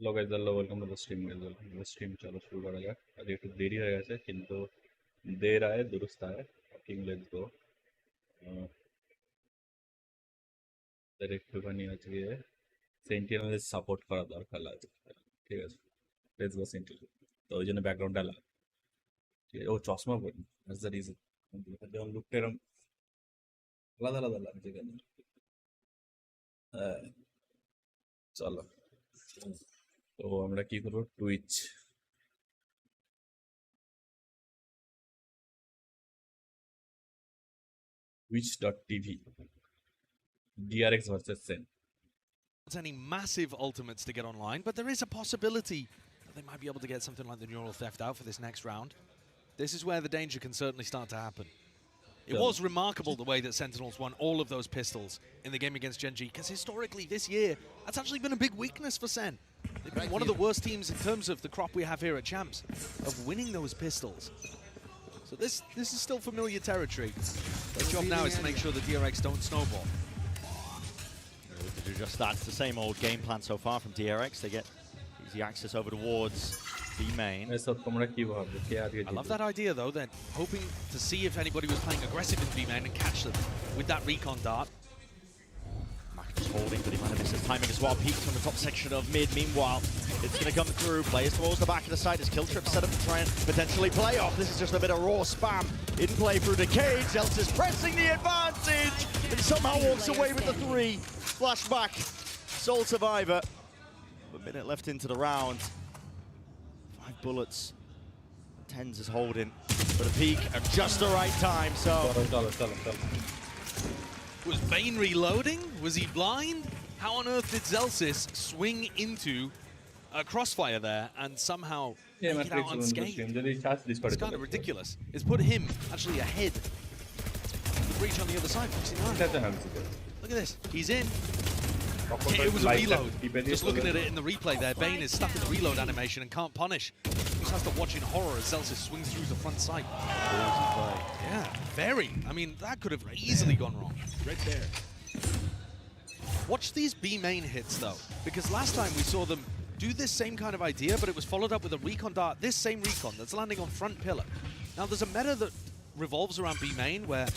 Hello guys, hello, welcome to the stream guys, welcome to the stream. चलो शुरू करा जाए। अभी एक देरी हो गया है किंतु देर आए दुरुस्त आए। Fucking let's go। तेरे একটুখানি আজকে সেন্টিনেল সাপোর্ট করা দরকার আছে। ঠিক আছে, let's go সেন্টিনেল। তো ওই জন্য ব্যাকগ্রাউন্ড ডালা। ঠিক আছে, ও চশমা পরি। That's the reason। যেমন লুকটা এরকম আলাদা আলাদা লাগছে কেন? চলো তো আমরা কি করবো, Twitch twitch.tv DRX versus Sen. Any massive ultimates to get online, but there is a possibility that they might be able to get something like the neural theft out for this next round. This is where the danger can certainly start to happen. It was remarkable the way that Sentinels won all of those pistols in the game against Gen G, because historically this year, that's actually been a big weakness for Sen. They've been one of the worst teams in terms of the crop we have here at Champs, of winning those pistols. So this is still familiar territory. The job now is to make sure the DRX don't snowball. To do just that. It's the same old game plan so far from DRX. They get easy access over towards B main. I love that idea though. They're hoping to see if anybody was playing aggressive in B main and catch them with that recon dart. Just holding, but he might have missed his timing as well. Peaks from the top section of mid. Meanwhile, it's going to come through. Players towards the back of the site as Killtrip set up to try and potentially play off. This is just a bit of raw spam. In play through the cage. Zelsis pressing the advantage. And somehow walks away with the 3. Flashback. Sole survivor. A minute left into the round. 5 bullets. Tens is holding. But a peak at just the right time. So. Was Bane reloading? Was he blind? How on earth did Zelsis swing into a crossfire there and somehow make it out unscathed? It's kind of ridiculous. It's put him actually ahead of the breach on the other side. Look at this. He's in. It was a reload. Just looking at it in the replay there, Bane is stuck in the reload animation and can't punish. He just has to watch in horror as Zelsis swings through the front sight. Yeah, very. I mean, that could have easily gone wrong. Right there. Watch these B main hits though, because last time we saw them do this same kind of idea, but it was followed up with a recon dart, this same recon that's landing on front pillar. Now there's a meta that revolves around B main where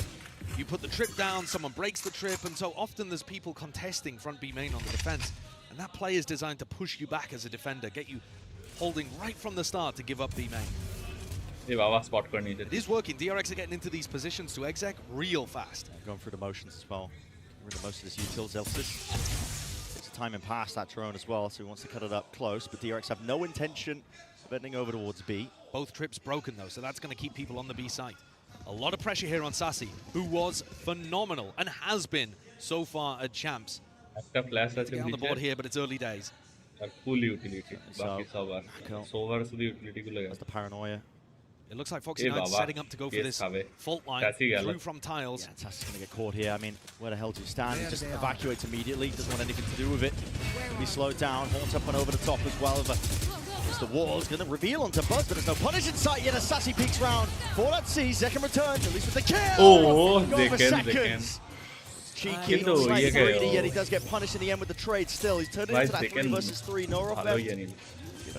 you put the trip down, someone breaks the trip, and so often there's people contesting front B main on the defense. And that play is designed to push you back as a defender, get you holding right from the start to give up B main. It is working. DRX are getting into these positions to exec real fast. Going through the motions as well. Getting rid of most of this util. Zelsis takes time and pass that drone as well, so he wants to cut it up close, but DRX have no intention of heading over towards B. Both trips broken though, so that's going to keep people on the B site. A lot of pressure here on Sassy, who was phenomenal and has been so far at Champs. To get on the board here, but it's early days. Full utility. That's the paranoia. It looks like Foxy9 setting up to go for this fault line through from tiles. Yeah, Tassie's going to get caught here. I mean, where the hell do you stand? He just evacuates immediately. Doesn't want anything to do with it. Be slowed down. Haunts up and over the top as well. As the wall is going to reveal onto Buzz, but there's no punish in sight yet. A Sassy peeks round. Fallout C, second return, at least with the kill. Oh, they can. Cheeky, slightly greedy, yet he does get punished in the end with the trade still. He's turned into that 3 versus 3, no effect. Given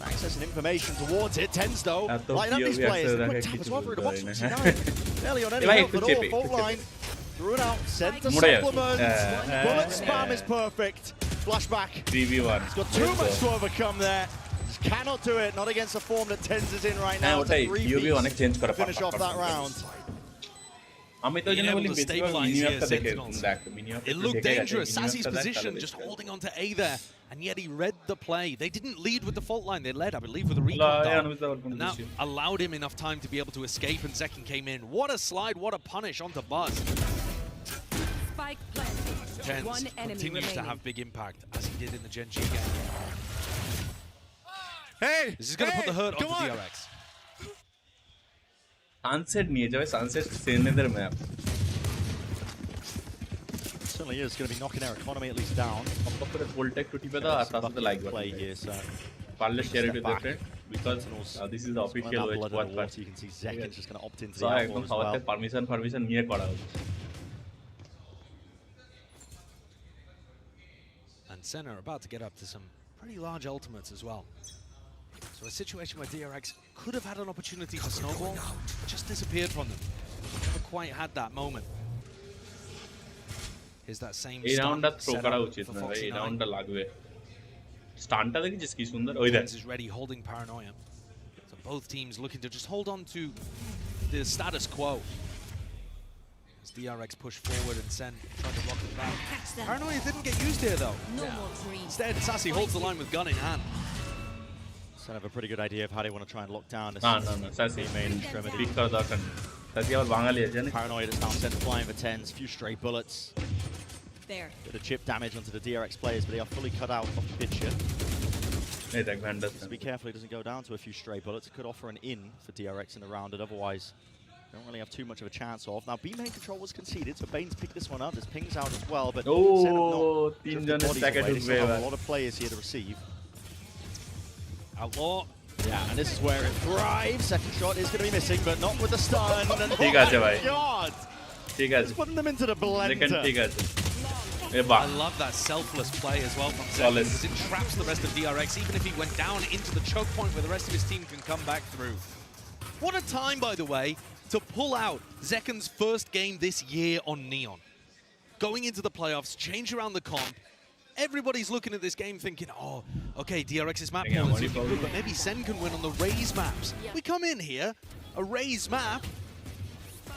access and information towards it. Tens though, lighting up these players. The quick tap as well for the box. Barely on any help at all. Fault line. Threw it out, sent the supplement. Bullet spam is perfect. Flashback. 3v1. He's got too much to overcome there. Just cannot do it. Not against the form that Tens is in right now. It's a 3-piece to finish off that round. Being able to stabilize here, Sentinels. It looked dangerous. Sassy's position, just holding on to A there, and yet he read the play. They didn't lead with the fault line. They led, I believe, with a recon dart. And that allowed him enough time to be able to escape, and Zekin came in. What a slide, what a punish onto Buzz. Spike planted. Tens continues to have big impact, as he did in the Gen G game. Hey! This is going to put the hurt onto DRX. Sunset niye jabe, Sunset Seneder map. Certainly is going to be knocking their economy at least down. Full tech to tipe da atar like play here, so parle share it with your friend because this is the official WatchParty. You can see Zekin's just going to opt into the outlaw as well. Permission niye kora hoche. And Sen are about to get up to some pretty large ultimates as well. So a situation where DRX could have had an opportunity to snowball, just disappeared from them. Never quite had that moment. Here's that same round stunt throw set kara up uchit for na Foxy bhai, 9. round lagbe. Stunt ta dekhichis ki sundar oi dekh. Is ready, holding Paranoia. So both teams looking to just hold on to the status quo. As DRX push forward and Sen trying to block it back. Paranoia didn't get used here though. No more dreams. Instead, Sassy holds the line with gun in hand. Sen have a pretty good idea of how they want to try and lock down this No, Sassy main extremity. pick kar darkan. Sassy abar bangali ache na. Paranoia that's now sent flying for 10s, few stray bullets. There. Bit of chip damage onto the DRX players, but they are fully cut out of the picture. Ei dekh Vanders. So be careful he doesn't go down to a few stray bullets. It could offer an in for DRX in the round, and otherwise don't really have too much of a chance of. Now, B main control was conceded, so Bane's picked this one up. There's pings out as well, but Oh, Sen have teen not jane just the stack bodies away. They it still have away. a lot of players here to receive. Outlaw. Yeah, and this is where it thrives. Second shot is going to be missing, but not with the stun. And oh ठीक my है भाई. God! ठीक है. He's putting them into the Second blender. ठीक है. ए I bak. love that selfless play as well from Sen, Flawless. because it traps the rest of DRX, even if he went down into the choke point where the rest of his team can come back through. What a time, by the way, to pull out Zekken's first game this year on Neon. Going into the playoffs, change around the comp. Everybody's looking at this game thinking, oh, okay, DRX's map Yeah, points money looking good, problem. but maybe Sen can win on the Raze maps. We come in here, a Raze map,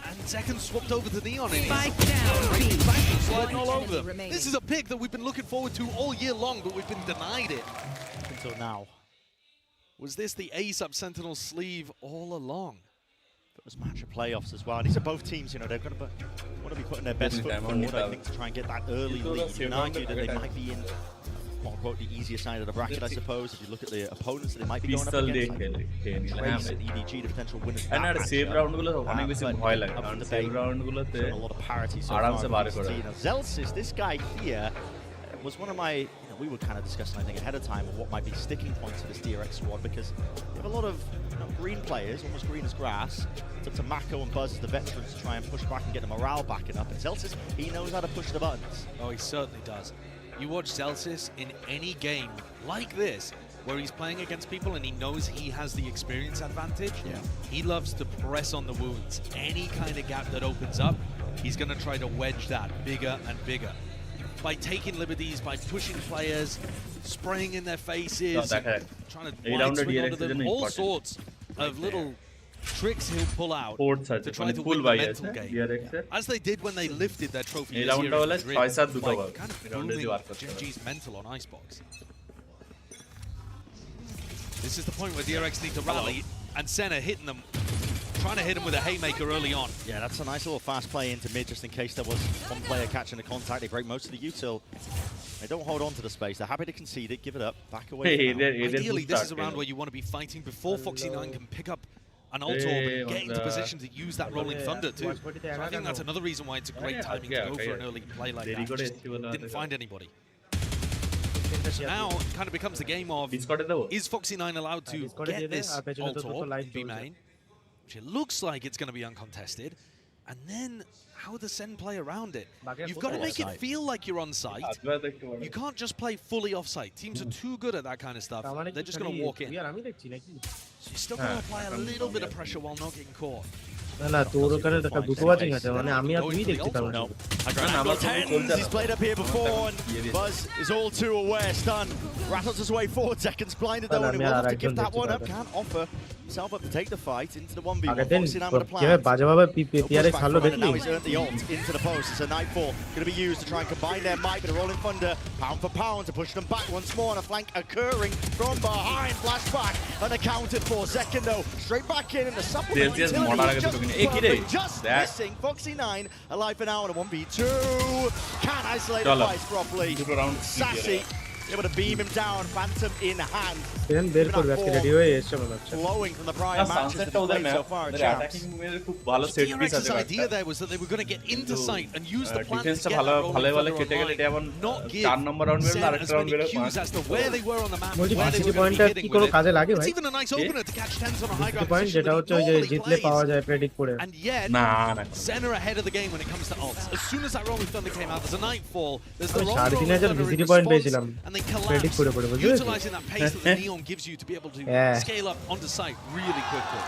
and Zekken swapped over to Neon. And Spike he's down, B. sliding all One over them. enemy remaining. This is a pick that we've been looking forward to all year long, but we've been denied it. Until now. Was this the Ace Up Sentinel sleeve all along? First match of playoffs as well. And these are both teams, you know, they're going to want to be putting their best foot forward, I think, to try and get that early lead. You can argue that they might be in, quote-unquote, the easier side of the bracket, I suppose. If you look at the opponents that they might be going up Pistol against. dekhe Trace and EDG, the potential winners of and that at save matchup. round gulo onek beshi But bhoy lage up karon the save debate, round gulo te shown a lot of parity so Aram far se in bahar VCT. kora. Now, Zelsis, this guy here, was one of my, we were kind of discussing, I think, ahead of time of what might be sticking points for this DRX squad, because you have a lot of green players, almost green as grass. It's up to Mako and Buzz as the veterans to try and push back and get the morale backing up. And Zelsis, he knows how to push the buttons. Oh, he certainly does. You watch Celsius in any game like this, where he's playing against people and he knows he has the experience advantage. Yeah. He loves to press on the wounds. Any kind of gap that opens up, he's going to try to wedge that bigger and bigger. By taking liberties, by pushing players, spraying in their faces, that है. trying to A wide round swing DRX onto them, is all important. sorts of little tricks he'll pull out Fourth to such try to full win the buy mental है game. DRX से As they did when they lifted their trophy A this round year का in वाला Madrid, 6-7 दुका by हुआ kind of A round booming ऐसी बात करते हैं Genji's mental on Icebox. This is the point where DRX need to rally, and Senna hitting them, trying to hit him with a haymaker early on. Yeah, that's a nice little fast play into mid, just in case there was one player catching the contact. They break most of the util. They don't hold on to the space. They're happy to concede it, give it up, back away. Hey, for now. Ideally, this is a round where you want to be fighting before Foxy 9 can pick up an ult orb and get into position to use that Rolling Thunder too. So I think that's another reason why it's a great timing to go for an early play like that. Just didn't find anybody. So now it kind of becomes the game of, is Foxy 9 allowed to get this ult orb in B main, which it looks like it's going to be uncontested, and then how does Sen play around it? You've got to make it feel like you're on site. You can't just play fully off site. Teams are too good at that kind of stuff. They're just going to walk in. So you're still going to apply a little bit of pressure while not getting caught. না তোর ওখানে একটা দুটো watching আছে মানে আমি আর তুই দেখতে পারবো না He's played up here before, and Buzz is all too aware. Stun rattles his way forward. Seconds blinded though, and he will have to give that one up. Can't offer himself up to take the fight into the 1v1. আগের দিন Foxy 9 with a plan. কিভাবে বাজেভাবে পিআরএক্স Pushback হারলো from it, দেখলি now he's earned the ult into the post. It's a nightfall going to be used to try and combine their might, but a rolling thunder, pound for pound, to push them back once more, and a flank occurring from behind. Flashback unaccounted for. Second though, straight back in, and the supplement just missing. Foxy 9 alive for now in a 1v2. Can't isolate the fight properly. Sassy able to beam him down, Phantom in hand. দেন বের করবে আজকে ready হয়ে এসেছে মনে হচ্ছে Flowing from the prior matches that they've played so far at champs. খুব ভালো set piece DRX's আছে idea there was that they were going to get into sight and use the plant to ডিফেন্সটা get ভালো that rolling ভালো thunder কেটে গেলে এটা এমন online, not give 4 number round বেরোলো Sen আরেকটা as রাউন্ড many বেরোলো cues as to where they were on the map, বলছি where they ভিসিটি were going to পয়েন্টটা be কি hitting কোনো with it. কাজে লাগে It's ভাই even a nice opener to catch 10s on a high ভিসিটি ground point position যেটা that হচ্ছে ওই যে normally জিতলে পাওয়া plays. যায় প্রেডিক্ট করে And yet, না না Sen are ahead of the game when it comes to ults. As soon as that rolling thunder came out, there's a nightfall, there's the আমি rolling 3500 thunder in ভিসিটি point response, পেয়েছিলাম and they Predict করে collapse, পড়ে বুঝলি utilizing that pace that the neon gives you to be able to scale up onto site really quickly.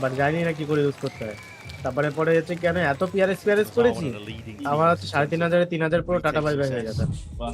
But জানি না কি করে use করতে হয় তারপরে পরে হচ্ছে কেন এত পিআরএস করেছি আমার হচ্ছে 3500 3000 পুরো টাটা বাই বাই হয়ে যেত বাহ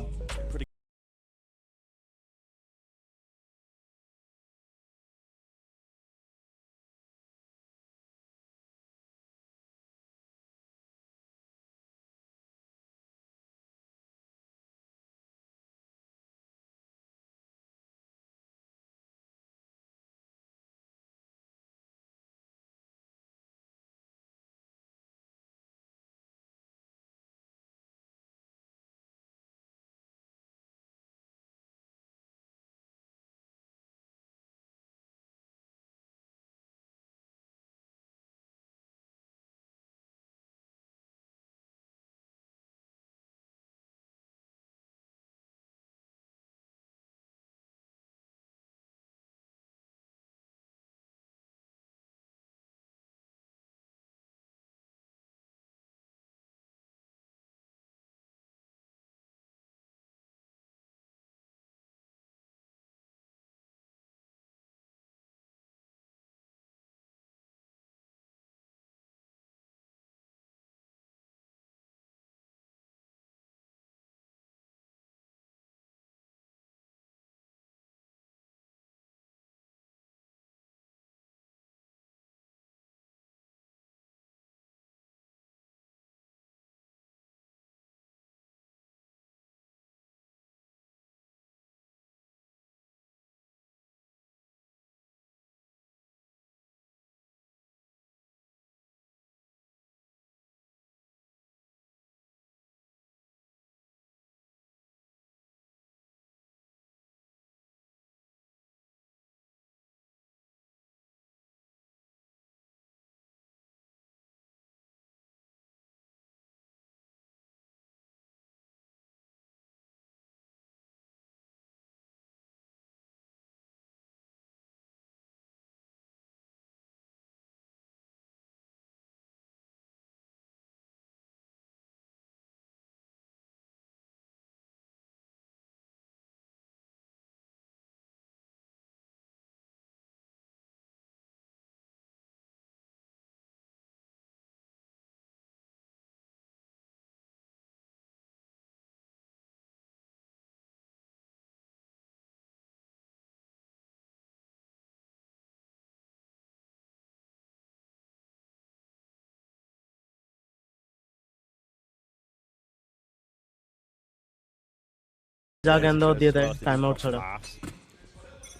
যা জ্ঞান দাও দিয়ে দেয় টাইম আউট ছাড়া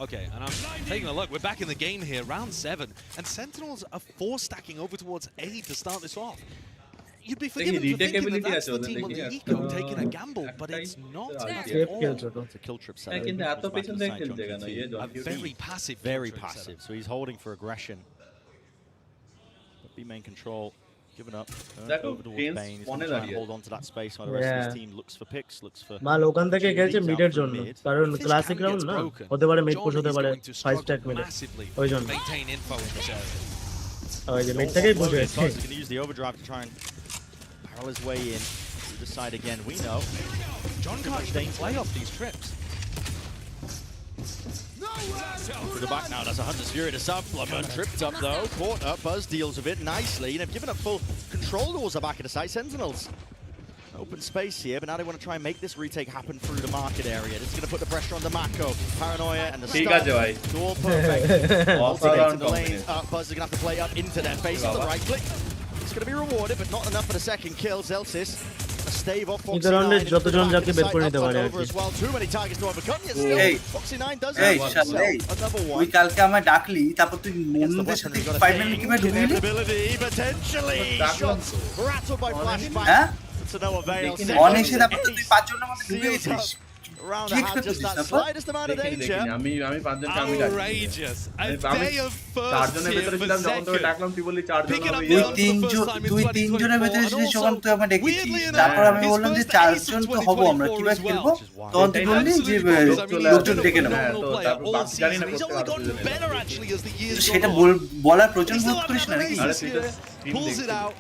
Okay, and I'm taking a look. We're back in the game here, round 7, and Sentinels are 4 stacking over towards A to start this off. You'd be forgiven for thinking that that's the team on the eco taking a gamble, but it's not at all. It's a kill trip set. কিন্তু এত পেছন থেকে খেলছে কেন A very passive, Very passive. So he's holding for aggression. But B main control. Given up, over towards Bane. He's going to try and hold on to that space while the rest of his team looks for picks, looks for... মাল ওখান থেকে গেছে মিডের জন্য কারণ classic round না হতে পারে mid push হতে পারে 5 স্ট্যাক মিডে ওই জন্য maintain info in this area. ওই যে মিড থেকেই পুশ হয়েছে He's going to use the overdrive to try and barrel his way in to the side again. We know John can't even play off these trips. to the back now. That's a Hunter's Fury to supplement. Tripped up though, caught up. Buzz deals with it nicely, and have given up full control towards the back of the side. Sentinels. Open space here, but now they want to try and make this retake happen through the market area. This is going to put the pressure on the Mako. Paranoia and the stun. It's all perfect. Ultimating the lane. Buzz is going to have to play up into their face with the right click. It's going to be rewarded, but not enough for the second kill. Zelsis. A stave off Foxy 9. যতজন যাকে বের করে নিতে পারে আর কি as well. Too many targets to overcome. Yet still, Foxy 9 does have another one. তুই কালকে আমায় ডাকলি তারপর তুই মনদের সাথে 5 মিনিট কিভাবে ঢুকলি Potentially shots rattled by flashback. হ্যাঁ To no avail. অনেক সে তারপর তুই 5 জনের মধ্যে ঢুকে গেছিস Around the hand, just that slightest amount of danger. আমি পাঁচজনকে আমি ডাকি Outrageous. A day of চারজনের first ভেতরে here for ছিলাম যখন তোকে Zeki. ডাকলাম তুই বললি চারজন Picking up হবে the তুই তিনজনের ভেতরে ছিলিস যখন তুই আমায় ডেকেছিস তারপর আমি বললাম যে চারজন তো হব আমরা কিভাবে খেলবো তখন তুই বললি যে লোকজন ডেকে নেবো তো তারপর বাকি জানি না He's করতে only পারবো gotten better actually as the years সেটা go on. বলার প্রয়োজন বোধ করিস না নাকি Pulls it out.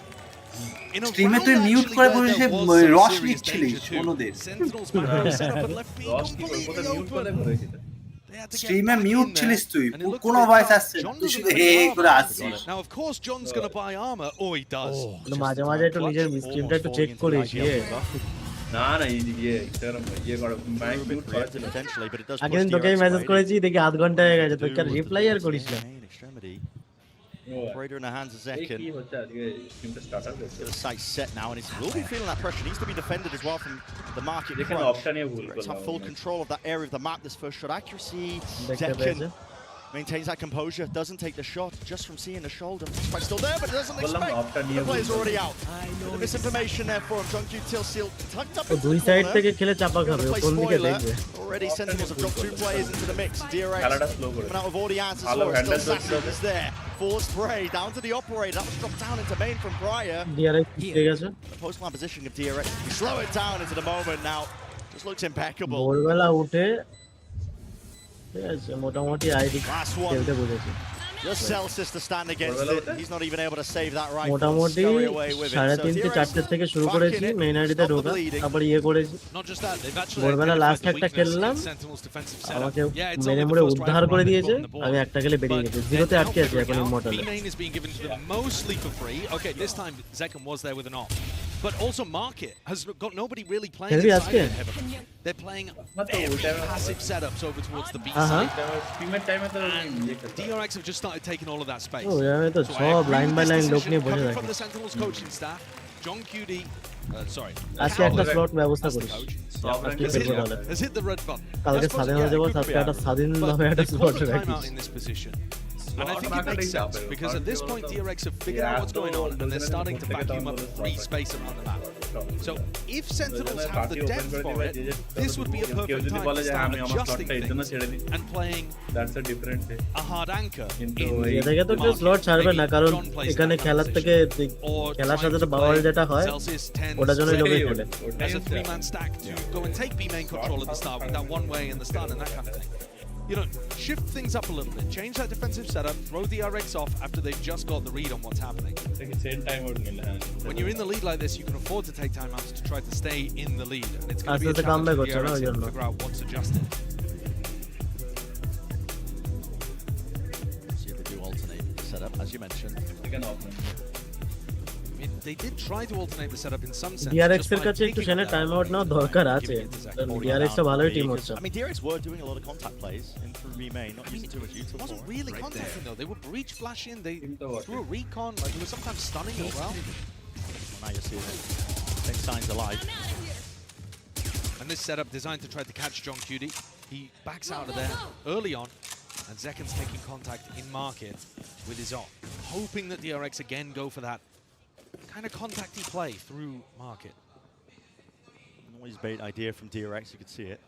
In a স্ট্রিমে round তুই মিউট actually করে where বসে there was some রস serious নিচ্ছিলিস danger too. অন্যদের Sentinel's macro setup had left me রস কি করবো completely মিউট করে open. করেছিল They had to get স্ট্রিমে back mute in there, ছিলিস তুই and it looked a কোনো bit ভয়েস tough. আসছে না John তুই doesn't শুধু have হে any হে করে armor. আসছিস Now, of course, John's going to buy armor. Oh, he does. কিন্তু মাঝে মাঝে একটু নিজের স্ট্রিমটা একটু চেক করিস না না ইনস্টাগ্রাম করে মাইক মিউট করা ছিল potentially, but it does আগের দিন তোকে মেসেজ করেছি দেখি আধ ঘন্টা হয়ে গেছে তুই আর রিপ্লাই আর করিস না Operator in the hands of এই কি Zekin. হচ্ছে আজকে স্ট্রিমটা স্টার্টার করছে The site's set now, and he will be feeling that pressure. Needs to be defended as well from the market যেখানে crunch. অপশন নিয়ে ভুল Let's have full control of that area of the map. This first shot accuracy. দেখতে Zekin পেয়েছে maintains that composure, doesn't take the shot just from seeing the shoulder. It's still there, but it doesn't বললাম expect. Option The নিয়ে player's already out. The misinformation there for him. John Q till seal tucked up O into দুই the side corner. থেকে খেলে চাপা খাবে ও Play কোন দিকে spoiler. দেখবে Already Sentinels have dropped 2 players into the mix. DRX খেলাটা স্লো করে coming out with all the answers Hello, for it. Still handle Sassy is there. Full spray down to the operator. That was dropped down into main from Briar. DRX ঠিক আছে The post-line positioning of DRX. We slow it down into the moment now. Just looks impeccable. ভোরবেলা উঠে ঠিক আছে মোটামুটি ID Last one. খেলতে বুঝেছি Just Celsius to stand against it. He's not even able to save that right. মোটামুটি Scurry away with it. সাড়ে So তিনটে DRX চারটের থেকে শুরু back করেছি in it. মেইন আইডিতে Stop the ঢোকা bleeding. তারপর করেছি Not just that, they've actually ভোরবেলা identified লাস্ট the একটা weakness খেললাম in Sentinel's defensive setup. আমাকে Yeah, it's মেরে only the মুড়ে first উদ্ধার rifle করে they've দিয়েছে got on the board. আমি একটা খেলে বেরিয়ে But গেছি they're জিরোতে now আটকে আছি figuring এখন out ইমমর্টালে B-main is being given to them mostly for free. Okay, this time Zekin was there with an op. But also Market has got nobody really playing খেলবি inside আজকে of Heaven. They're playing Not the very whole time. passive setups over towards the B Uh-huh. side. স্ট্রিমের টাইমে তো ইয়ে করতে DRX have just started taking all of that space. ও আমি তো So I সব agree line with by this line লোক decision নিয়ে বসে coming থাকি from the Sentinels coaching staff. John QD, sorry. আজকে একটা স্লট ব্যবস্থা That's the করিস coach. সব আজকে র্যাঙ্কে খেলবো তাহলে Has hit the red button. কালকে I suppose, স্বাধীন yeah, হয়ে যাবো it could আজকে be একটা Aorus. স্বাধীনভাবে But একটা they've slot called the timeout রাখিস in this position. And I think Slot it makes market sense is because at this point also- DRX have figured out what's going on and they're starting to vacuum up free space around the map. So if Sentinels have the depth for it, this would be a perfect time to start adjusting things and playing that's a different thing a hard anchor কিন্তু in এই এদিকে তো কেউ market. Slot ছাড়বে না Maybe কারণ John plays এখানে that খেলার position. থেকে Or খেলার trying সাথে to তো বাওয়াল play যেটা হয় Celsius 10 ওটার জন্য লোকে Hey, খেলে as a 3-man stack to go and take B main control at the start with that one way in the start and that kind of thing. You know, shift things up a little bit, change that defensive setup, throw the RX off after they've just got the read on what's happening. Same time out নিলে হ্যাঁ When you're in the lead like this, you can afford to take timeouts to try to stay in the lead, and it's going to be a আস্তে আস্তে challenge comeback for হচ্ছে না, DRX ওই to জন্য। figure out what's adjusted. See if they do alternate the setup, as you mentioned. Second of I mean, they did try to alternate the setup in some sense. DRX just এর by কাছে একটু picking সেনে up time that out নেওয়া দরকার আছে giving it to Zekin. DRX টা ভালোই team হচ্ছে I mean, DRX were doing a lot of contact plays in through main, not using too much It util wasn't for it. really contacting though. They were breach flashing. They Into what? threw a recon. Like they were sometimes stunning as well. Well, now you're seeing it. Same signs of life. And this setup designed to try to catch John Cutie. He backs out of there early on, and Zekin's taking contact in market with his op, hoping that DRX again go for that kind of contacty play through market. Noise bait idea from DRX, you could see it.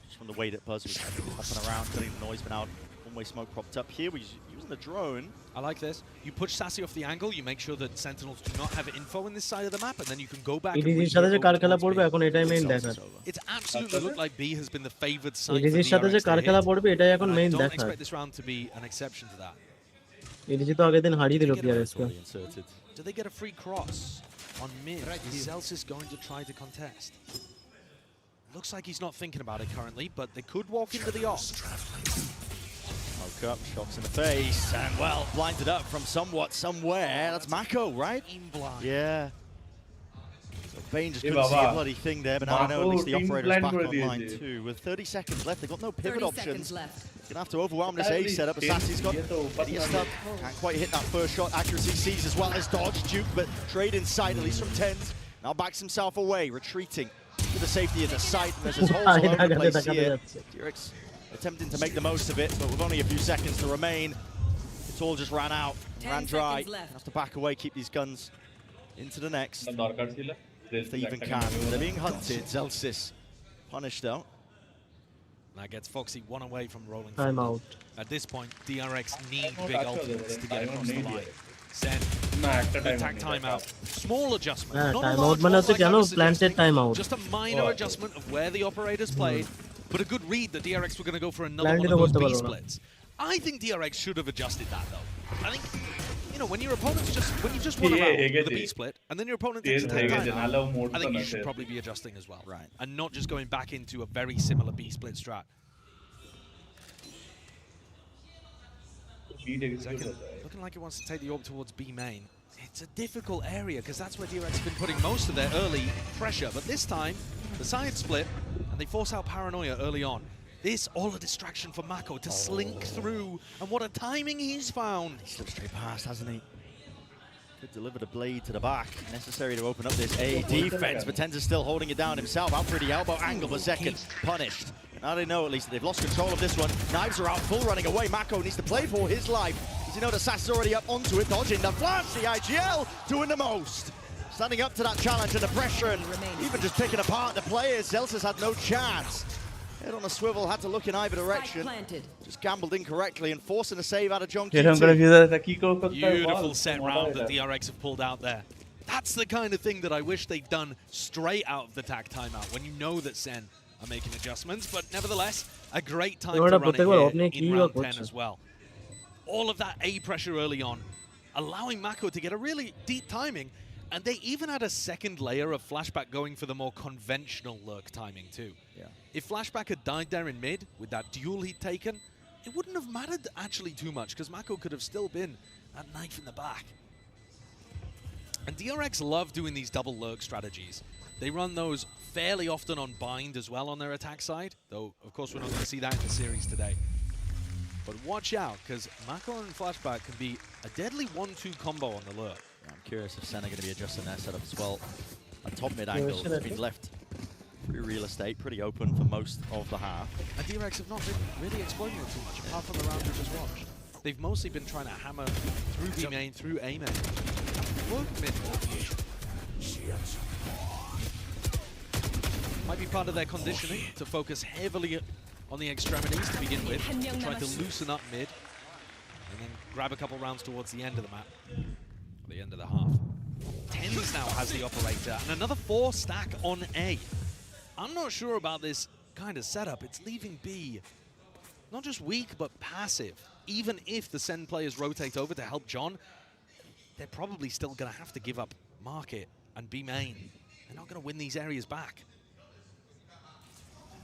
Just from the way that Buzz was hopping around, getting the noise bin out. One-way smoke propped up here. We're using the drone. I like this. You push Sassy off the angle, you make sure that Sentinels do not have info in this side of the map, and then you can go back and ইডিজির read সাথে it যে over কার খেলা towards পড়বে B. এখন এটাই main দেখার It's absolutely looked like B has been the favored side for ইডিজির সাথে যে DRX car to খেলা hit. পড়বে এটাই এখন And I মেইন don't দেখার expect this round to be an exception to that. ইডিজি তো আগের দিন হারিয়ে দিল DRX K Already inserted. Do they get a free cross on mid? Is Celsius going to try to contest? Looks like he's not thinking about it currently, but they could walk into the off. Smoke up, shots in the face, and well, blinded up from somewhere. That's Mako, right? In blind. Yeah. So Bane just Yeah, couldn't see a Baba. bloody thing there, but now I know at least the Mako operator's team back blind করে online দিয়েছে। too. With 30 seconds left, they've got no pivot 30 options. seconds left. Gonna have to overwhelm this A setup, but Sassy's got plenty of stuff. Can't quite hit that first shot. Accuracy sees as well as dodge. Duke, but trade inside, at least from 10s. Now backs himself away, retreating to the safety of the site. And there's his holes all over the place here. DRX attempting to make the most of it, but with only a few seconds to remain, it's all just ran out, 10 ran dry. seconds left. Have to back away, keep these guns into the next. দরকার ছিল If they even can. They're being hunted. Zelsis punished though. That gets Foxy one away from rolling. Time Thunder. Out At this point, DRX need big That's what ultimates they to get were. across the Time line. Send না একটা attack timeout. Small adjustment. হ্যাঁ Not a time large out মানে one হচ্ছে like I কেন was planted suggesting. Time out Just a minor Oh. adjustment of where the operators played, but a good read that DRX were going to go for another Plan one দিতে of those করতে B পারলো না। splits. I think DRX should have adjusted that though. I think, you know, when your opponent's when you just won a round with a B split, and then your opponent takes a time out, I think you should probably be adjusting as well. Right. And not just going back into a very similar B split strat. Looking like it wants to take the orb towards B main. It's a difficult area because that's where DRX has been putting most of their early pressure. But this time, the side split, and they force out Paranoia early on. This all a distraction for Mako to slink through, and what a timing he's found. He slipped straight past, hasn't he? Could deliver the blade to the back, necessary to open up this A defense, but Tenz is still holding it down himself. Out for the elbow angle for second, punished. Now they know at least that they've lost control of this one. Knives are out, full running away. Mako needs to play for his life. Does he know that Sass is already up onto it, dodging the flash? The IGL doing the most. Standing up to that challenge and the pressure, and even just picking apart the players. Zelsis had no chance. Head on a swivel, had to look in either direction. Just gambled incorrectly and forcing a save out of John QT. Beautiful set round that DRX have pulled out there. That's the kind of thing that I wish they'd done straight out of the TAC timeout, when you know that Sen are making adjustments, but nevertheless, a great time to run it here in round 10 as well. All of that A pressure early on, allowing Mako to get a really deep timing, and they even had a second layer of Flashback going for the more conventional lurk timing too. Yeah. If Flashback had died there in mid with that duel he'd taken, it wouldn't have mattered actually too much because Mako could have still been that knife in the back. And DRX love doing these double lurk strategies. They run those fairly often on bind as well on their attack side, though of course we're not going to see that in the series today. But watch out, because Mako and Flashback can be a deadly 1-2 combo on the lurk. I'm curious if Sen are going to be adjusting their setup as well. A top mid angle has been left free real estate, pretty open for most of the half. And DRX have not been really exploiting it too much, apart from the round we just watched. They've mostly been trying to hammer through B main, through A main. Work mid more. Might be part of their conditioning to focus heavily on the extremities to begin with, trying to loosen up mid, and then grab a couple rounds towards the end of the map, the end of the half. Tenz now has the operator, and another 4 stack on A. I'm not sure about this kind of setup. It's leaving B not just weak, but passive. Even if the Sen players rotate over to help John, they're probably still going to have to give up market and B main. They're not going to win these areas back.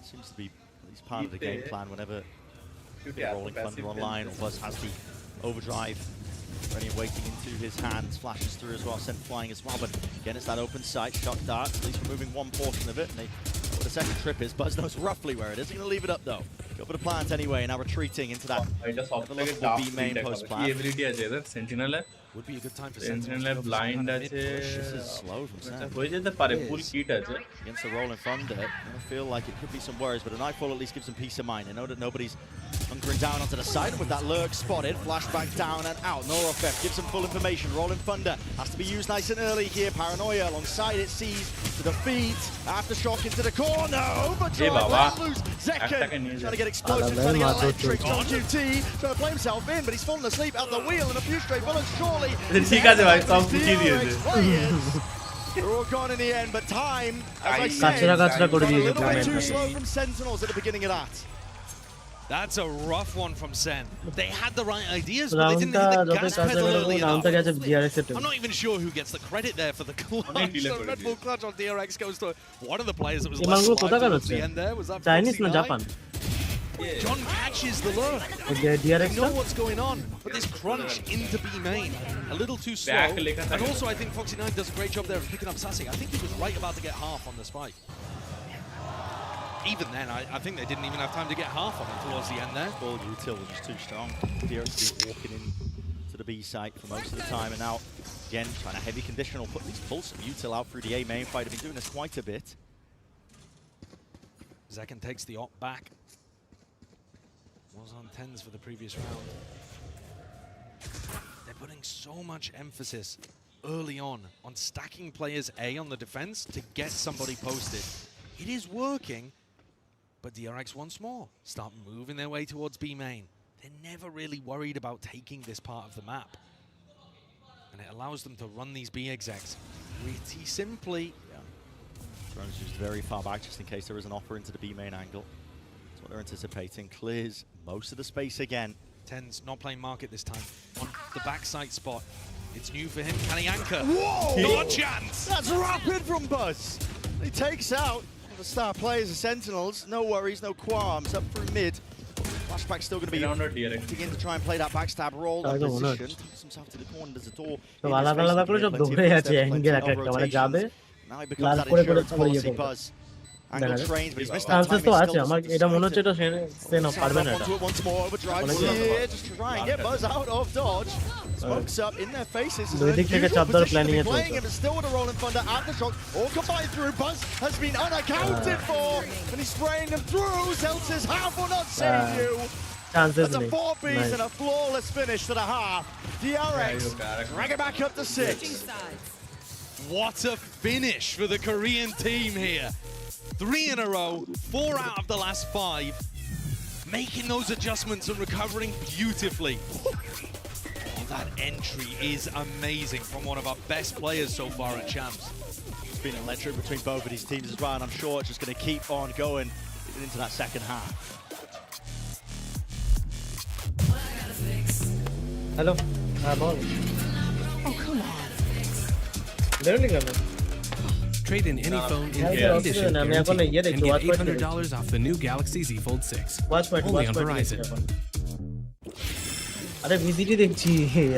Seems to be at least part of the game plan whenever they're rolling Thunder online, or Buzz has the overdrive ready and waiting into his hands, flashes through as well, sent flying as well, but again it's that open sight, shot dart, at least removing one portion of it, and they know what the second trip is. Buzz knows roughly where it is. He's going to leave it up though. Go for the plant anyway, now retreating into that B main post plant. Would be a good time for Sentinel blind. This is slow from Sen. Full kit Against the rolling Thunder, I feel like it could be some worries, but a Nightfall at least gives them peace of mind. They know that nobody's hunkering down onto the side, and with that lurk spotted, flashback down and out. Norofef gives them full information. Rolling Thunder has to be used nice and early here. Paranoia alongside it, sees to the feet. Aftershock into the corner. Overdrive, lose Zekken. Trying to get explosive, trying to get electric. On QT, trying to play himself in, but he's fallen asleep at the wheel, and a few stray bullets surely. ठीक है भाई सब कुछ ही दिए थे They're all gone in the end, but time, as I said, a little bit too slow from Sentinels at the beginning of that. That's a rough one from Sen. They had the right ideas, but they didn't hit the gas pedal early enough. I'm not even sure who gets the credit there for the clutch. The Red Bull clutch on DRX goes to one of the players that was left alive towards the end there. Was that Chinese or Japan? John catches the lure. They know what's going on, but this crunch into B main, a little too slow. And also I think Foxy9 does a great job there of picking up Sassy. I think he was right about to get half on the spike. Even then, I think they didn't even have time to get half on it towards the end there. Ball util was just too strong. DRX walking in to the B site for most of the time, and now again trying to heavy conditional, put these pulse of util out through the A main fight. Have been doing this quite a bit. Zekken takes the op back. Was on 10s for the previous round. They're putting so much emphasis early on stacking players A on the defense to get somebody posted. It is working, but DRX once more start moving their way towards B main. They're never really worried about taking this part of the map. And it allows them to run these B execs pretty simply. Yeah. Drone's used very far back just in case there is an offer into the B main angle. That's what they're anticipating. Clears most of the space again. Ten's not playing market this time. On the backside spot. It's new for him. Can he anchor? Whoa! Not a chance! That's rapid from Buzz. He takes out the star players, the Sentinels. No worries, no qualms. Up through mid. Flashback's still going to be begin to try and play that backstab role. That position. Takes himself to the corner. There's a door. So আলাদা আলাদা করে সব দৌড়ে আছে angle একটা মানে যাবে Now he becomes that করে করে insurance তারপরে ইয়ে policy করবে Buzz. Angle trains, but he's missed that chances time. তো আছে আমার এটা মনে হচ্ছে এটা সে না পারবে না এটা Onto it once more, overdrive here, just try and get Buzz out of dodge. Smokes up in their faces. It's দুই an দিক থেকে unusual চাপ দেওয়ার position to planning be A playing চলছে him, but still with a rolling thunder at the shot. All combined through, Buzz has been unaccounted for, and he's spraying them through. Zeltsis, half will not save you. Chances That's a নেই 4-piece and a flawless finish to the half. DRX, drag it back up to 6. What a finish for the Korean team here. 3 in a row, 4 out of the last 5. Making those adjustments and recovering beautifully. Oh, that entry is amazing from one of our best players so far at Champs. It's been electric between both of these teams as well, and I'm sure it's just going to keep on going into that second half. Hello হ্যাঁ বল বেরোলি কেন Trade in any phone in Yeah, any yeah, condition I'm not gonna guaranteed, get it. and get WatchParty $800 off the new Galaxy Z Fold 6. WatchParty Only on WatchParty Verizon. আরে ভিজিটি দেখছি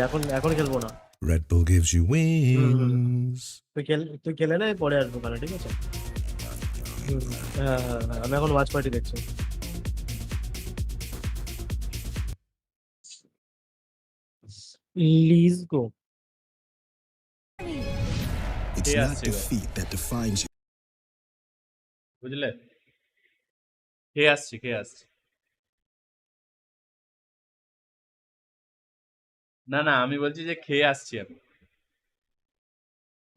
এখন খেলবো না Red Bull gives you wings. তুই খেলে না পরে আসবো কানে ঠিক আছে হ্যাঁ আমি এখন ওয়াচ পার্টি দেখছি let's go It's Yeah, not see that. defeat that defines you. বুঝলে কে আসছে না আমি বলছি যে খেয়ে আসছি আমি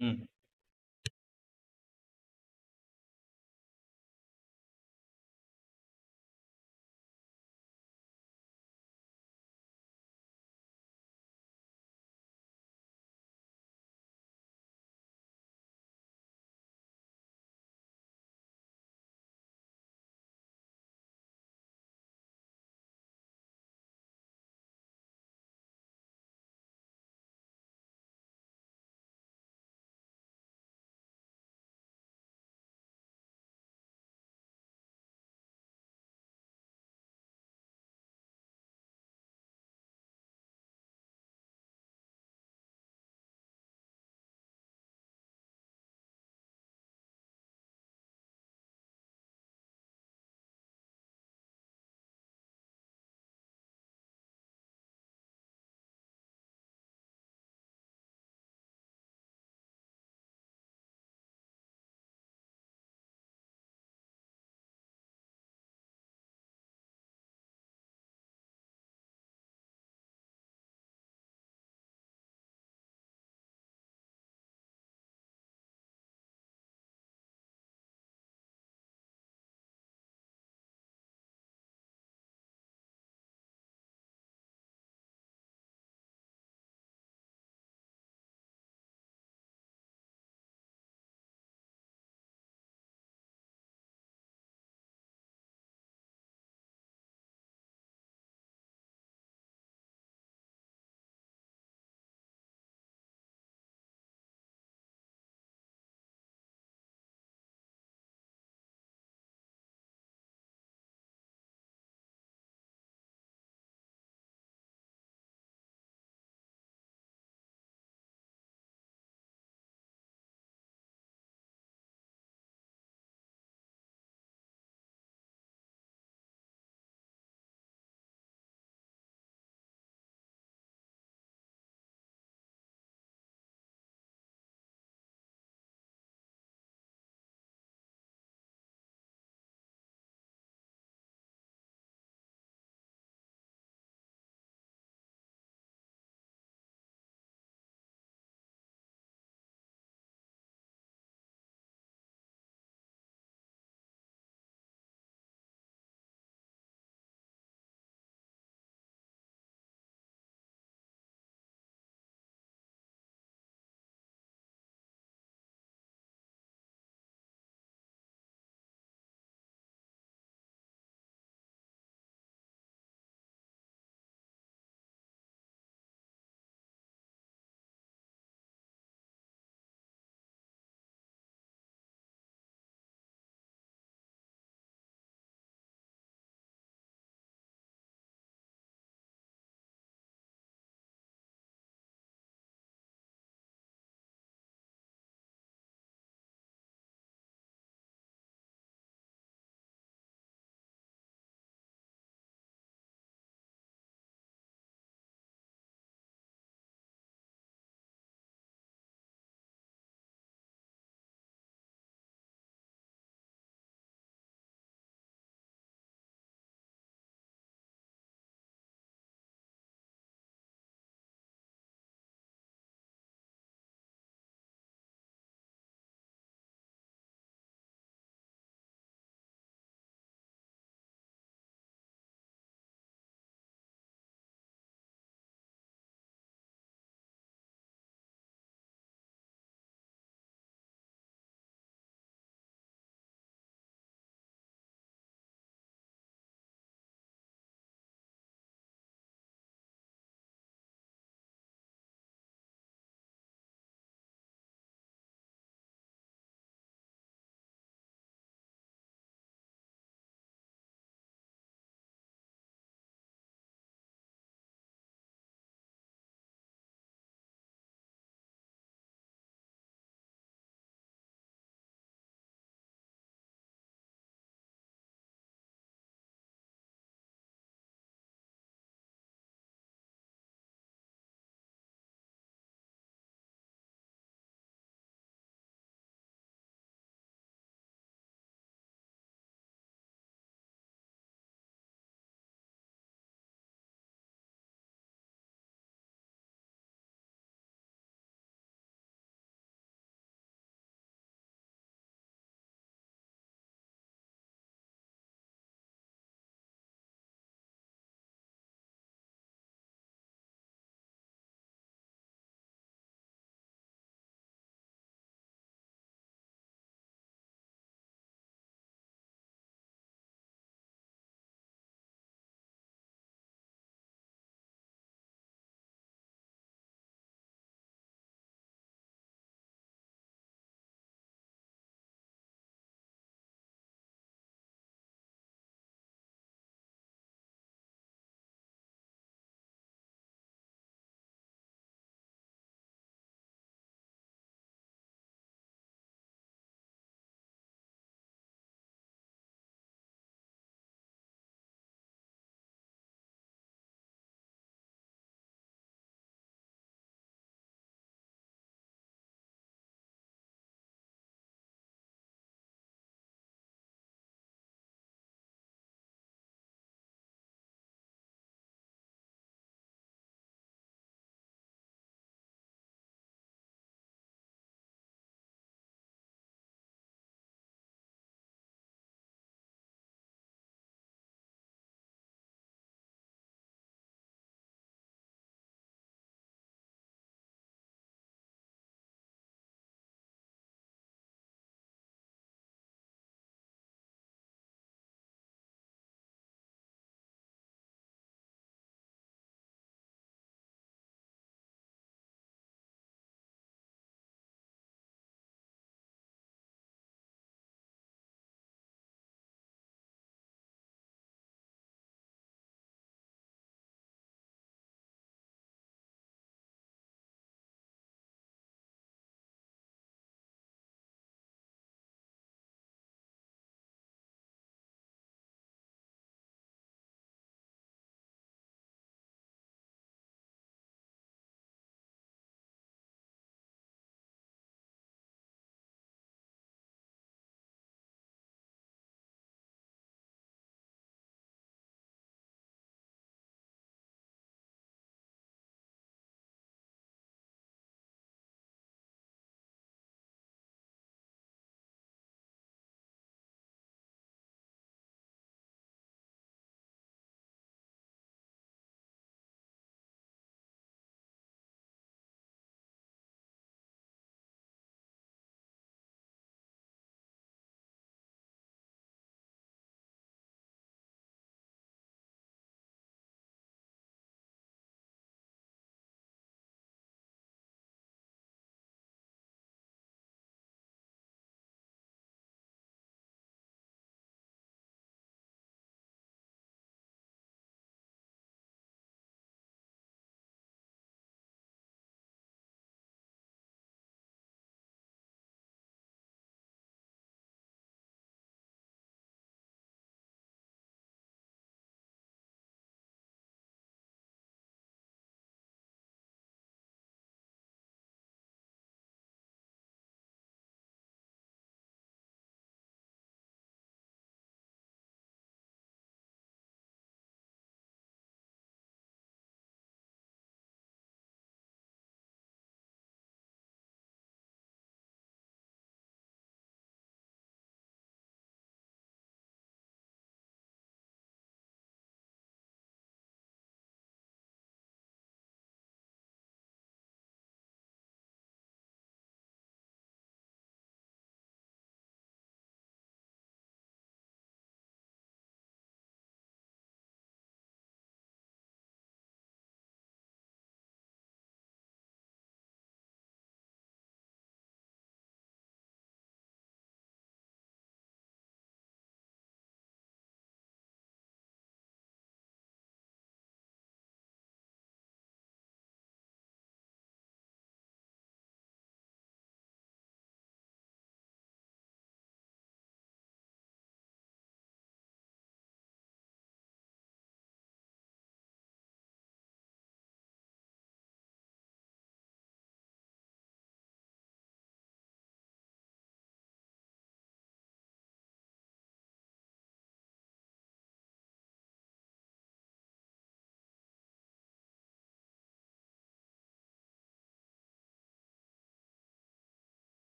হুম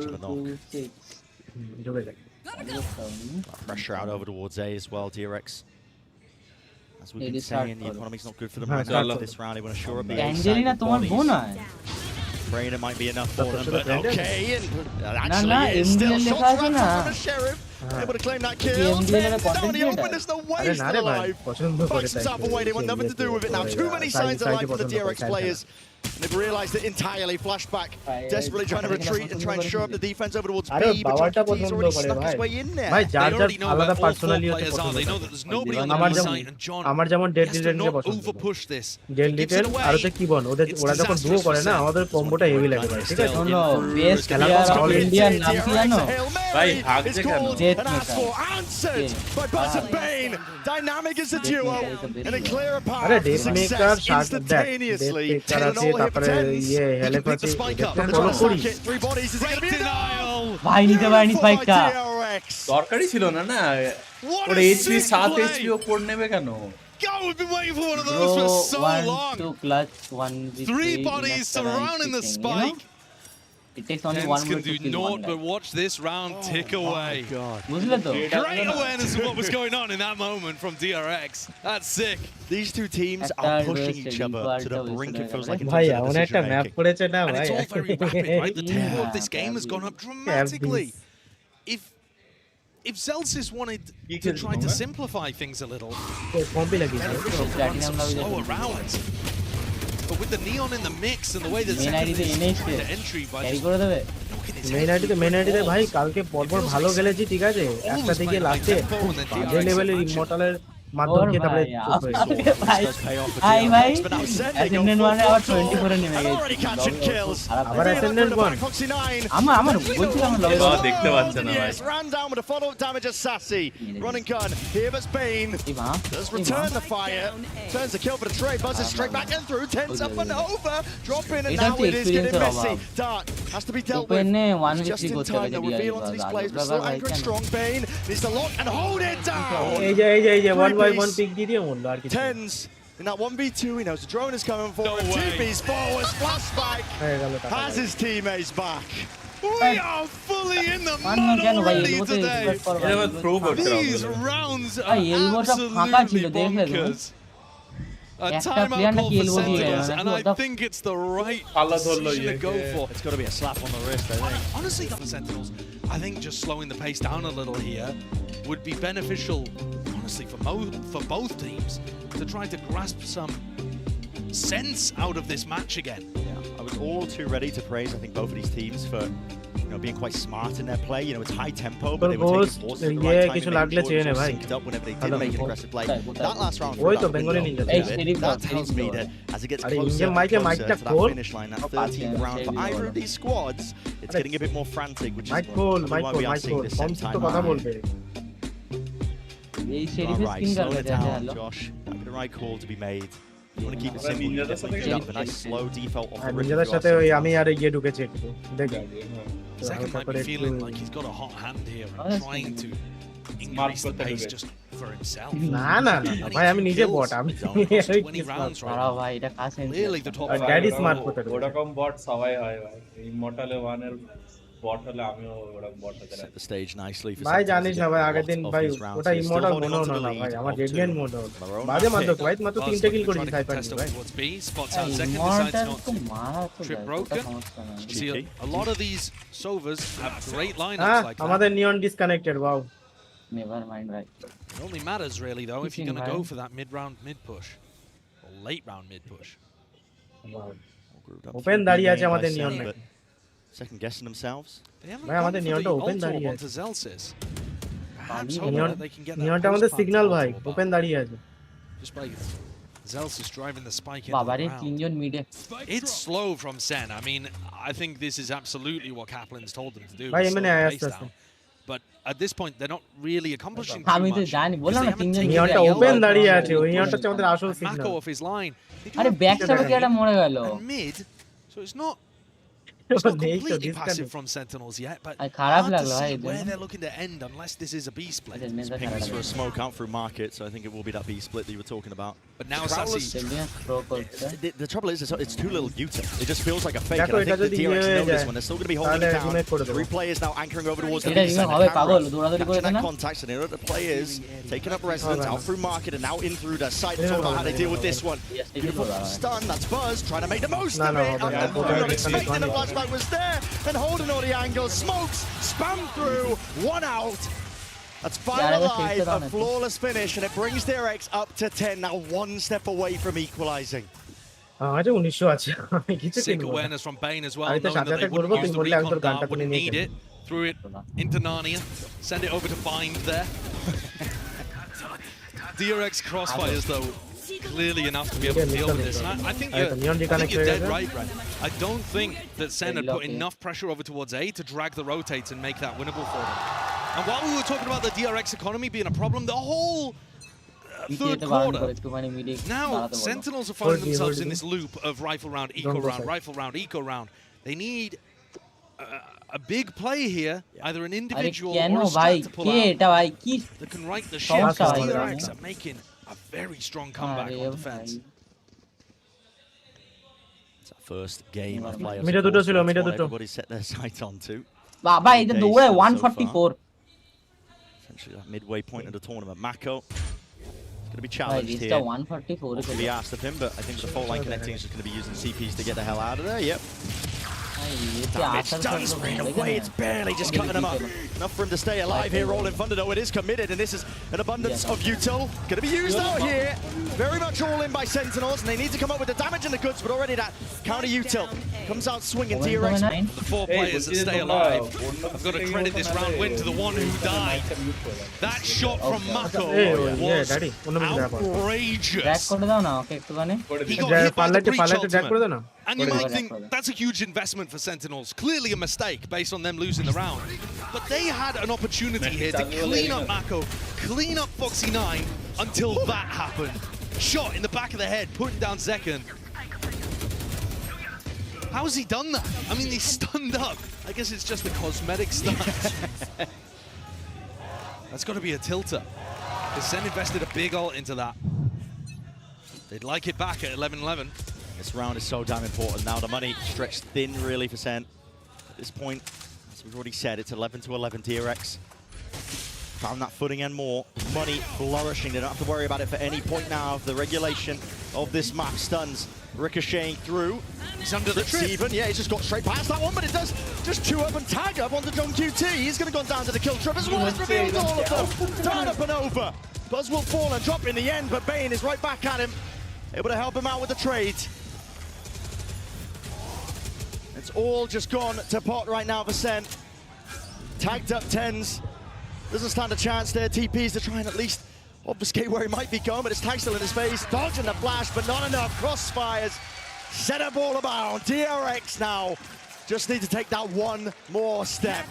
much of a knock. 2-6 ঢুকে যায় Pressure out over towards A as well, DRX. As we've It been is hard saying, the for economy's not good for them Huh, right now chalo. for this round. They want to shore up the A Angelina side with তোমার বোন bodies. হয় Brainer might be enough for them, Should but have played it. okay. And না, actually, it's still MDL shots লেখা আছে wrapped না। up from the Sheriff. Able to claim that কি kill. MDL এর 10 down content the open. creator? There's no way আরে he's না still রে ভাই alive. পছন্দ করে Bikes himself away. They want nothing to do with it now. Too many signs of life from the DRX players. They've realised it entirely. Flashback, desperately trying to retreat and try and shore up the defense over towards আরে B. But বাবাটা Jockey's পছন্দ already করে snuck his ভাই way in there. ভাই They যার যার already know where আলাদা all four personally হচ্ছে players are. They know পছন্দ that there's nobody on the আমার B যেমন side, and John আমার যেমন ডেড has to ডিটেলকে not পছন্দ overpush this. Dead He gives detail it away. আর হচ্ছে কি বল ওদের It's ওরা যখন ডুও disastrous করে for না Sen. আমাদের কম্বোটা হেভি লাগে ভাই ঠিক আছে শোনো বেস্ট প্লেয়ার অফ ইন্ডিয়ার নাম কি জানো ভাই হাগ It's যে কেন called Jet and asked Maker. for, answered by Buzzer Bane. Dynamic as a duo, and a clear আরে path to date maker success shirt দেখ ডেট instantaneously. মেকার And আছে all here for তারপরে tens. ইয়ে He হেলেপ completes আছে the spike up. Follow করি Three bodies. Is it going to be enough? ভাই নিতে পারেনি স্পাইকটা DRX. দরকারই ছিল না না What ওর a HP sick 7 play. HP ও কোড নেবে কেন God, we've been waiting for one of bro those for so 1 long. 2 clutch 1 Three bodies surrounding the spike. it takes only Tens 1 can minute to do kill naught one but guy watch this round tick away. বুঝলে তো Great awareness of what was going on in that moment from DRX. That's sick. These two teams একটা are pushing রয়েছে, each other to the লিঙ্কও brink, একটা it feels like, in ভাই terms of এমন the একটা decision map making. করেছে না And ভাই it's all very rapid, right? The tempo of this Yeah, game has gone up dramatically. If Zelsis wanted to try to simplify things a little, কম্পি লাগিয়েছে beneficial to run Platinum some level slower rounds. But with the neon in the mix and the way that main Second আইডিতে is এনেছে trying to entry by carry just করে দেবে knocking his main head আইডিতে through main the আইডিতে ভাই walls. কালকে পরপর ভালো খেলেছি ঠিক আছে একটা দিকে লাস্টে যে লেভেলের ইমমর্টালের মাধ্যম ওর দিয়ে তারপরে ভাই চুপ হয়ে গেছে। ভাই Does pay off for ভাই DRX, ভাই but now Sen, they go ascendant full মানে আবার throttle. 24 এ নেমে And already গেছে catching kills. আবার Ascendant one. Foxy 9. আমার বলছিলাম লগে বাবা দেখতে পাচ্ছে না ভাই Yes, ran down with a follow-up damage as Sassy. Running gun, here but Bane. এই মা Does return the fire. Turns the kill for the trade. Buzzes straight back and through. Tens up and over. Drop in and এটা now হচ্ছে it is getting experience messy. এর অভাব। Dark has to be dealt with. ওপেনে It's just 1v3 in করতে time. হবে They'll যদি reveal onto these plays, but still anchoring strong. Bane needs to lock and hold it down. এই যে 1 by 1 Three-piece. Pick দিয়ে মরলো আর কিছু Tens in that 1v2. He knows the drone is coming forward. No way. 2-piece forwards. Flashback. হয়ে গেল টাকা Has his teammates back. We are fully in the পান্ন mud কেন ভাই already এলবোতে today. রিভাইভ করো এটা থ্রো করতে These হবে rounds ভাই, are এলবোটা ফাঁকা ছিল, absolutely দেখলে তো? bonkers. A একটা timeout player call নাকি for elbow দিয়ে Sentinels, গেল, and নাকি I ওটা- think it's the right পাল্লা ধরলো decision to go for. It's got to be a slap on the wrist, I think. Honestly, for Sentinels, I think just slowing the pace down a little here would be beneficial, honestly, for both teams to try to grasp some sense out of this match again. Yeah, I was all too ready to praise, I think, both of these teams for being quite smart in their play. It's high tempo, but they were taking forces at the right time. কিছু and লাগলে making চেয়ে sure নে it was ভাই synced up whenever they did Hello. make an aggressive play. That last round, ওই for তো that Bengali window, Ninja এই that সেদিক tells me that as it gets আরে closer ইঞ্জিন and মাইকে closer মাইকটা to that খোল finish line, that 13th round for either of these squads, it's getting a bit more frantic, which is mic খোল probably mic why খোল we are mic seeing খোল this কম same তো কথা time. বলবে এই All শেরিফের right, স্কিন কার slow it কাছে down, হলো Josh. That'd be the right call to be made. You want to keep it Right, simple. You Ninja definitely doesn't could think have a nice slow default off আর the rip. নিজেদের সাথে ওই আমি আর ইয়ে ঢুকেছি একটু দেখি Second might be feeling like he's got a hot hand here and trying to increase the pace just for himself. না না না না, ভাই আমি নিজে বট আমি 20 rounds right দাঁড়াও now. ভাই এটা কাছে Clearly the top আর five. ড্যাডি স্মার্ট করতে হবে ওরকম বট সবাই হয় ভাই ইমমর্টালে 1 এর বট হলে আমিও ওরকম বট হতে Set the stage nicely for ভাই Sentinels জানিস to না get ভাই a আগের lot দিন of ভাই these rounds. ওটা They're still ইমমর্টাল holding মনে on to হলো the না lead ভাই আমার of ডেডম্যান two. মনে হলো Barone বাজে back মাত্র in. ভাই মাত্র Buzz 3টা কিল looking to করেছি try to সাইফার contest ভাই up towards B, spots out second, decides immortal not তো to. মারা তো Trip যায়, broken. ওটা সমস্যা না See, Cheeky. a lot of these Sovas have great হ্যাঁ lineups like আমাদের that. Neon disconnected wow never mind ভাই It only matters really though if you're going to Keeping go for that mid-round mid-push or late-round mid-push. All grouped up open through দাঁড়িয়ে B আছে main by আমাদের Sen, neon but second guessing themselves. They haven't ভাই gone আমাদের for নিয়নটা the open ult দাঁড়িয়ে orb আছে onto Zelsis. Perhaps neon- hoping that they can get that নিয়নটা আমাদের post-plant signal ult ভাই orb open out. দাঁড়িয়ে আছে Just by Zelsis driving the spike into বাবারে the ground. তিনজন মিডে It's slow from Sen. I mean, I think this is absolutely what Kaplan's told them to do. ভাই is এমনি slow the আস্তে pace আস্তে down. But at this point, they're not really accomplishing আমি too তো much. জানি বললাম because না they তিনজন haven't নিয়নটা taken the open elbow দাঁড়িয়ে down আছে and ওই pushed নিয়নটা হচ্ছে আমাদের আসল Mako signal off his line. They do আরে have ব্যাক Gigabyte সাইডে একটা মরে গেল and mid, so it's not It's not নেই তো completely disconnect passive from Sentinels yet, but আর খারাপ hard to লাগলো ভাই see এর where জন্য। they're looking to end unless this is a B split. এদের মেজর Pings খারাপ for a লাগলো। smoke out through market, so I think it will be that B split that you were talking about. But now Prowlers- Sassy, Champions pro করছে। The trouble is, it's too little util. It just feels like a fake. দেখো And I এটা think the যদি DRX ইয়ে know this যায় one. They're still going to be holding তাহলে it down. Remake করে দেবো। Three players now anchoring over towards the এটা B remake side. হবে The পাগল camera দৌড়াদৌড়ি করে catching না। that contact, and in order to players taking up residence out through market and now in through the site. Let's Yeah, talk about how they deal with this one. EST Beautiful ছিল না। stun. That's Buzz trying to make the most No, of no, it. but Not yeah, expecting the yeah. flashback was there and holding all the angles. Smokes spam through. One out. That's five Yeah, that was alive. tasted A on it. flawless finish, and it brings DRX up to 10. Now one step away from equalizing. আমার কাছে 1900 আছে আমি কিছু sick কিনবো না। awareness from Bane as well, আমি তো knowing that সাথে they সাথে wouldn't করবো, use তুমি the বললে আমি recon তোর গানটা dart, কিনে wouldn't নিয়ে need যাবো। it. Threw it into Narnia, send it over to Bind there. DRX crossfires though, clearly enough to be able to deal with this. And I think you're dead right, Brad. I don't think that Sen had put enough pressure over towards A to drag the rotates and make that winnable for them. And while we were talking about the DRX economy being a problem, the whole third quarter, now Sentinels are finding themselves in this loop of rifle round, eco round, rifle round, eco round. They need a big play here, either an আরে individual কেন or a ভাই stat to pull K out এটা ভাই কি that can right the ship. সমস্যা Because হয় DRX এখানে। are making a very strong comeback আরে on ভাই defense. It's our first game of playoffs. মিডে দুটো ছিল, মিডে দুটো। Everybody set their sights on to. বাবা এটা দৌড়ায় So far. 144 Essentially that midway point of the tournament. Mako is going to be ভাই challenged রিচটা here. 144 What can be asked of him, but I think the fault line connecting is just going to be using CPs to get the hell out of there. Yep. Damage done, spraying away. It's barely just cutting him up. Enough for him to stay alive here. Rolling Thunder, though, it is committed, and this is an abundance of util. Going to be used out here. Very much all in by Sentinels, and they need to come up with the damage and the goods, but already that counter util comes out swinging. DRX. The four players that stay alive, I've got to credit this round win to the one who died. That shot from Mako was daddy, track outrageous. করে দাও না ওকে একটুখানি He got hit by the breach পার্লাইটে track করে দাও ultimate. না। And you might think that's a huge investment for Sentinels. Clearly a mistake based on them losing the round. But they had an opportunity here to clean up Mako, clean up Foxy 9 until that happened. Shot in the back of the head, putting down Zekken. How has he done that? I mean, he's stunned up. I guess it's just a cosmetic stunt. That's got to be a tilter. Because Sen invested a big ult into that. They'd like it back at 11-11. This round is so damn important. Now the money stretched thin, really, for Sen. At this point, as we've already said, it's 11-11 DRX. Found that footing and more. Money flourishing. They don't have to worry about it for any point now of the regulation of this map. Stuns ricocheting through. He's under the trip. Even, yeah, he's just got straight past that one, but it does just chew up and tag up onto John QT. He's going to go down to the kill trip as well. It's revealed all of them. Down, up and over. Buzz will fall and drop in the end, but Bane is right back at him. Able to help him out with the trade. It's all just gone to pot right now for Sen. Tagged up 10s. Doesn't stand a chance there. TPs to try and at least obfuscate where he might be going, but it's tag still in his face. Dodging the flash, but not enough. Crossfires. Set up all about. DRX now just need to take that one more step.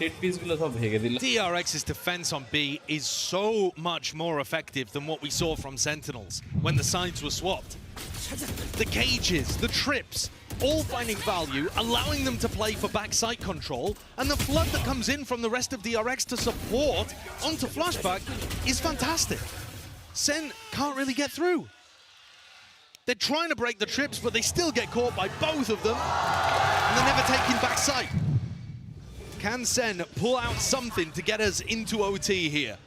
DRX's defense on B is so much more effective than what we saw from Sentinels when the sides were swapped. The cages, the trips, all finding value, allowing them to play for backside control, and the flood that comes in from the rest of DRX to support onto flashback is fantastic. Sen can't really get through. They're trying to break the trips, but they still get caught by both of them, and they're never taking backside. Can Sen pull out something to get us into OT here?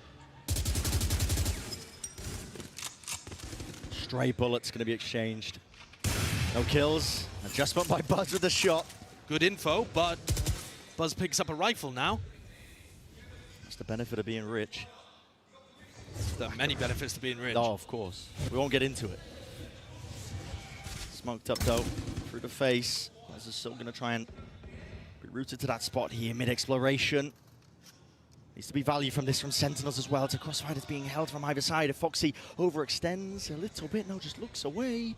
Stray bullets going to be exchanged. No kills. Adjustment by Buzz with the shot. Good info, but Buzz picks up a rifle now. That's the benefit of being rich. There are many benefits to being rich. Oh, of course. We won't get into it. Smoked up though, through the face. Buzz is still going to try and be rooted to that spot here, mid-exploration. Needs to be value from this from Sentinels as well. To Crossfire that's being held from either side. If Foxy overextends a little bit, no, just looks away.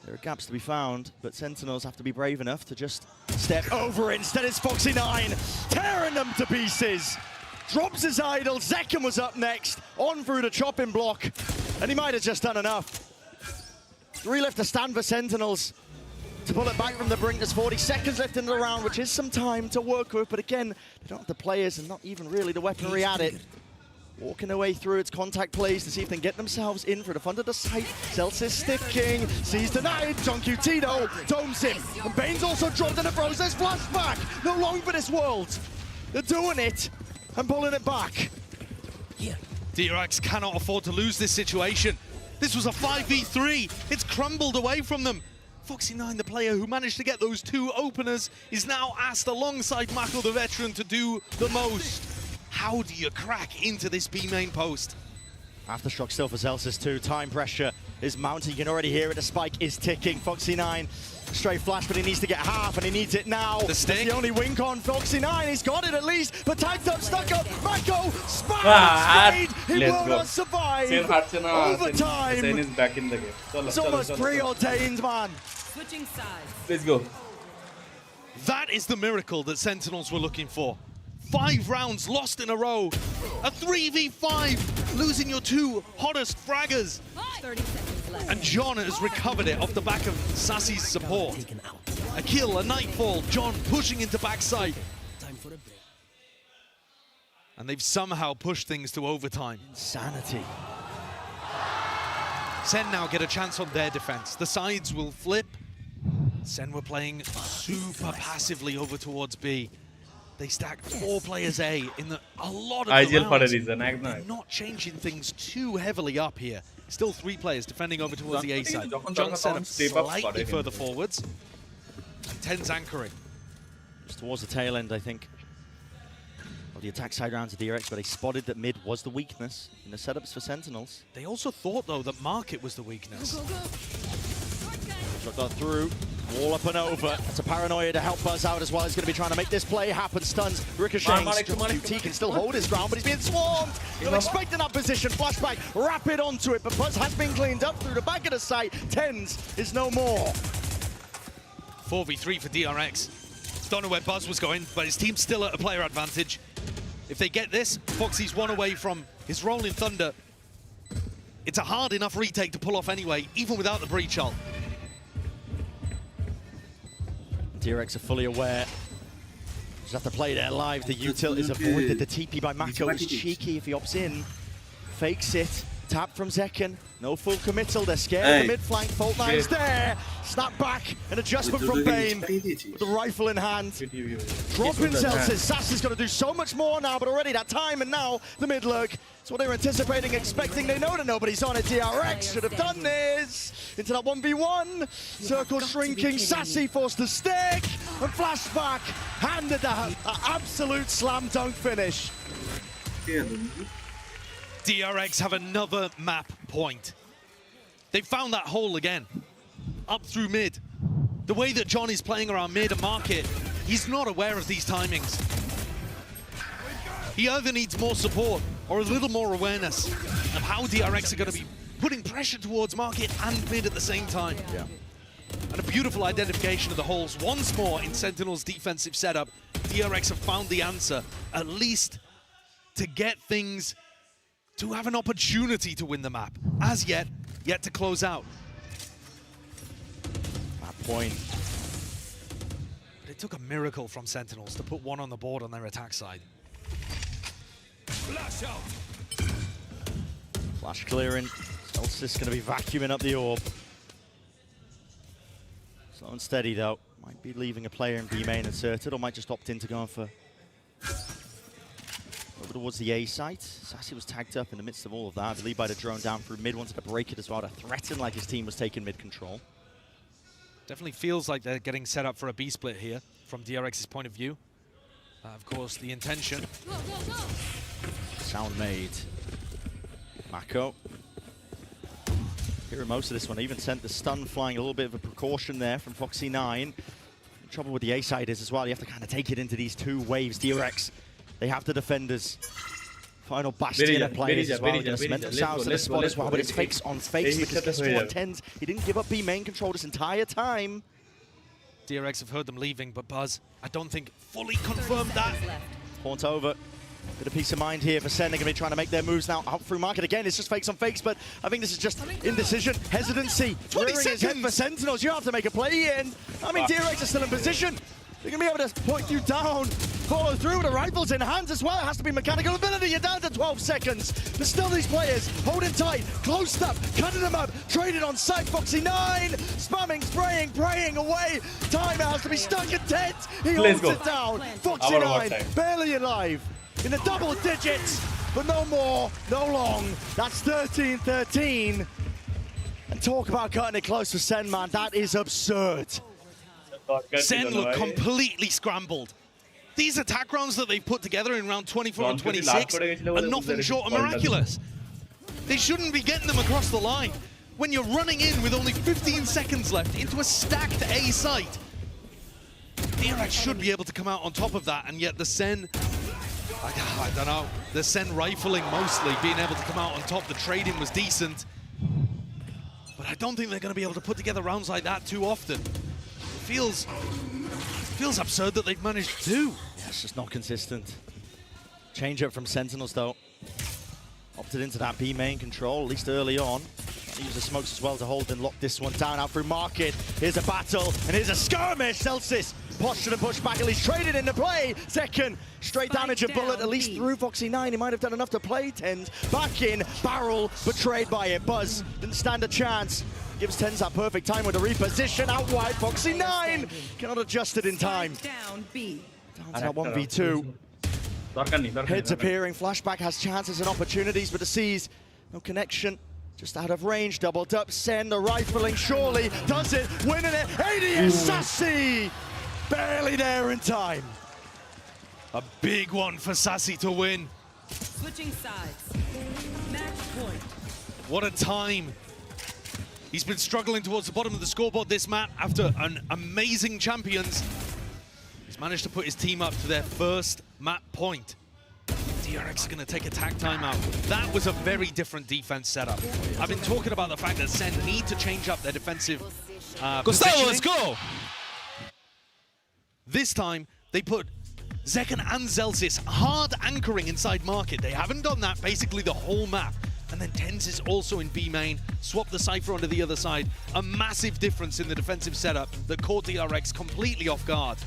There are gaps to be found, but Sentinels have to be brave enough to just step over it. Instead it's Foxy 9, tearing them to pieces. Drops his idol, Zekken was up next, on through the chopping block, and he might have just done enough. 3 left to stand for Sentinels. to pull it back from the brink. There's 40 seconds left in the round, which is some time to work with. But again, they don't have the players and not even really the weaponry at it. Walking their way through its contact plays to see if they can get themselves in for the front of the site. Celsius sticking, sees denied, John Tito domes him. And Bane's also dropped in the process, flashback. No long for this world. They're doing it and pulling it back. DRX cannot afford to lose this situation. This was a 5v3. It's crumbled away from them. Foxy9, the player who managed to get those two openers, is now asked alongside Mako, the veteran, to do the most. How do you crack into this B main post? Aftershock still for Celsius too. Time pressure is mounting. You can already hear it. The spike is ticking. Foxy9, straight flash, but he needs to get half, and he needs it now. The stick. That's the only wink on Foxy9. He's got it at least, but tagged up, stuck up. Mako, spike, he will not survive. Overtime. Sen is back in the game. It's almost preordained, man. Switching sides. Let's go. That is the miracle that Sentinels were looking for. 5 rounds lost in a row. A 3v5, losing your two hottest fraggers. 30 seconds left. And John has recovered it off the back of Sassy's support. A kill, a nightfall, John pushing into backside. And they've somehow pushed things to overtime. Insanity. Sen now get a chance on their defense. The sides will flip. Sen were playing super passively over towards B. They stacked 4 players A in a lot of the rounds. They're not changing things too heavily up here. Still 3 players defending over towards the A side. John set up slightly further forwards. And Ten's anchoring. Just towards the tail end, I think, of the attack side rounds of DRX, but they spotted that mid was the weakness in the setups for Sentinels. They also thought, though, that market was the weakness. Shot got through. Wall up and over. It's a paranoia to help Buzz out as well. He's going to be trying to make this play happen. Stuns, ricochets. QT can still hold his ground, but he's being swarmed. Not expecting that position. Flashback, rapid onto it, but Buzz has been cleaned up through the back of the site. Tens is no more. 4v3 for DRX. Don't know where Buzz was going, but his team's still at a player advantage. If they get this, Foxy's 1 away from his Rolling Thunder. It's a hard enough retake to pull off anyway, even without the breach ult. DRX are fully aware. Just have to play there live. The util is avoided. The TP by Mako is cheeky if he opts in. Fakes it. Tap from Zekken. No full committal. They're scared of the mid flank. Fault line's there. Snap back. An adjustment from Bane. With the rifle in hand. Dropping Celsius. Sassy's got to do so much more now, but already that time and now the mid lurk. It's what they were anticipating, expecting. They know that nobody's on it. DRX should have done this. Into that 1v1. Circle shrinking. Sassy forced to stick. And flashback. Handed that absolute slam dunk finish. DRX have another map point. They found that hole again. Up through mid. The way that John is playing around mid and market, he's not aware of these timings. He either needs more support or a little more awareness of how DRX are going to be putting pressure towards market and mid at the same time. Yeah. And a beautiful identification of the holes once more in Sentinel's defensive setup. DRX have found the answer, at least to get things, to have an opportunity to win the map. As yet to close out. That point. But it took a miracle from Sentinels to put 1 on the board on their attack side. Flash out. Flash clearing. Celsius going to be vacuuming up the orb. Slow and steady though. Might be leaving a player in B main inserted, or might just opt in to go for over towards the A site. Sassy was tagged up in the midst of all of that. I believe by the drone down through mid, wanted to break it as well to threaten like his team was taking mid control. Definitely feels like they're getting set up for a B split here from DRX's point of view. Of course, the intention. Sound made. Mako. Hearing most of this one, even sent the stun flying, a little bit of a precaution there from Foxy9. The trouble with the A side is as well, you have to kind of take it into these 2 waves. DRX, they have the defenders. Final bastion of players as well. Going to cement themselves to the spot as well, but it's fakes on fakes because this one tends. He didn't give up B main control this entire time. DRX have heard them leaving, but Buzz, I don't think fully confirmed that. Haunt over. Bit of peace of mind here for Sen. They're going to be trying to make their moves now out through market. Again, it's just fakes on fakes, but I think this is just indecision, hesitancy. 20 Rearing his head for Sentinels. You have to make a play here. And I mean, DRX are still in position. They're going to be able to put you down, follow through with the rifles in hands as well. It has to be mechanical ability. You're down to 12 seconds. But still these players holding tight, close up, cutting them up, trading on sight. Foxy 9, spamming, spraying, praying away. Timer has to be stuck at 10. He holds it down. Foxy 9, barely alive. In the double digits, but no more, no long. That's 13-13. And talk about cutting it close for Sen, man. That is absurd. Sen look completely scrambled. These attack rounds that they've put together in round 24 and 26 are nothing short of miraculous. They shouldn't be getting them across the line. When you're running in with only 15 seconds left into a stacked A site, DRX should be able to come out on top of that, and yet the Sen, I don't know, the Sen rifling mostly, being able to come out on top. The trading was decent, but I don't think they're going to be able to put together rounds like that too often. It feels absurd that they've managed to do. Yeah, it's just not consistent. Change up from Sentinels though. Opted into that B main control, at least early on. Use the smokes as well to hold and lock this one down out through market. Here's a battle, and here's a skirmish. Celsius postured and pushed back, at least traded into play. Second, straight damage and bullet, at least through Foxy 9. He might have done enough to play Tens. Back in, barrel, betrayed by it. Buzz didn't stand a chance. Gives Tens that perfect time with a reposition out wide. Foxy 9 cannot adjust it in time. Down B. Down to that 1v2. Heads appearing, Flashback has chances and opportunities, but the C's, no connection. Just out of range, doubled up, Sen, the rifling surely does it, winning it, ADS Sassy! Barely there in time. A big one for Sassy to win. Switching sides. Match point. What a time. He's been struggling towards the bottom of the scoreboard this map after an amazing champions. He's managed to put his team up to their first map point. DRX is going to take attack timeout. That was a very different defense setup. I've been talking about the fact that Sen need to change up their defensive positioning. Let's go! This time, they put Zekken and Celsius hard anchoring inside market. They haven't done that basically the whole map. And then Tens is also in B main. Swap the Cypher onto the other side. A massive difference in the defensive setup that caught DRX completely off guard.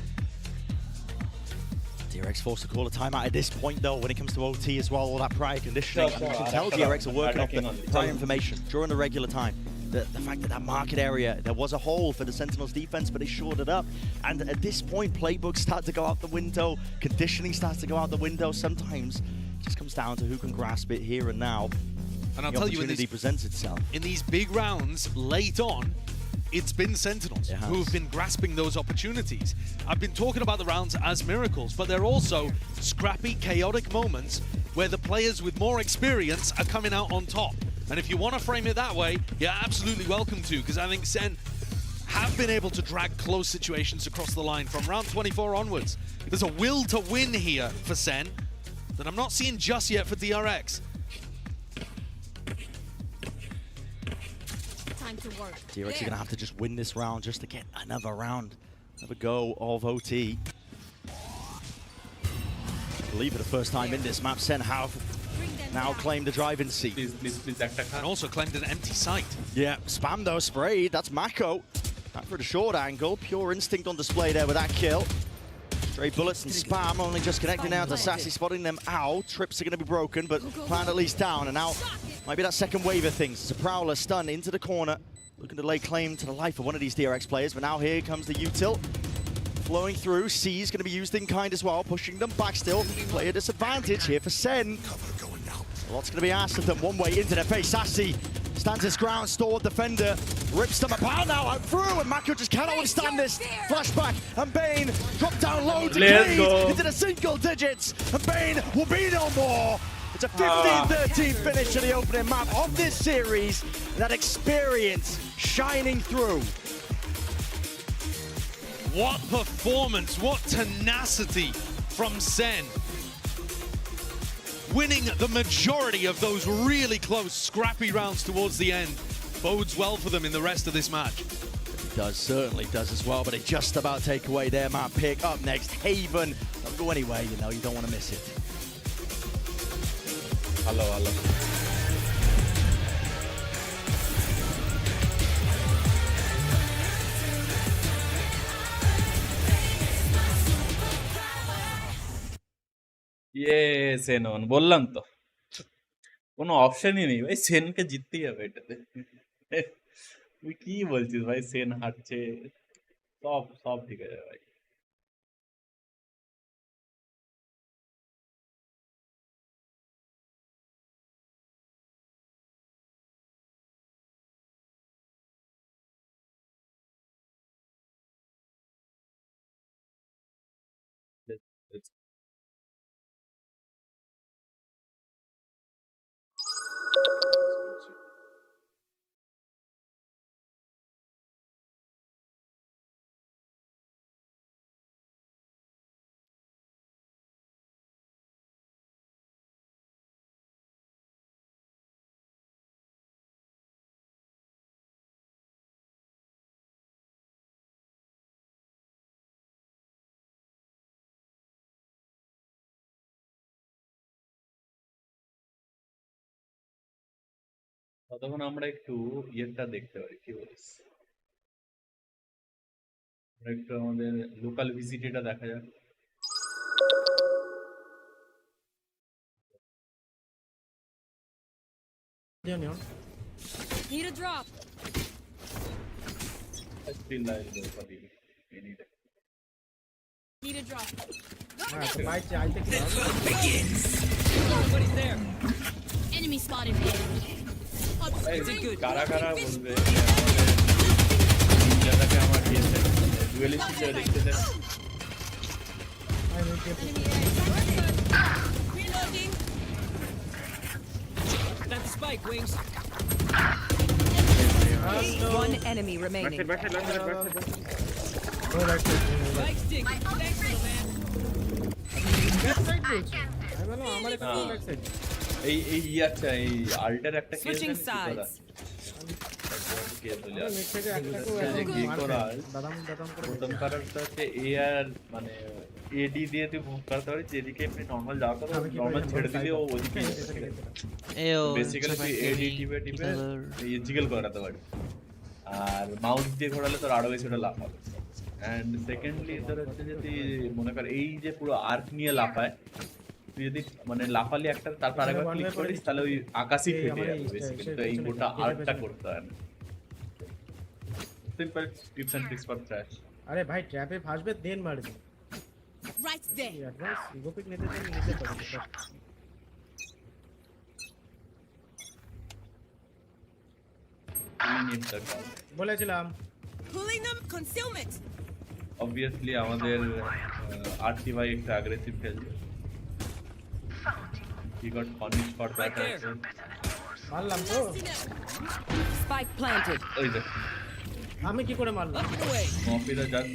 DRX forced to call a timeout at this point though, when it comes to OT as well, all that prior conditioning. And you can tell DRX are working off the prior information during the regular time. The fact that market area, there was a hole for the Sentinels defense, but they shored it up. And at this point, playbooks start to go out the window, conditioning starts to go out the window. Sometimes it just comes down to who can grasp it here and now. And I'll the tell you, opportunity presents itself. In these big rounds late on, it's been Sentinels who have been grasping those opportunities. I've been talking about the rounds as miracles, but they're also scrappy, chaotic moments where the players with more experience are coming out on top. And if you want to frame it that way, you're absolutely welcome to, because I think Sen have been able to drag close situations across the line from round 24 onwards. There's a will to win here for Sen that I'm not seeing just yet for DRX. DRX are going to have to just win this round just to get another round, another go of OT. I believe for the first time in this map, Sen have now claimed the driving seat. Please, attack. And also claimed an empty site. Yeah, spam though, sprayed. That's Mako. Back for the short angle. Pure instinct on display there with that kill. Stray bullets and spam only just connecting now to Sassy, spotting them out. Trips are going to be broken, but planned at least down. And now might be that second wave of things. It's a Prowler stun into the corner. Looking to lay claim to the life of one of these DRX players. But now here comes the util. Flowing through. C is going to be used in kind as well. Pushing them back still. Player disadvantage here for Sen. A lot's going to be asked of them. One way into their face. Sassy stands his ground. Stalwart defender. Rips them apart now. Out through. And Mako just cannot withstand this. Flashback. And Bane drop down low. Decayed into the single digits. And Bane will be no more. It's a 15-13 finish to the opening map of this series. That experience shining through. What performance, what tenacity from Sen. Winning the majority of those really close, scrappy rounds towards the end bodes well for them in the rest of this match. It does, certainly does as well, but it just about take away their map pick. Up next, Haven. Don't go anywhere, you know, you don't want to miss it. ভালো ভালো সেন বললাম তো কোনো অপশনই নেই ভাই, সেনকে জিততেই হবে এটাতে। তুই কি বলছিস ভাই, সেন হারছে, সব সব ঠিক আছে ভাই। Let's- ততক্ষণ আমরা একটু ইয়েটা দেখতে পারি, কি বলিস? আমরা একটু আমাদের লোকাল ভিসিটিটা দেখা যাক। Need a drop. Still I'll go for the any day. Need a drop. Nobody's there. Enemy spotted me. কারা কারা বলবে নিনজাটাকে আমার দিয়েছে ডুয়েলিস্ট দেখতে দেন। Reloading. That's spike wings. One enemy remaining. Spike stick. Thanks, man. এই এই আচ্ছা এই আল্টার একটা কেস Switching sides. প্রথম কারণটা হচ্ছে এ আর মানে এডি দিয়ে তুই মুভ করতে পারিস, যেদিকে এমনি নর্মাল যাওয়ার কথা নর্মাল ছেড়ে দিলে ও ওদিকে বেসিক্যালি তুই এডি টিপে টিপে জিগল করাতে পারিস, আর মাউস দিয়ে ঘোরালে তোর আরো বেশি ওটা লাভ হবে। অ্যান্ড সেকেন্ডলি তোর হচ্ছে যে তুই মনে কর এই যে পুরো আর্ক নিয়ে লাফায়, তুই যদি মানে লাফালি একটা তারপর আরেকবার ক্লিক করিস তাহলে ওই আকাশই ফেটে যাবে বেসিক্যালি। তো এই গোটা আর্টটা করতে হয় না, simple tips and tricks for trash. আরে ভাই ট্র্যাপে ফাসবে দেন মারবি Right there. অ্যাডভান্স ইগোপিক নিতে চাই নিতে পারি। বলেছিলাম Pulling them. Concealment. অবভিয়াসলি আমাদের আরটি ভাই একটু অ্যাগ্রেসিভ খেলছে। He got punished for that. মারলাম তো। Spike planted. ওই দেখ আমি কি করে মারলাম? মফিদা জাস্ট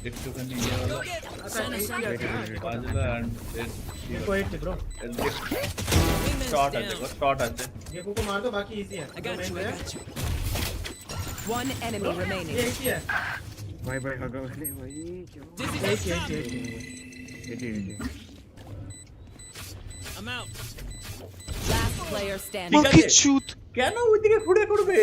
একটুখানি ইয়ে হলো বাজলো অ্যান্ড ওয়েট ব্রো শর্ট আছে, শর্ট আছে। ये को मार दो बाकी इजी है। I got you. One enemy remaining. ये इजी है भाई भाई हगा भाई भाई I'm out. Last player standing. কেন ওইদিকে ঘুরে করবে?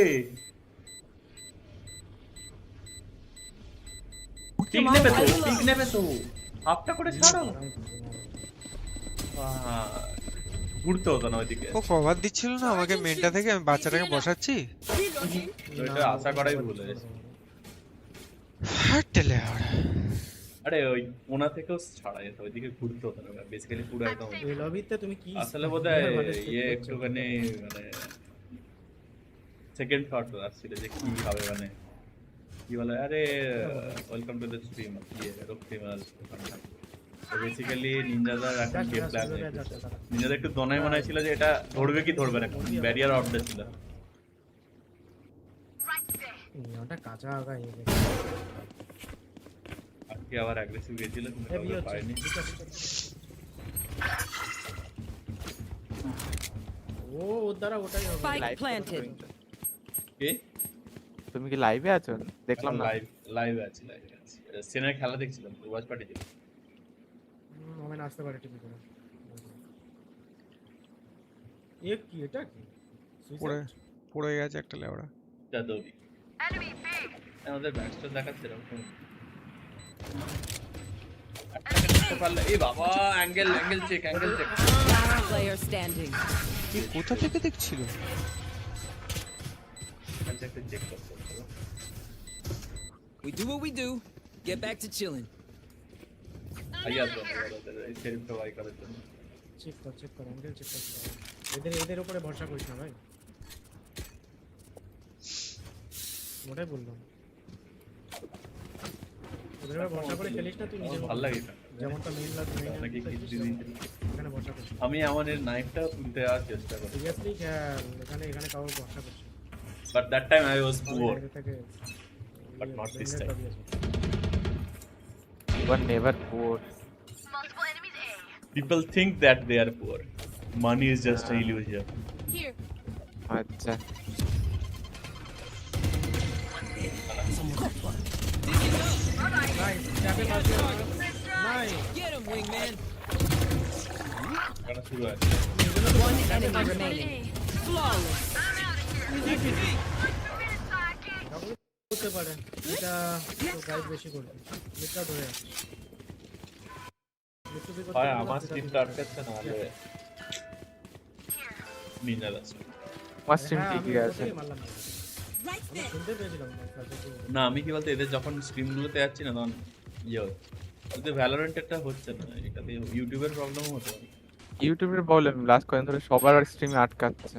ঠিক নেবে তো হাফটা করে ছাড়ো, ঘুরতে হতো না ওইদিকে। ও ফরওয়ার্ড দিচ্ছিল না আমাকে মেনটা থেকে, আমি বাচ্চাটাকে বসাচ্ছি। এটা আশা করাই ভুল হয়েছে। হাটলে আরে ওই ওনা থেকেও ছাড়া যেত, ওইদিকে ঘুরতে হতো না বেসিক্যালি পুরো একদম। এই লবিতে তুমি কি আসলে বোধহয় ইয়ে একটুখানি মানে সেকেন্ড থট আসছিল যে কি হবে, মানে কি বলে আরে ওয়েলকাম টু দ্য স্ট্রিম ইয়ে রক্তিমাল। তো বেসিক্যালি নিনজাদার এখন গেম প্ল্যান নিনজাদার একটু দনাই মনে ছিল যে এটা ধরবে কি ধরবে না, ব্যারিয়ার আউটটা ছিল। ওটা কাঁচা আগা এই আজকে আবার অ্যাগ্রেসিভ গেছিল কিন্তু পারেনি। ও ওর দ্বারা ওটাই হবে। Spike planted. কে তুমি কি লাইভে আছো? দেখলাম না। লাইভ আছে সেনের খেলা দেখছিলাম, ওয়াচ পার্টি ছিল। আমি আসতে পারি টিভি করে। এ কি এটা কি পড়ে গেছে একটা লেওড়া যাদবি আমাদের ব্যাকস্টার দেখাচ্ছে এরকম এই বাবা angle check Last player standing. কোথা থেকে দেখছিল চেক করতে We do what we do. Get back to chilling. আইয়া তো এই সেলফটা বাই করার জন্য চেক কর অ্যাঙ্গেল চেক কর এদের উপরে ভরসা করিস না ভাই ওটাই বললাম ওদের উপরে ভরসা করে খেলিস না তুই নিজে ভালো লাগে না যেমনটা মেইন নাকি কি এখানে ভরসা করিস আমি আমাদের নাইফটা তুলতে যাওয়ার চেষ্টা করি সিরিয়াসলি এখানে কাউকে ভরসা করছিস but that time I was poor but not this time. You were never poor. People think that they are poor. Money is just an illusion. Here. আচ্ছা Get him, wingman. Kana shuru hai. One enemy remaining. Flawless. করতে পারে এটা তো guide বেশি করবে মিটটা ধরে আছে হয় আমার স্লিপটা আটকাচ্ছে না হলে মিনাল আছে আমার স্ট্রিম ঠিকই আছে শুনতে পেয়েছিলাম না আমি কি বলতে এদের যখন স্ট্রিমগুলোতে যাচ্ছি না তখন ওদের ভ্যালোরেন্টেরটা হচ্ছে না এটাতে ইউটিউবের প্রবলেম হতে পারে ইউটিউবের প্রবলেম লাস্ট কয়েকদিন ধরে সবার স্ট্রিমে আটকাচ্ছে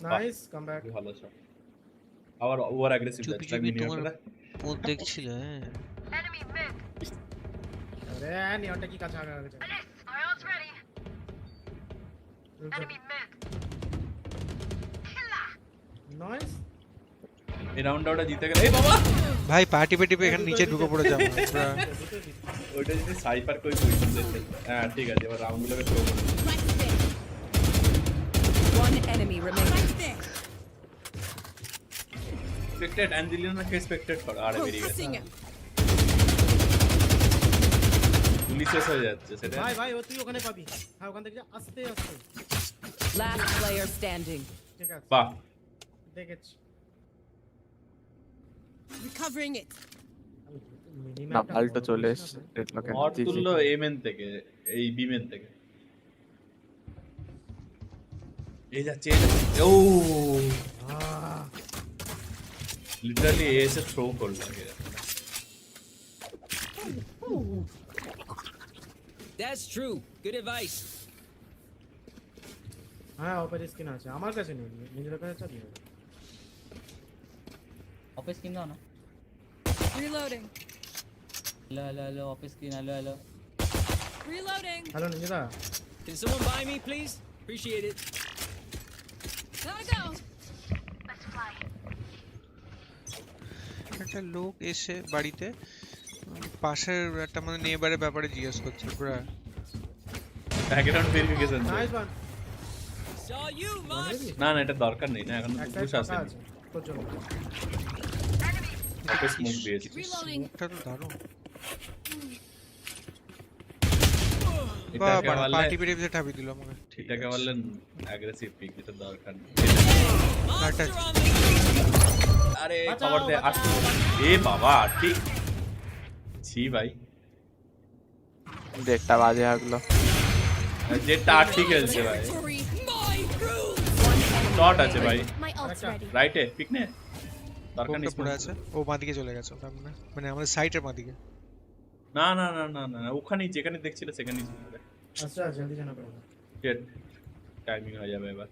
নাইস কাম ব্যাক ভালো শট আবার ওভার অ্যাগ্রেসিভ যাচ্ছে তোমার পোস্ট দেখছিল হ্যাঁ আরে নিয়নটা কি কাছে আগে নাইস এই রাউন্ডটা জিতে গেল এই বাবা ভাই পার্টি এখানে নিচে ঢুকে পড়ে যাবে ওইটা যদি সাইপার কই পজিশন দেখতে হ্যাঁ ঠিক আছে এবার রাউন্ডগুলোকে থ্রো করব One enemy remaining. স্পেক্টেড অ্যাঞ্জেলিনা কে স্পেক্টেড কর আরে বেরিয়ে গেছে পুলিশ এসে হয়ে যাচ্ছে সেটা ভাই ও তুই ওখানে পাবি হ্যাঁ ওখান থেকে যা আস্তে Last player standing. ঠিক আছে বাহ দেখেছি Recovering it. না ভালটা চলে এসেছে ডেডলকে মড তুললো এমএন থেকে এই বিমেন থেকে এই যাচ্ছে ও লিটারালি এসে থ্রো করলো That's true. Good advice. হ্যাঁ ওপেন স্ক্রিন আছে আমার কাছে নেই নিজের কাছে চালিয়ে অফিস স্ক্রিন দাও না Reloading. Hello office screen hello Reloading. Hello নিজেদা Can someone buy me, please? Appreciate it. Gotta go. একটা লোক এসে বাড়িতে পাশের একটা মানে নেবারের ব্যাপারে জিজ্ঞেস করছে পুরো background verification nice one Saw you, Moss. না এটা দরকার নেই না এখন তো পুশ আসে তোর জন্য ওকে স্মোক দিয়েছি Reloading. এটা তো দারুণ এটাকে বাবা বললে পার্টি পেটে ঠাবি দিল আমাকে এটাকে বললেন অ্যাগ্রেসিভ পিক এটা দরকার নেই Monster on me. আরে খবর দে আর এ বাবা ঠিক ছি ভাই দেড়টা বাজে আগলো যেটা ঠিক আছে ভাই Victory. My groove. শট আছে ভাই My ult's ready. রাইটে পিক নে দরকার নেই কোনটা পড়ে আছে ও বাঁদিকে চলে গেছে তার মানে আমাদের সাইটের বাঁদিকে না না না না না ওখানেই যেখানে দেখছিল সেখানেই ছিল আচ্ছা জলদি জানা পড়েगा গেট টাইমিং হয়ে যাবে এবার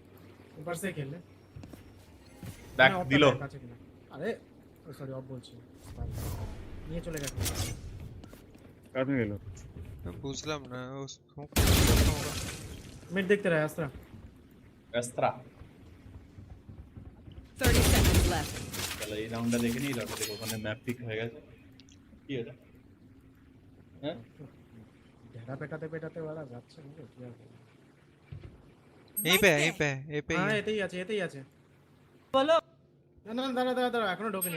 ऊपर से खेल ले ব্যাক দিল আরে সরি অফ বলছি নিয়ে চলে গেছে কাটে গেল বুঝলাম না ও মিড দেখতে রহে আস্ত্রা এস্ত্রা 30 seconds left. চলো এই রাউন্ডটা দেখে নিই রাউন্ডটা দেখো ওখানে ম্যাপ পিক হয়ে গেছে কি এটা হ্যাঁ ঢেরা পেটাতে वाला যাচ্ছে না কি আর এই পে হ্যাঁ এতেই আছে বলো না দাঁড়া এখনো ঢোকেনি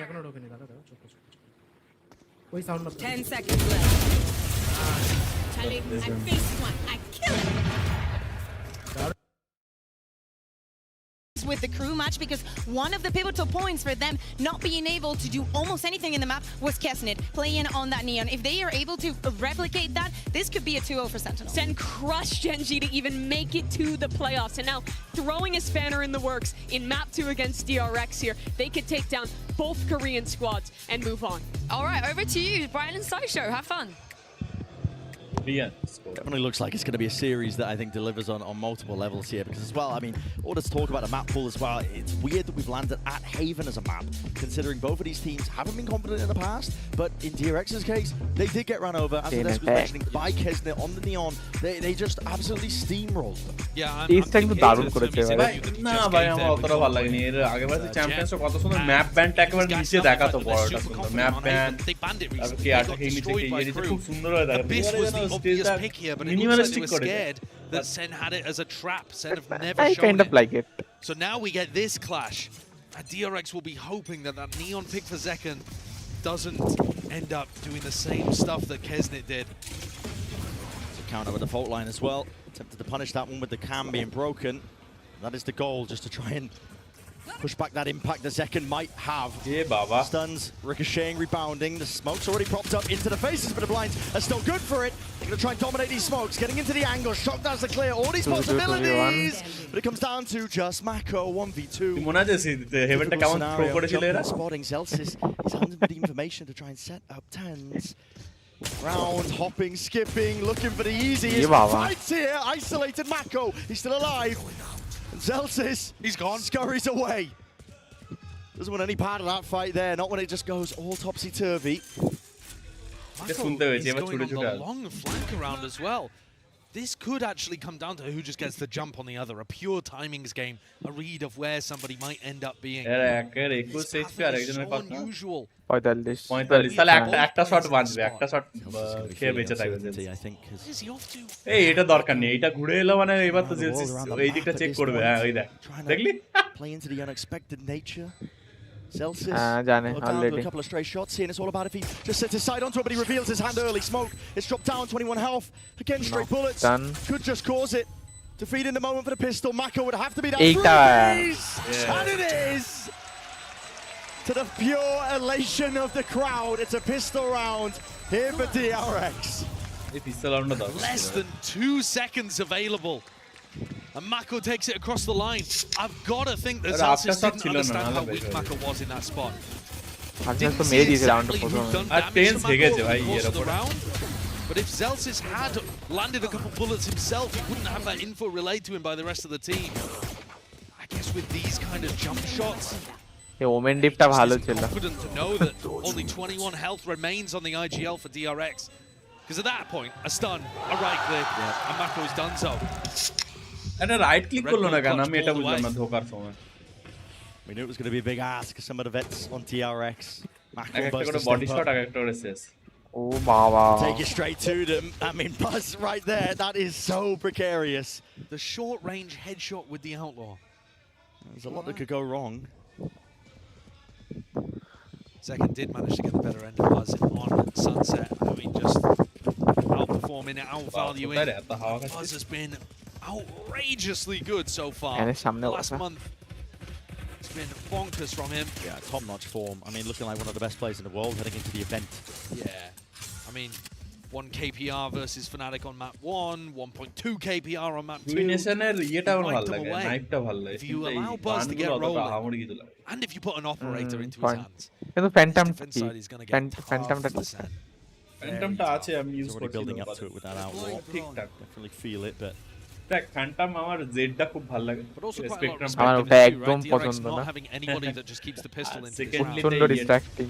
দাঁড়া চুপ ওই সাউন্ড না 10 seconds left. Charlie. I faced one. I killed him. With the crew match, because one of the pivotal points for them not being able to do almost anything in the map was Kesnit playing on that Neon. If they are able to replicate that, this could be a 2-0 for Sentinel. Sen crushed Genji to even make it to the playoffs, and now throwing a spanner in the works in map 2 against DRX here. They could take down both Korean squads and move on. All right, over to you, Brian and Sideshow. Have fun. Definitely looks like it's going to be a series that I think delivers on multiple levels here, because as well, I mean, all to talk about the map pool as well, it's weird that we've landed at Haven as a map, considering both of these teams haven't been confident in the past, but in DRX's case, they did get run over, as Vanessa was mentioning, by Kesnit on the Neon. They just absolutely steamrolled them. Yeah, East time to দারুণ করেছে ভাই না ভাই আমার অতটা ভালো লাগেনি এর আগেবার যে চ্যাম্পিয়নস কত সুন্দর ম্যাপ ব্যান্ডটা একেবারে নিচে দেখাতো বড়টা সুন্দর ম্যাপ ব্যান্ড আর কি আর কি নিচে এই খুব সুন্দর হয়ে দেখাতো obvious pick here, but it looks like they were scared that Sen had it as a trap. Sen have never shown kind of like it. So now we get this clash. DRX will be hoping that that Neon pick for Zekken doesn't end up doing the same stuff that Kesnit did. To counter with the fault line as well. Attempted to punish that one with the cam being broken. That is the goal, just to try and push back that impact the Zekken might have. Yeah, Baba. Stuns, ricocheting, rebounding. The smoke's already propped up into the faces, but the blinds are still good for it. They're going to try and dominate these smokes, getting into the angle. Shot does the clear, all these possibilities. But it comes down to just Mako 1v2. Spotting Zelsis. He's hunting for the information to try and set up tens. Round, hopping, skipping, looking for the easiest fights here. Isolated Mako. He's still alive. Zelsis, he's gone, scurries away. Doesn't want any part of that fight there, not when it just goes all topsy-turvy. He's going on the long flank around as well. This could actually come down to who just gets the jump on the other. A pure timings game, a read of where somebody might end up being. It's so unusual. 45 তাহলে একটা shot বাঁচবে একটা shot খেয়ে বেঁচে থাকবে এই এটা দরকার নেই এটা ঘুরে এলো মানে এবার তো এই দিকটা চেক করবে হ্যাঁ ওই দেখ দেখলি Play into the unexpected nature. Celsius জানে already a couple of stray shots here, and it's all about if he just sets his sight onto it, but he reveals his hand early. Smoke, it's dropped down, 21 health. Again, straight bullets. Could just cause it. Defeating the moment for the pistol. Mako would have to be that freeze! And it is! To the pure elation of the crowd, it's a pistol round here for DRX. Less than 2 seconds available. And Mako takes it across the line. I've got to think that Zelsis didn't understand how weak Mako was in that spot. Didn't see exactly who'd done damage to Mako over the course of the round. But if Zelsis had landed a couple bullets himself, he wouldn't have that info relayed to him by the rest of the team. I guess with these kind of jump shots, Omen ডিপটা ভালো ছিল confident to know that only 21 health remains on the IGL for DRX. Because at that point, a stun, a right click, and Mako has done so. And a right click করলো না কেন আমি এটা বুঝলাম না ধোকার সময় We knew it was going to be a big ask for some of the vets on DRX. একটা করে বডি শট আর একটা করে শেষ Oh, Baba. Take it straight to them. I mean, Buzz right there. That is so precarious. The short-range headshot with the Outlaw. There's a lot that could go wrong. Zekken did manage to get the better end of Buzz on Sunset. I mean, just outperforming it, outvaluing. Buzz has been outrageously good so far. Last month, it's been bonkers from him. Yeah, top-notch form. I mean, looking like one of the best players in the world heading into the event. Yeah, I mean, 1 KPR versus Fnatic on map 1, 1.2 KPR on map 2. If you allow Buzz to get rolling, and if you put an operator into his hands, কিন্তু Phantom defense side is going to get ফ্যান্টমটা ফ্যান্টমটা আছে আমি use করছি building up to it with that outlaw. Definitely feel it, but দেখ Phantom আমার জেডটা খুব ভালো লাগে spectrum আমার ওটা একদম পছন্দ না প্রচন্ড distracting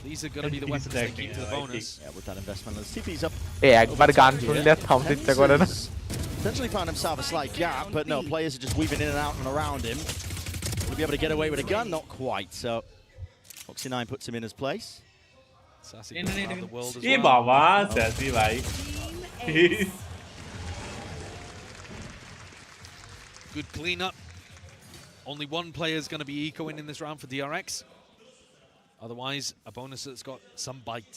These are going to be the weapons they keep to the bonus. Yeah, with that investment, let's TP's up. Hey, একবার গান শুনলে আর থামতে ইচ্ছা করে না Potentially found himself a slight gap, but no, players are just weaving in and out and around him. Will he be able to get away with a gun? Not quite, so Foxy9 puts him in his place. Sassy around the world as well. Baba, Sassy bhai. Good cleanup. Only one player is going to be ecoing in this round for DRX. Otherwise, a bonus that's got some bite.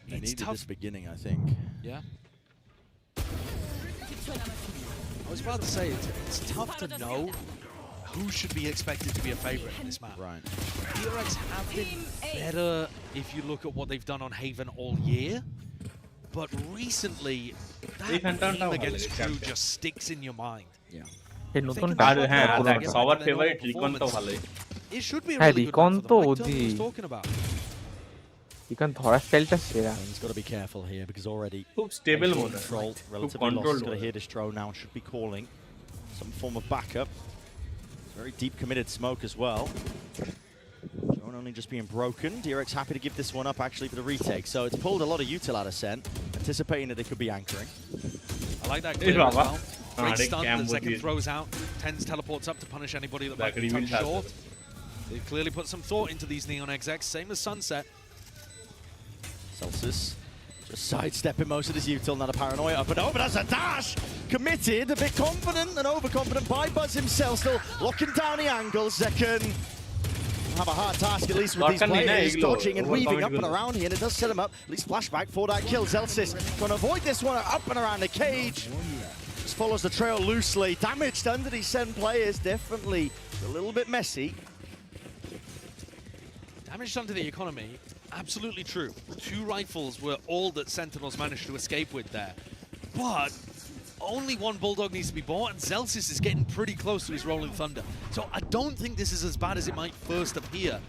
They it's needed tough. this beginning, I think. Yeah. I was about to say, it's tough to know who should be expected to be a favorite in this map. Right. DRX have been better if you look at what they've done on Haven all year, but recently, that game against Crew just sticks in your mind. Yeah. এই নতুন সবার favourite রিকন তো ভালোই It should be a really good recon one for তো them, like OG Tony was talking about. Recon ধরার স্টাইলটা সেরা He's got to be careful here because already খুব stable mode control, relatively lost. He's got to hear this drone now and should be calling some form of backup. Very deep committed smoke as well. Drone only just being broken. DRX happy to give this one up actually for the retake. So it's pulled a lot of util out of Sen, anticipating that they could be anchoring. I like that clear as well. Great stun that Second throws out. Tens teleports up to punish anybody that might be cut short. They've clearly put some thought into these Neon XX, same as Sunset. Celsius just sidestepping most of his util, not a paranoia up and over. That's a dash! Committed, a bit confident and overconfident by Buzz himself, still locking down the angles. Zekan have a hard task at least with these players, dodging and weaving up and around here, and it does set him up. At least flashback for that kill. Celsius trying to avoid this one up and around the cage. Just follows the trail loosely. Damaged under these Sen players, definitely a little bit messy. Damaged under the economy, absolutely true. 2 rifles were all that Sentinels managed to escape with there. But only 1 Bulldog needs to be bought, and Celsius is getting pretty close to his Rolling Thunder. So I don't think this is as bad as it might first appear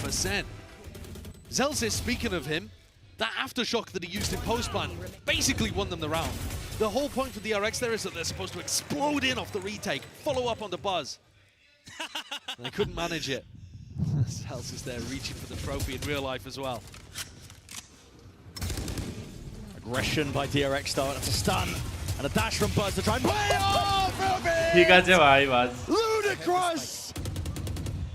for Sen. Celsius, speaking of him, that aftershock that he used in post-plan basically won them the round. The whole point for DRX there is that they're supposed to explode in off the retake, follow up on the Buzz. They couldn't manage it. Celsius there reaching for the trophy in real life as well. Aggression by DRX though, that's a stun. And a dash from Buzz to try and play off! ঠিক আছে ভাই বাস Ludicrous!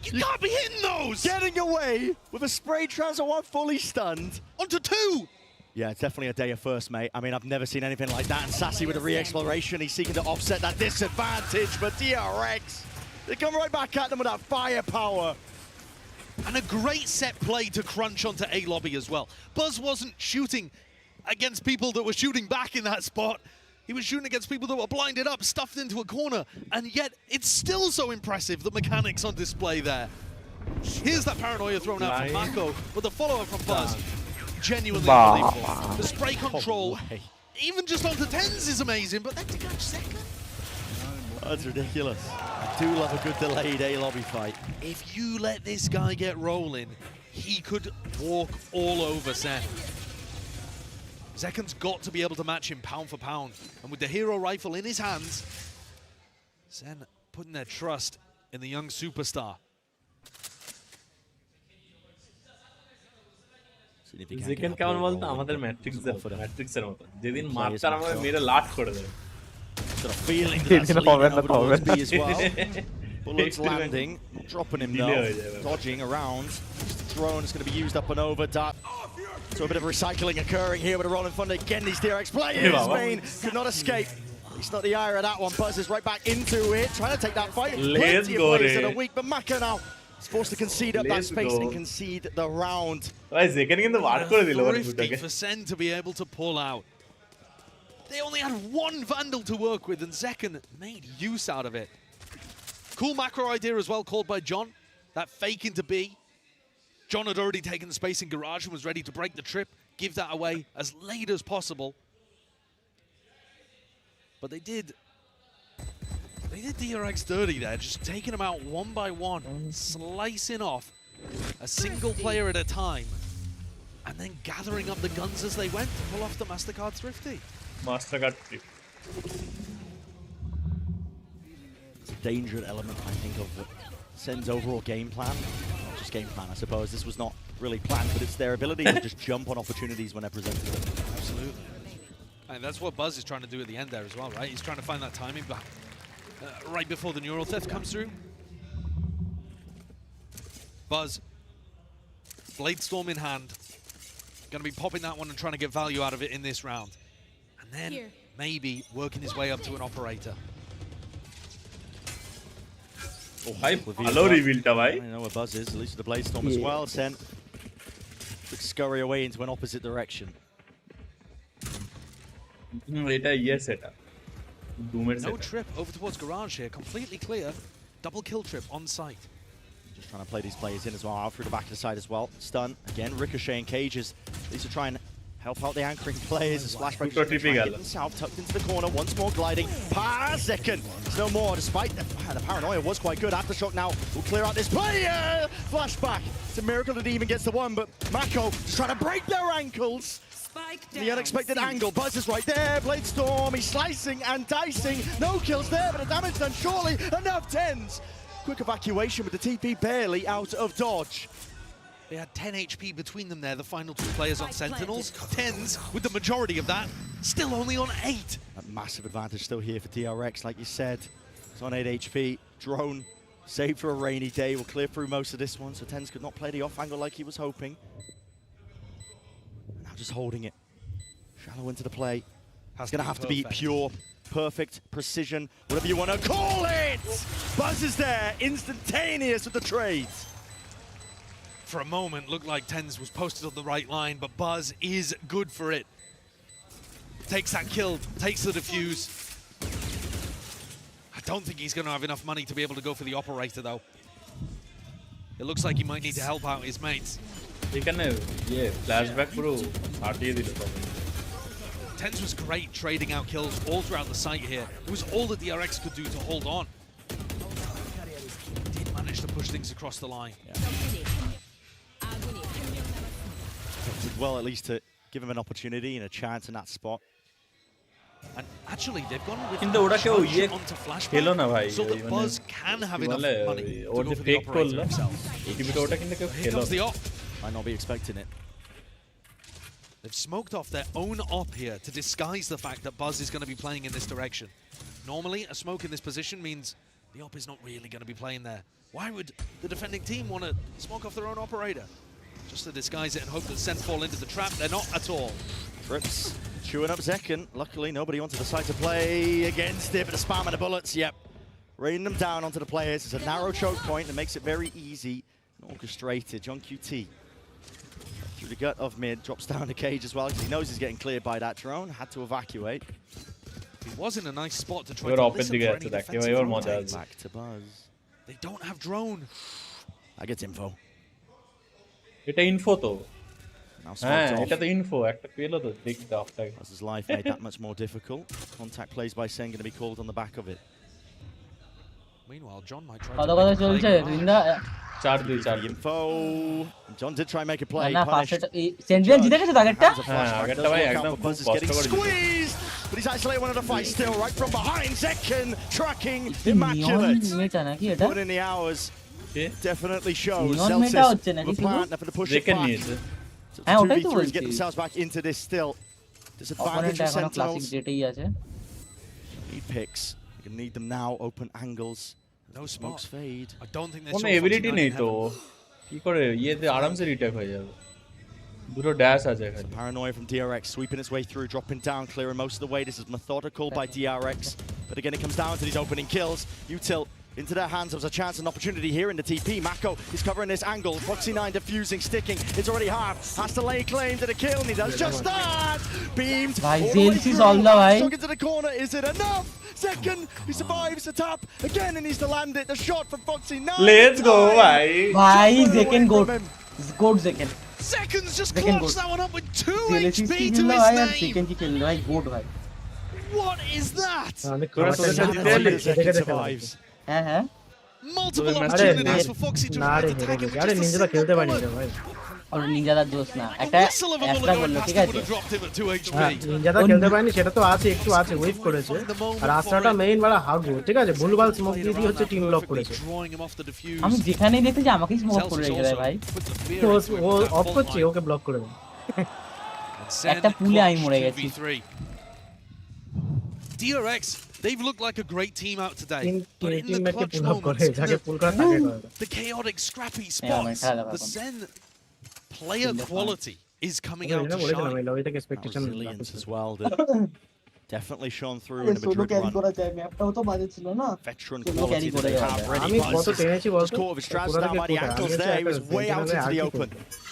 You can't be hitting those! Getting away with a spray transfer one fully stunned. Onto 2! Yeah, it's definitely a day of first, mate. I mean, I've never seen anything like that. And Sassy with a re-exploration, he's seeking to offset that disadvantage, but DRX, they come right back at them with that firepower. And a great set play to crunch onto A lobby as well. Buzz wasn't shooting against people that were shooting back in that spot. He was shooting against people that were blinded up, stuffed into a corner, and yet it's still so impressive, the mechanics on display there. Here's that paranoia thrown out from Mako, but the follow-up from Buzz, genuinely unbelievable. The spray control, even just onto 10s is amazing, but then to catch Second. That's ridiculous. I do love a good delayed A-lobby fight. If you let this guy get rolling, he could walk all over Sen. Zekan's got to be able to match him pound for pound. And with the hero rifle in his hands, Sen putting their trust in the young superstar. Zekan কেমন বলতো আমাদের ম্যাট্রিক্সের মতো যেদিন মারতার আমাদের মেরে লাট করে দেবে Got a feeling that's leading over to B as well. Bullets landing, dropping him though, dodging around. Drone is going to be used up and over. So a bit of recycling occurring here with a rolling thunder. Again, these DRX players, main could not escape. He's not the eye of that one. Buzz is right back into it, trying to take that fight. Plenty of players that are weak, but Maka now is forced to concede up that space and concede the round. Thrifty for Sen to be able to pull out. They only had 1 Vandal to work with, and Zekan made use out of it. Cool macro idea as well, called by John. That fake into B. John had already taken the space in Garage and was ready to break the trip, give that away as late as possible. But they did DRX dirty there, just taking them out 1 by 1, slicing off a single player at a time, and then gathering up the guns as they went to pull off the MasterCard Thrifty. MasterCard Thrifty. It's a dangerous element, I think, of Sen's overall game plan. Not just game plan, I suppose. This was not really planned, but it's their ability to just jump on opportunities when they're presented to them. Absolutely. And that's what Buzz is trying to do at the end there as well, right? He's trying to find that timing back right before the neural theft comes through. Buzz, Blade Storm in hand, going to be popping that one and trying to get value out of it in this round. And then maybe working his way up to an operator. Oh, ভালো রিভিলটা ভাই I know where Buzz is, at least with the Blade Storm as well. Sen, good scurry away into an opposite direction. No trip over towards garage here, completely clear. Double kill trip on site. Just trying to play these players in as well, out through the back of the side as well. Stun, again, ricocheting cages. These are trying to help out the anchoring players. A splashback south, tucked into the corner, once more gliding. Second, there's no more, despite the paranoia was quite good. Aftershock now will clear out this player. Flashback, it's a miracle that he even gets the one, but Mako just trying to break their ankles. The unexpected angle, Buzz is right there, Blade Storm, he's slicing and dicing. No kills there, but the damage done surely, enough tens. Quick evacuation with the TP barely out of dodge. They had 10 HP between them there, the final two players on Sentinels. Tens with the majority of that, still only on 8. A massive advantage still here for DRX, like you said. It's on 8 HP. Drone, saved for a rainy day, will clear through most of this one, so Tens could not play the off angle like he was hoping. Now just holding it. Shallow into the play. It's going to have to be pure, perfect, precision, whatever you want to call it! Buzz is there, instantaneous with the trades. For a moment, looked like Tens was posted on the right line, but Buzz is good for it. Takes that kill, takes the defuse. I don't think he's going to have enough money to be able to go for the operator, though. It looks like he might need to help out his mates. Flashback bro. Tens was great trading out kills all throughout the site here. It was all that the RX could do to hold on. Did manage to push things across the line. Did well at least to give him an opportunity and a chance in that spot. And actually, they've gone with onto flashback so that Buzz can have enough money to go for the operator himself. Here comes the op. Might not be expecting it. They've smoked off their own op here to disguise the fact that Buzz is going to be playing in this direction. Normally, a smoke in this position means the op is not really going to be playing there. Why would the defending team want to smoke off their own operator? Just to disguise it and hope that Sen fall into the trap. They're not at all. Trips, chewing up Zekken. Luckily, nobody onto the side to play against it, but the spam of the bullets, yep. Raining them down onto the players. It's a narrow choke point that makes it very easy and orchestrated. John QT through the gut of mid, drops down the cage as well because he knows he's getting cleared by that drone. Had to evacuate. He was in a nice spot to try to listen for any defensive rotates. Back to Buzz. They don't have drone. I get info. এটা info তো এটা তো info একটা পেলো তো দেখতে অফটা Buzz's life made that much more difficult. Contact plays by Sen going to be called on the back of it. Meanwhile, John might try to কথা চলছে রিন্দা 4-2 info. John did try and make a play. না first সেন্ট্রিয়াল জিতে গেছে তো আগেরটা আগেরটা ভাই একদম Buzz is getting squeezed, but he's actually one of the fight still right from behind. Zekken tracking immaculate. Put in the hours. Definitely shows Celsius the plan for the push of back. So the 2v3s get themselves back into this still. Disadvantage of Sentinels. Need picks. You can need them now. Open angles. No smokes fade. I don't think there's কোনো ability নেই তো কি করে ইয়েতে আরামসে retake হয়ে যাবে দুটো ড্যাশ আছে এখানে Paranoia from DRX sweeping its way through, dropping down, clearing most of the way. This is methodical by DRX, but again it comes down to these opening kills. Util into their hands. There was a chance and opportunity here in the TP. Mako is covering this angle. Foxy 9 diffusing, sticking. It's already half. Has to lay claim to the kill, and he does just that. Beamed. Stuck into the corner. Is it enough? Second, he survives the tap again, and he's to land it. The shot from Foxy 9. Let's go, bhai. Bhai, Zekken goat. Goat Zekken. Seconds just clocks that one up with 2 HP to his name. Zekken ki kill bhai, goat bhai. What is that? Survives. Multiple opportunities for Foxy to attack him. আরে Ninja খেলতে পারি না ভাই আর নিনজাদার দোষ না একটা বললো ঠিক আছে নিনজাদা খেলতে পারিনি সেটা তো আছে একটু আছে ওয়েট করেছে আর আস্ট্রাটা মেইন বড় হাগো ঠিক আছে ভুলভাল স্মোক দিয়ে হচ্ছে টিম লক করেছে আমি যেখানেই দেখতে যে আমাকেই স্মোক করে রেখেছে ভাই তো ও অফ করছে ওকে ব্লক করে দেবে একটা পুলে আমি মরে গেছি DRX, they've looked like a great team out today, but in the clutch moments, the chaotic, scrappy spots, the Zen player quality is coming out to shine. Resilience as well. Definitely shone through in the Madrid run. Veteran quality that they have ready. Just caught with his straps down by the ankles there. He was way out into the open.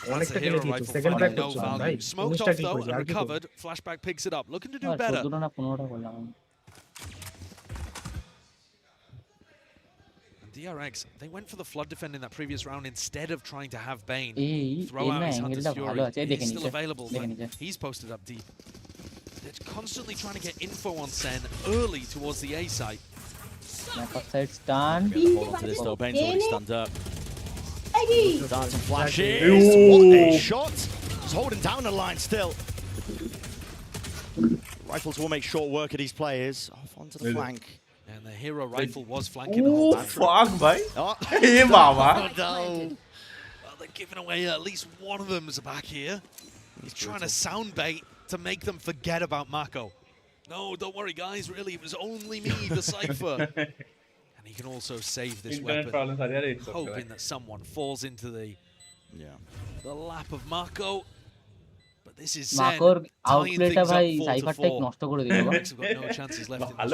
That's a hero rifle finding no value. Smoked off though and recovered. Flashback picks it up. Looking to do better. DRX, they went for the flood defend in that previous round instead of trying to have Bane throw out his Hunter's Fury. He's still available, but he's posted up deep. They're constantly trying to get info on Sen early towards the A site. Side stun. Hold on to this though. Bane's already stunned up. Darts and flashes. What a shot! He's holding down the line still. Rifles will make short work of these players. Off onto the flank. And the hero rifle was flanking the whole battery. Fuck, bhai. Hey, Baba. Well, they're giving away at least one of them is back here. He's trying to sound bait to make them forget about Mako. No, don't worry, guys. Really, it was only me, the Cypher. And he can also save this weapon, hoping that someone falls into the lap of Mako. But this is Sen tying things up 4-4. Rex have got no chances left in this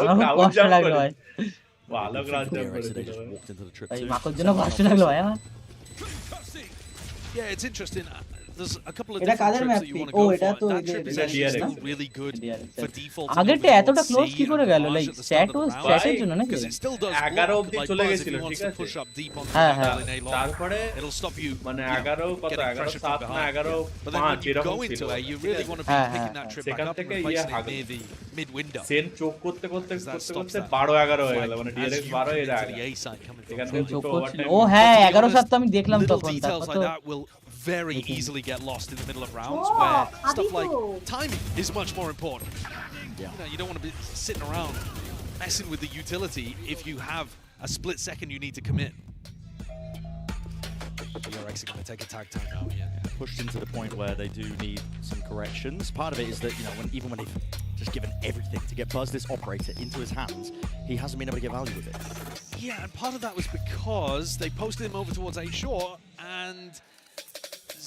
round. Yeah, it's interesting. There's a couple of different trips that you want to go for. That trip is actually still really good for default. আগেরটা এতটা close কি করে গেল like stat এর জন্য নাকি Because it still does 11 অবধি চলে গেছিল ঠিক আছে তারপরে it'll stop you মানে 11 কত 11 7 না 11 5 এরকম ছিল you really want to be picking that trip back up and placing it near the mid window Sen চোক করতে 12 11 হয়ে গেল মানে ডিরেক্ট 12 এর আগে এখান থেকে চোক করছিল ও হ্যাঁ 11 7 তো আমি দেখলাম তখন details like that will very easily get lost in the middle of rounds where stuff like timing is much more important. You know, you don't want to be sitting around messing with the utility if you have a split second you need to commit. DRX are going to take a tag time out here. Pushed into the point where they do need some corrections. Part of it is that, you know, even when they've just given everything to get Buzz, this operator, into his hands, he hasn't been able to get value with it. Yeah, and part of that was because they posted him over towards A shore and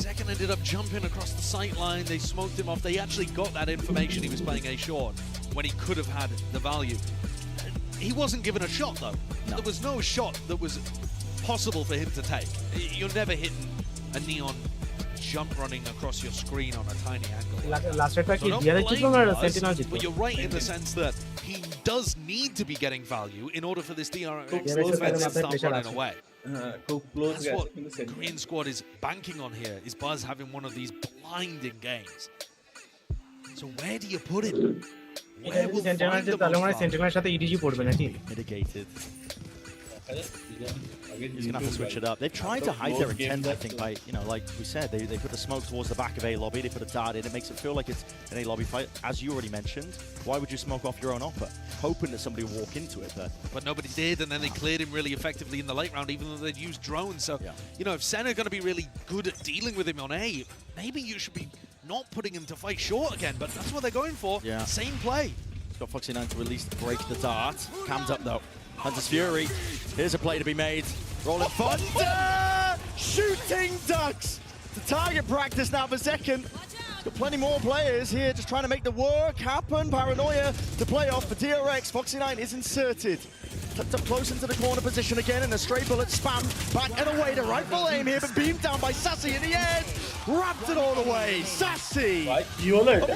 Zekken ended up jumping across the sight line. They smoked him off. They actually got that information he was playing A short when he could have had the value. He wasn't given a shot though. No. There was no shot that was possible for him to take. You're never hitting a neon jump running across your screen on a tiny angle. But you're right in the sense that he does need to be getting value in order for this DRX defense to start running away. That's what Korean squad is banking on here, is Buzz having one of these blinding games. So where do you put him? Where will find the most mitigated. He's going to have to switch it up. They've tried to hide their intent, I think, by, you know, like we said, they put the smoke towards the back of A lobby, they put a dart in, it makes it feel like it's an A lobby fight. As you already mentioned, why would you smoke off your own upper? Hoping that somebody will walk into it, but nobody did, and then they cleared him really effectively in the late round, even though they'd used drones. So, you know, if Sen are going to be really good at dealing with him on A, maybe you should be not putting him to fight short again, but that's what they're going for. Same play. He's got Foxy 9 to at least break the dart. Cammed up, though. Hunter's Fury. Here's a play to be made. Rolling Thunder! Shooting ducks! The target practice now for Zekken. He's got plenty more players here just trying to make the work happen. Paranoia to play off for DRX. Foxy 9 is inserted. Tucked up close into the corner position again, and a stray bullet spam back and away. The rifle aim here, but beamed down by Sassy in the end. Wrapped it all away. Sassy! A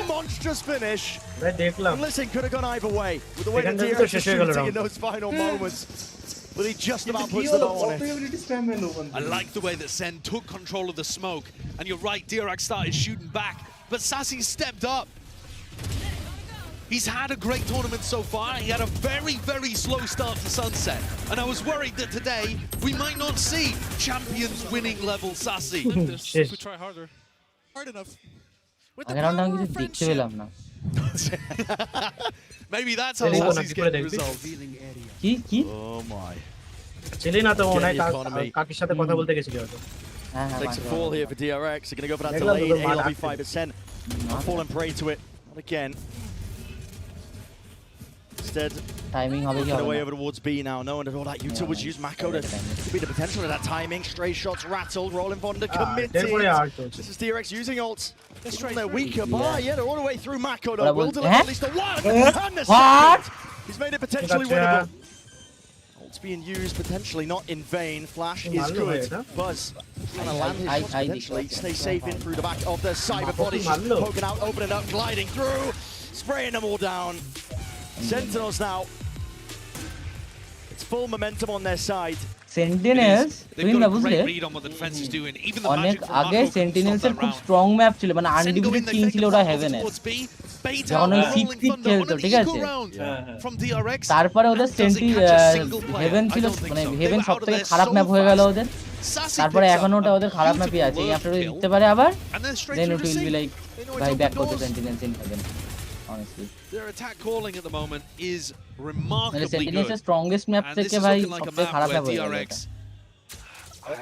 monstrous finish. And listen, could have gone either way with the way that DRX is shooting in those final moments. But he just about puts the bow on it. I like the way that Sen took control of the smoke. And you're right, DRX started shooting back. But Sassy stepped up. He's had a great tournament so far. He had a very, very slow start to Sunset. And I was worried that today we might not see champions winning level Sassy. We try harder. Hard enough. Maybe that's how Sassy's getting resolved. Oh my. ছেলে না তো ওনাই কাকির সাথে কথা বলতে গেছিল হয়তো Takes a fall here for DRX. They're going to go for that delayed A lobby 5%. Fallen prey to it. Not again. Instead, timing away over towards B now. Knowing that all that util was used, Mako to be the potential of that timing. Stray shots rattled. Rolling Vonda committed. This is DRX using ults. They're weaker by, yeah, they're all the way through Mako. What Though. Will about- deliver Eh? at least the one and the What? second. He's made it potentially Gotcha. winnable. Ult's being used potentially not in vain. Flash is Malo hai good. eta. Buzz trying to land his I- shots I- potentially. I- Stay safe in through the back of the cyber bodies. Malo. Poking out, opening up, gliding through, spraying them all down. Sentinels now. It's full momentum on their side. সেন্টিনেলস They've তুমি না got a বুঝলে great read on what the defense is doing. Even the অনেক magic from আগে Mako can সেন্টিনেলস stop এর that খুব round. Strong map ছিল মানে Sengo আনডিভিটেড in, they team take ছিল a ওরা fast হেভেনে towards B. Bait যখন out, ওই rolling সিক্স thunder on খেলতো an ঠিক eco আছে round from DRX. তারপরে ওদের And does it সেন্টি catch a single player? Haven I ছিল don't think মানে so. They হেভেন were সব out of থেকে there খারাপ so ম্যাপ হয়ে গেল fast. ওদের Sassy তারপরে picks এখন up ওটা ওদের খারাপ ম্যাপই beautiful আছে lurk আফটার kill. জিততে পারে আবার And then straight then through it to will be C. Like They know it's ভাই open ব্যাক করতে doors. Sentinels in heaven honestly Their attack calling at the moment is মানে remarkably Sentinels এর good. Strongest map And this থেকে is ভাই looking like a সবথেকে map খারাপ where map হয়ে গেল DRX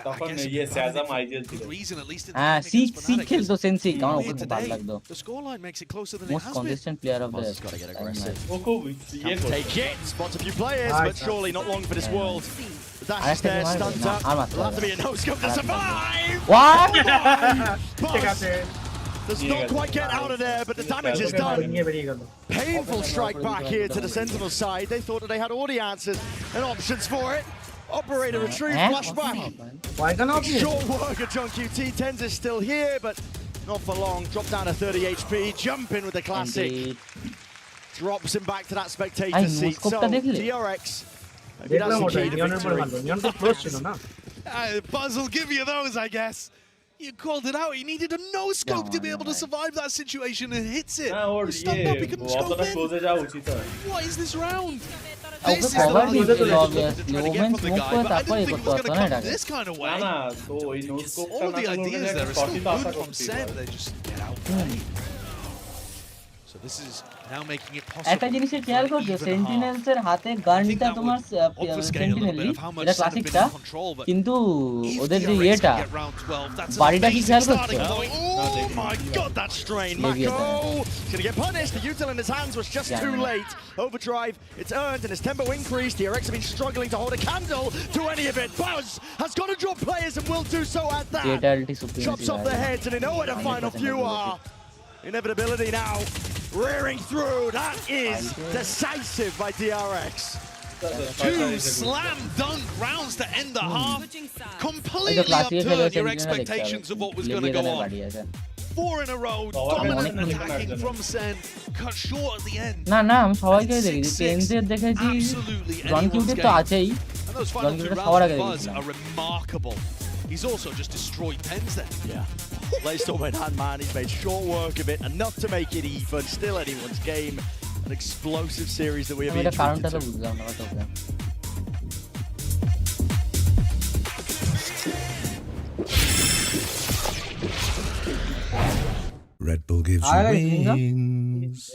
তখন ইয়ে স্যাজাম আইডিয়াল ছিল reason at least in the হ্যাঁ game সিক against সিক Fnatic খেলতো is সেন্সিক আমার ওকে here খুব ভালো today. লাগতো The scoreline makes it closer than it most has been. Consistent player of the Buzz has got to get aggressive. ও খুব ইয়ে করছে Take it. Spots a few players, but surely not long for this world. The dash is আরেকটা there, কি stunned না, up. আর মারতে Will have to হবে be a no-scope to survive. What ঠিক Buzz আছে does not quite get out of there, but the damage is done. নিয়ে বেরিয়ে গেল Painful strike back here to the Sentinel side. They thought that they had all the answers and options for it. Operator retrieve, flashback. why can't I Short work of John QT. Tens is still here, but not for long. Drop down to 30 HP. Jump in with the classic. Drops him back to that spectator Ay, seat. So, no-scope-টা দেখলে? DRX. Maybe দেখলাম that's the ওটা key to নিয়নের পরে victory. মারলো নিয়ন তো close ছিল না Buzz will give you those, I guess. You called it out. He needed a no scope to be able to survive that situation and hits it. না ওর He stunned up, he couldn't scope অতটা in. ক্লোজে যাওয়া উচিত হয় What is this round? Okay This is the cover value দিতে that হবে they're trying to get women from the smoke guy, করে but I তারপরে didn't think it করতে was পারতো going না to come এটাকে this kind of না way. না তো ওই নো All স্কোপটা of না the থাকলে ideas ওখানে there are শর্টই still তো আশা good from করতেই Sen, পারে they just get out. So this is now making it possible. একটা জিনিসের খেয়াল করছো সেন্টিনেলস এর হাতে গানটা তোমার সেন্টিনেলি এটা ক্লাসিকটা কিন্তু ওদের যে ইয়েটা বাড়িটা কি খেয়াল করছো Oh my god, that strain. Maybe Mako at gonna get punished. The util in his hands was just too late. Overdrive, it's earned and his tempo increased. The RX have been struggling to hold a candle to any of it. Buzz has got to drop players and will do so at that. Fatality supremacy Chops off their heads and they know where the final few are. Inevitability now rearing through. That is decisive by DRX. Two slam dunk rounds to end the half. এই তো Completely ক্লাসিকে খেলে upturned your sentinel দেখতে expectations of what was হবে going to go লেভিয়ানের on. বাড়ি আছে 4 in a row, dominant attacking from Sen, cut short at the end. না না আমি সবাইকে দেখেছি টেনজের দেখেছি Absolutely জন anyone's কিউটের তো game. আছেই And those John final two Gilbert rounds সবার of আগে Buzz দেখেছিলাম are remarkable. He's also just destroyed pens there. Yeah. Lays still went hand man. He's made short work of it, enough to make it even. Still anyone's game. An explosive series that we have আমি been এটা কারণটা তো treated to. বুঝলাম না তোকে Red Bull gives you Alright, Zinga. wings.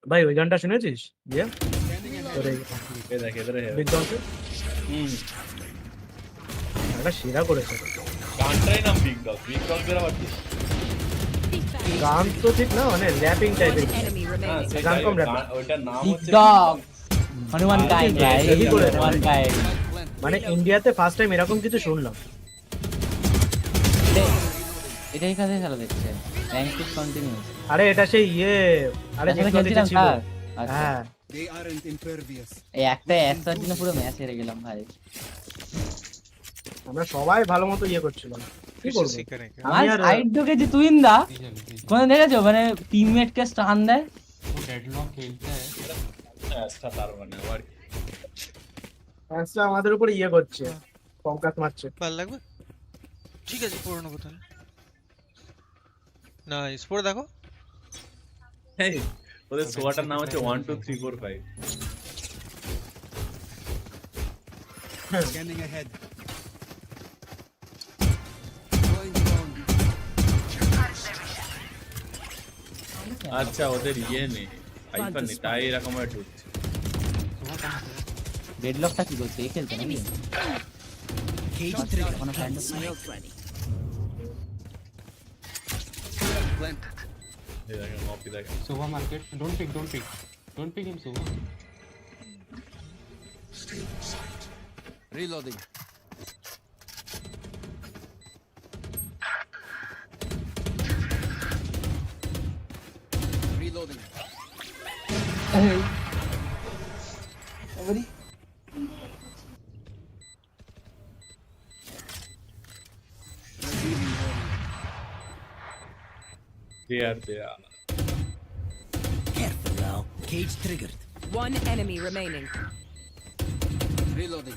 ভাই ওই গানটা শুনেছিস ইয়ে দেখ এদের বিগ ডংকে এটা সেরা করেছে গানটাই নাম বিগ ডগ এর আবার কি গান তো ঠিক না মানে র্যাপিং টাইপের হ্যাঁ গান কম র্যাপ ওইটার নাম বিগ হচ্ছে ডগ হনুমান কাইন্ড ভাই হেভি করে হনুমান কাইন্ড মানে ইন্ডিয়াতে ফার্স্ট টাইম এরকম কিছু শুনলাম এটাই কাজে খেলা দেখছে র্যাঙ্ক টু কন্টিনিউয়াস আরে এটা সেই ইয়ে আরে আসলে যেটা খেলছিলাম ছিল স্যার আচ্ছা হ্যাঁ এই একটা একটার জন্য পুরো ম্যাচ হেরে গেলাম ভাই আমরা সবাই ভালো মতো ইয়ে করছিলাম কি করব আমার সাইড ঢুকেছি তুইন্দা কোন দেখেছো মানে টিমমেট কে স্টান দেয় ডেডলক খেলতে আচ্ছা তার মানে আবার ফ্যান্সটা আমাদের উপর ইয়ে করছে কমকাট মারছে ভালো লাগবে ঠিক আছে পড়ে নেবো তাহলে নাইস পড়ে দেখো এই ওদের সোয়াটার নাম হচ্ছে 1 2 3 4 5 Scanning ahead. আচ্ছা ওদের ইয়ে নেই আইফোন নেই তাই এরকম একটা ঢুকছে ডেডলকটা কি করছে এই খেলতে নাকি Cage আচ্ছা, trigger. কোনো plan নেই। Smelt ready. Planted. এই দেখেন কপি দেখেন Supermarket. Don't pick. Don't pick him so. Reloading. Reloading. Every There. Careful now. Cage triggered. One enemy remaining. Reloading.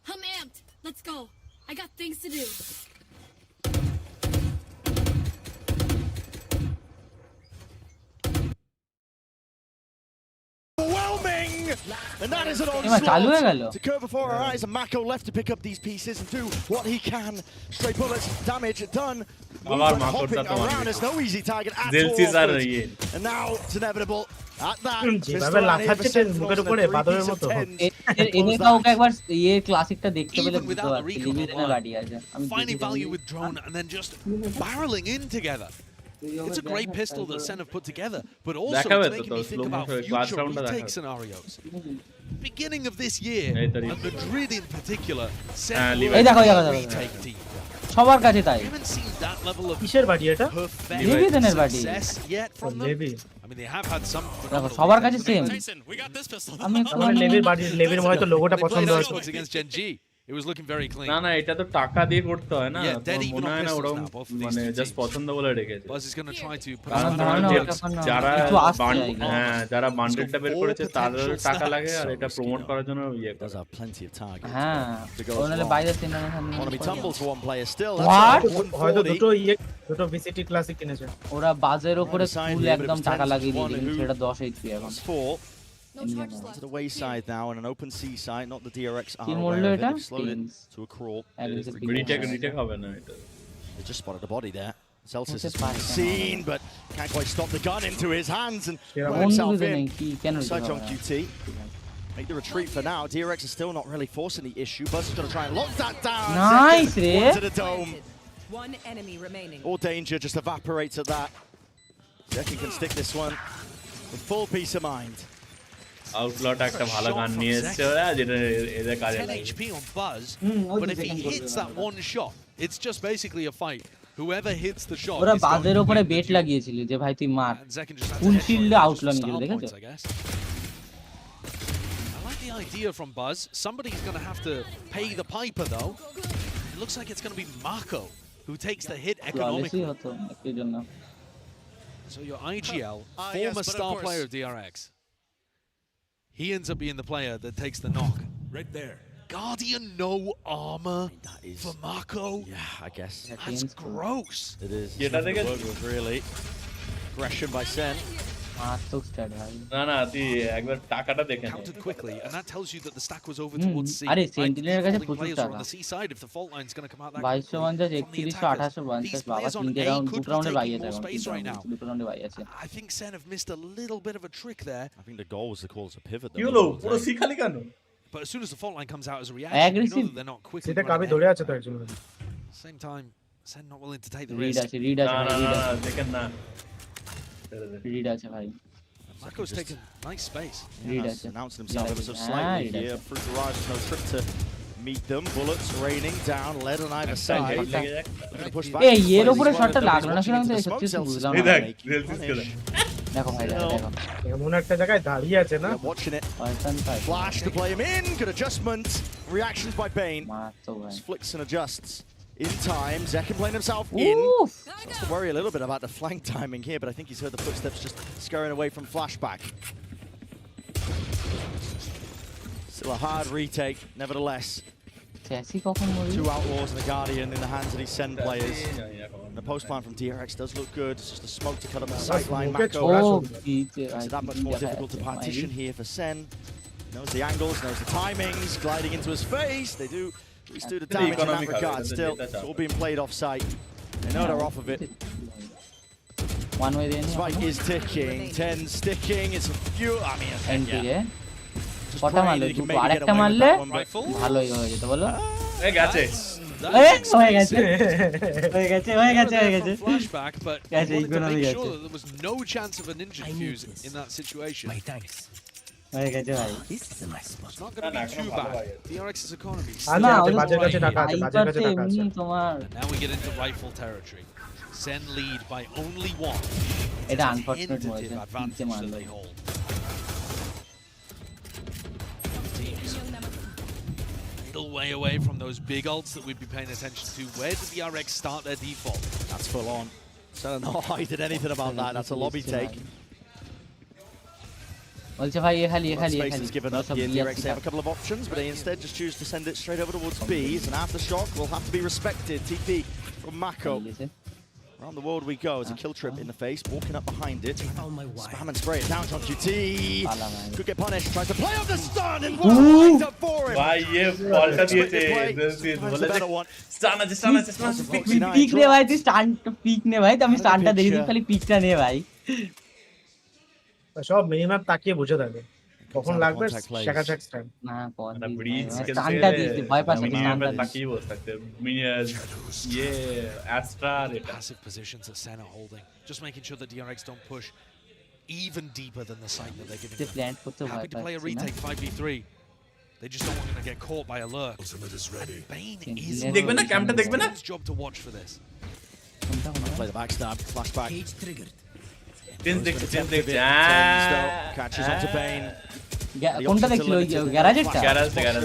I'm amped. Let's go. I got things to do. Overwhelming! And that is an চালু হয়ে গেল onslaught to go before our eyes, and Mako left to pick up these pieces and do what he can. Stray bullets, damage done. আবার Movement মাকড়টা hopping তো around. মারবে। There's no easy target at all. জেলসিস R offers. ইয়ে And now it's inevitable. At that, যেভাবে লাফাচ্ছে মুখের উপরে বাদরের মতো এদের কাউকে একবার ইয়ে ক্লাসিকটা দেখতে পেলে বুঝতে পারছি লিমিটেশনে গাড়ি আছে আমি Finding value with drone and then just barreling in together. It's a great pistol that Sen have put together, but also it's making me think about future retake scenarios. Beginning of this year, and Madrid in particular, Sen will retake team. সবার কাছে তাই We haven't seen that level of কিসের বাড়ি এটা লেভিজনের বাড়ি success yet from them. লেভি I mean, they have had some. দেখো সবার কাছে সেম আমি আমার লেভির বাড়ির লেভির হয়তো লোগোটা They played পছন্দ হয়েছে Xbox against Gen G. It was looking very clean. না না এটা তো টাকা দিয়ে করতে হয় না Yeah, তো dead even মনে on হয় না pistols ওরকম now, both of these মানে two জাস্ট teams. পছন্দ বলে রেখেছে Buzz is going to try to put কারণ out তোমার যে যারা কিছু আসছে বান্ড- আর কি। হ্যাঁ যারা বান্ডেলটা বের করেছে তাদের potential টাকা লাগে আর snaps. এটা প্রমোট করার জন্য ইয়ে Does করে have plenty of targets. হ্যাঁ ওনালে বাইরে তিন Economy tumbles for one player still. What? হয়তো 140. দুটো ইয়ে দুটো ভিসিটি ক্লাসিক কিনেছে ওরা বাজের উপরে Other side full here, but it একদম was টাকা 10 লাগিয়ে to 1 দিয়েছে who- সেটা 10 এইচপি এখন That's four. No charges To left. the wayside now and an open seaside, not the DRX are কি aware মূল্য of it. এটা They've slowed it Teams. to a crawl. Aggressive retake people. Retake হবে না এটা They just spotted a body there. Celsius Okay, has been fine. seen, but can't quite stop the gun into his hands and Yeah. put অন্য himself কিছু নেই in. কি কেন Side on QT. Make the retreat for now. DRX is still not really forcing the issue. Buzz is going to try and lock that down. Nice, Second, Ray. one to the dome. One enemy remaining. All danger just evaporates at that. Zekin can stick this one with full peace of mind. আউটলট একটা ভালো গান নিয়ে এসেছে ওরা যেটা এদের কাজে 10 লাগে HP on Buzz, but if he hits that one shot, it's just basically a fight. Whoever hits the shot ওরা is going বাজের to উপরে win the বেট job. লাগিয়েছিল যে ভাই তুই মার And Zekin just had to Full headshot shield it, just outlaw style নিয়ে দেখেছো? points, I guess. I like the idea from Buzz. Somebody's going to have to pay the piper, though. It looks like it's going to be Mako who takes the hit ফ্ললেসই economically. হতো একটুর জন্য So your IGL, yes, former but of star course. player of DRX, he ends up being the player that takes the knock. Right there. Guardian no armor That is, for Mako. yeah, I guess That's gross. it is. যেটা The দেখে word was really aggression by Sen. মারাত্মক start ভাই না না তুই একবার টাকাটা দেখে নে Counted quickly, and that tells you that the stack was over towards C. আরে right? সেন্টিনেলের These কাছে falling প্রচুর players are on টাকা the C side if the fault line's going to come out that 2250 quickly from the 3100 attackers. 2850 These বাবা players on তিনটে A round could দুটো be রাউন্ডে by taking আছে more এখন space right now. দুটো রাউন্ডে by আছে I think Sen have missed a little bit of a trick there, I think the goal was the call as a pivot. কি হলো পুরো শিখালি কেন but as soon as the fault line comes out as a reaction, you know Aggressive. that they're not quickly সেটা running কাবে ahead. ধরে আছে তো একজন Same time, Sen not willing to take the read risk. আছে read আছে না ভাই না রিড না আছে দেখেন না ছেড়ে দে। রিড আছে ভাই Mako's taken nice space. Read Has আছে announced himself ever so হ্যাঁ, slightly রিড here. আছে। Through Garage, no trip to meet them. Bullets raining down, lead on either side. Head লেগে যাক। Looking to push back. এই এর Players উপরে as well. শটটা Nobody's লাগলো না watching সেটা into আমি the সত্যি smoke. বুঝলাম এই না দেখ Make জেলসিস punish. করে দেখো ভাই দেখো দেখো এমন একটা জায়গায় দাঁড়িয়ে আছে না Yeah, watching it. Poison pi Flash to play him in. Good adjustment. Reactions by Bane. মারাত্মক ভাই Just flicks and adjusts in time. Zekin playing himself in. উফ Has to worry a little bit about the flank timing here, but I think he's heard the footsteps just scurrying away from flashback. Still a hard retake, nevertheless. Chassis কখন মরি Two Outlaws and a Guardian in the hands of these Sen players. And the post plan from DRX does look good. It's just a smoke to cut up the sight line. smoke Mako it. ও makes দিতে it that much more difficult to partition here for Sen. Knows the angles, knows the timings, gliding into his face. They do at least do the damage in that economic regard. habit, Still, that's it's all being played off site. They know they're off of it. One way then Spike is ticking, 10 sticking. It's a few. I mean, entry yeah, A just কটা মারলো দুটো আরেকটা মারলে ভালোই হয়ে যেত বলো গেছে হয়ে গেছে হয়ে গেছে হয়ে গেছে হয়ে গেছে flashback, but গেছে wanted to ইকোনমি make গেছে sure that there was no chance of a ninja defuse in that situation. My thanks. হয়ে গেছে ভাই This is a nice spot. It's not going to be too bad. DRX's economy. না ওদের বাজের কাছে টাকা আছে বাজের কাছে টাকা আছে And now we get into rifle territory. Sen lead by only one. এটা It's an আনফরচুনেট tentative হয়েছে advantage নিচে that মারলো they hold. Teams little way away from those big ults that we'd be paying attention to. Where did the RX start their default? That's full on. So no, I did anything about that. That's a lobby take. বলছে ভাই এ খালি Space is given up. The DRX have a couple of options, but they instead just choose to send it straight over towards B. It's an aftershock. Will have to be respected. TP from Mako. Around the world we go. It's a kill trip in the face. Walking up behind it. Spam and spray it down. John QT could get punished. Tries to play off the stun and lined up for him. ভাই ये বলটা দিয়েছে বলে স্টান আছে pick নে ভাই তুই স্টান pick নে ভাই আমি স্টানটা দেখি তুই খালি পিকটা নে ভাই সব মিনিমাম তাকিয়ে বুঝে থাকে কখন লাগবে শেখা শেখ টাইম না কোন ব্রিজ স্টানটা দিতে ভয় পাস মিনিমাম তাকিয়ে বসে থাকতে মিনিয়াস ये extra Passive positions that Sen are holding. Just making sure that DRX don't push even deeper than the site that they're giving them. Happy to play a retake 5v3. They just don't want to get caught by a lurk. Bane is দেখবে না ক্যাম্পটা দেখবে না job to watch for this. Play the backstab. Flashback. Cage triggered. Catches onto Bane. কোনটা দেখছিল ওই গ্যারাজেরটা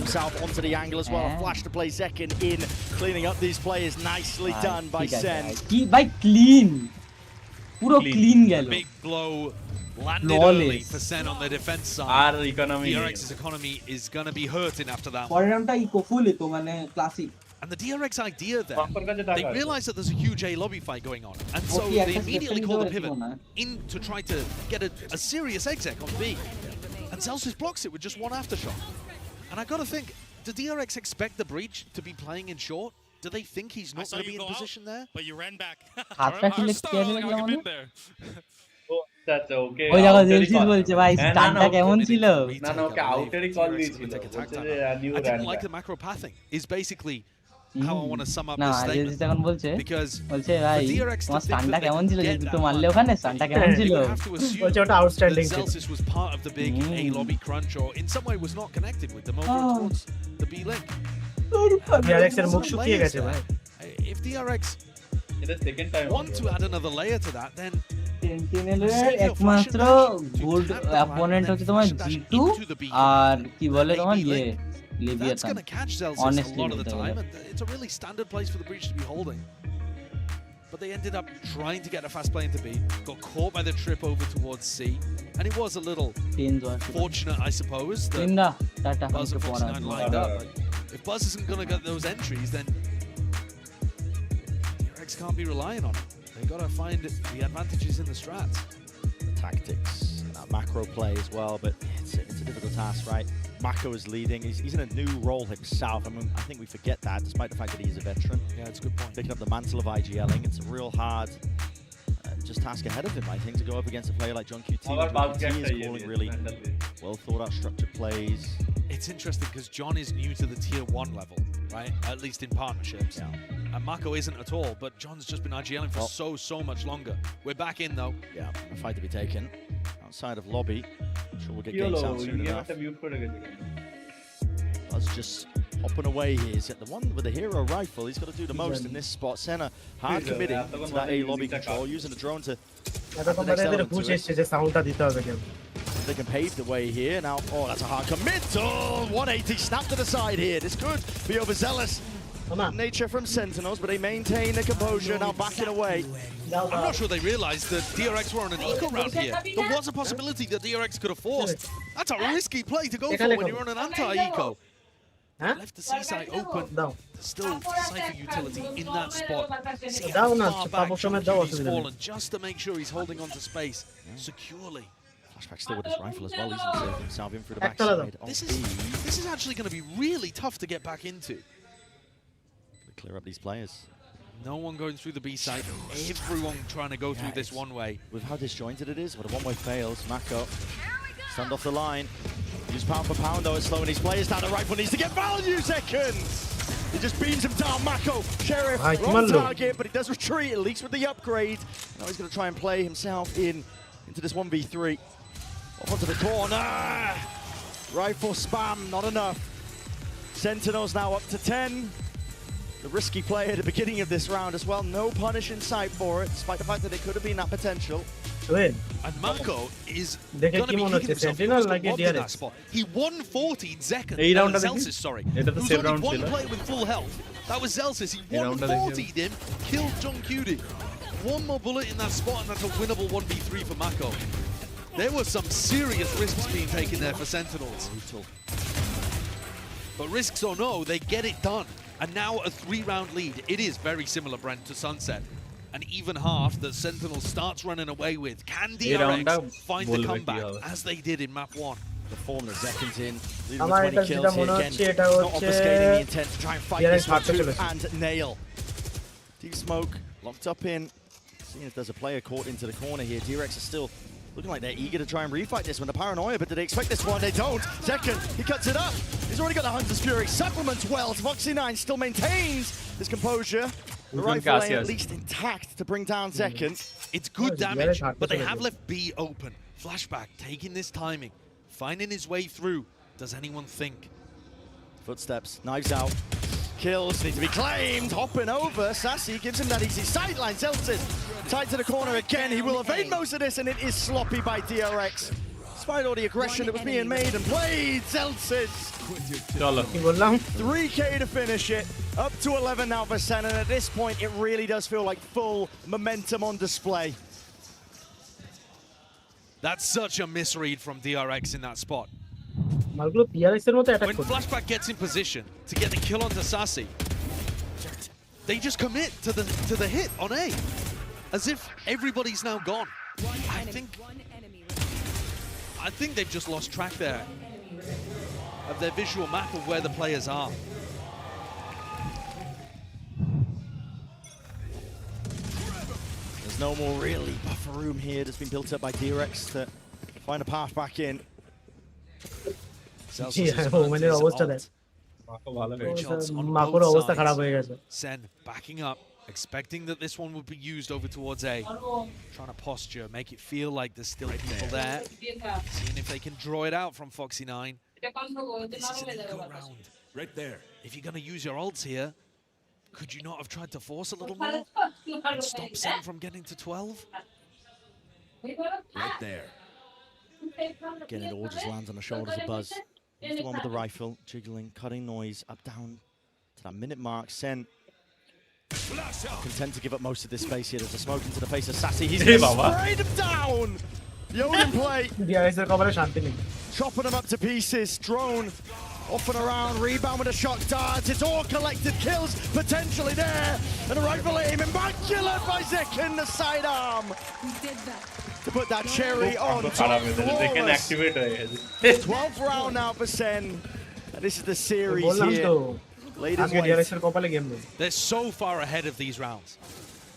Himself onto the angle as well. Flash to play second in, cleaning up these players. Nicely done by Sen. কি ভাই clean পুরো clean গেল Big blow landed early for Sen on the defense side. Our economy. DRX's economy is going to be hurting after that. পরের রাউন্ডটা eco ফুল তো মানে classic. And the DRX idea there, they realize that there's a huge A lobby fight going on, and so they immediately call the pivot in to try to get a serious exec on B. And Celsius blocks it with just one aftershock. And I gotta think, do DRX expect the breach to be playing in short? Do they think he's not going to be in position there? But you ran back. হাতটা কি লেগে গেল there. that's okay ওই দেখো জেলসিস বলছে ভাই স্টানটা কেমন ছিল না না ওকে আউটারই কল দিয়েছিল বলছে যে new I didn't like the macro pathing is basically how I want to sum up this statement. এখন বলছে Because বলছে ভাই তোমার স্টানটা কেমন ছিল যে দুটো মারলে ওখানে স্টানটা কেমন ছিল বলছে ওটা আউটস্ট্যান্ডিং ছিল Celsius was part of the big A lobby crunch or in some way was not connected with them over towards the B link. DRX এর মুখ শুকিয়ে গেছে ভাই If DRX second time want to add another layer to that, then সেন্টিনেলের একমাত্র good opponent হচ্ছে তোমার G2 আর কি বলে তোমার ইয়ে That's going to catch Celsius a lot of the time, and it's a really standard place for the breach to be holding. But they ended up trying to get a fast play into B, got caught by the trip over towards C, and it was a little fortunate, I suppose, that Buzz and Fox 9 lined up. If Buzz isn't going to get those entries, then DRX can't be relying on it. They got to find the advantages in the strats. The tactics, that macro play as well, but it's a difficult task, right? Mako is leading. He's in a new role himself. I mean, I think we forget that, despite the fact that he's a veteran. Yeah, it's a good point. Picking up the mantle of IGLing, it's a real hard just task ahead of him, I think, to go up against a player like John QT. John QT is calling really well thought out structured plays. It's interesting because John is new to the tier 1 level, right? At least in partnerships. Yeah. And Mako isn't at all, but John's just been IGLing for so much longer. We're back in though. Yeah, a fight to be taken outside of lobby. I'm sure we'll get games out soon enough. Buzz just hopping away here. He's at the one with the hero rifle. He's got to do the most in this spot. Senna hard committing to that A lobby control, using the drone to. They can pave the way here. Now, oh, that's a hard commit. Oh, 180 snap to the side here. This could be overzealous nature from Sentinels, but they maintain their composure, now backing away. I'm not sure they realised that DRX were on an eco round here. There was a possibility that DRX could have forced. That's a risky play to go for when you're on an anti-eco. Left the C site open. Still Cypher utility in that spot. See how far back he's fallen just to make sure he's holding on to space securely. Flashback still with his rifle as well. He's inserting himself in through the backside. This is actually going to be really tough to get back into. Clear up these players. No one going through the B side. Everyone trying to go through this one way. With how disjointed it is, but a one-way fails. Mako stand off the line. Use pound for pound though, it's slowing these players down. The rifle needs to get value, seconds! He just beams him down, Mako. Sheriff, wrong target, but he does retreat, at least with the upgrade. Now he's going to try and play himself into this 1v3. Off onto the corner. Rifle spam, not enough. Sentinels now up to 10. The risky play at the beginning of this round as well. No punish in sight for it, despite the fact that it could have been that potential. And Mako is going to be kicking himself. He was in that spot. He 140'd Zelsis, sorry. There was only one player with full health. That was Zelsis. He 140'd him, killed John Cutie. One more bullet in that spot, and that's a winnable 1v3 for Mako. There were some serious risks being taken there for Sentinels. But risks or no, they get it done. And now a 3-round lead. It is very similar, Brent, to Sunset. An even half that Sentinel starts running away with. Can DRX find the comeback as they did in map 1? The form that Zekin's in, leading with 20 kills here again. Not obfuscating the intent to try and fight this one tooth and nail. Deep smoke, locked up in. Seeing if there's a player caught into the corner here. DRX is still looking like they're eager to try and refight this one. The paranoia, but did they expect this one? They don't. Zekin, he cuts it up. He's already got the Hunter's Fury. Supplements well. Foxy9 still maintains his composure. The rifle lane at least intact to bring down Zekin. It's good damage, but they have left B open. Flashback, taking this timing, finding his way through. Does anyone think? Footsteps, knives out. Kills need to be claimed. Hopping over. Sassy gives him that easy sideline. Zelsis tied to the corner again. He will evade most of this, and it is sloppy by DRX. Despite all the aggression that was being made and played, Zelsis. 3K to finish it. Up to 11 now for Sen, and at this point, it really does feel like full momentum on display. That's such a misread from DRX in that spot. When Flashback gets in position to get the kill onto Sassy, they just commit to the hit on A, as if everybody's now gone. I think they've just lost track there of their visual map of where the players are. There's no more really buffer room here that's been built up by DRX to find a path back in. Sen backing up, expecting that this one would be used over towards A. Trying to posture, make it feel like there's still people there. Seeing if they can draw it out from Foxy9. This is an eco round. Right there. If you're going to use your ults here, could you not have tried to force a little more and stop Sen from getting to 12? Right there. Again, it all just lands on the shoulders of Buzz. He's the one with the rifle, jiggling, cutting noise, up, down to that minute mark. Sen content to give up most of this space here. There's a smoke into the face of Sassy. He's sprayed him down! Yoden play. Chopping him up to pieces. Drone off and around, rebound with a shock dart. It's all collected kills potentially there. And a rifle aim, immaculate by Zekin, the sidearm. To put that cherry on top. They can activate it. 12th round now for Sen. And this is the series here. They're so far ahead of these rounds.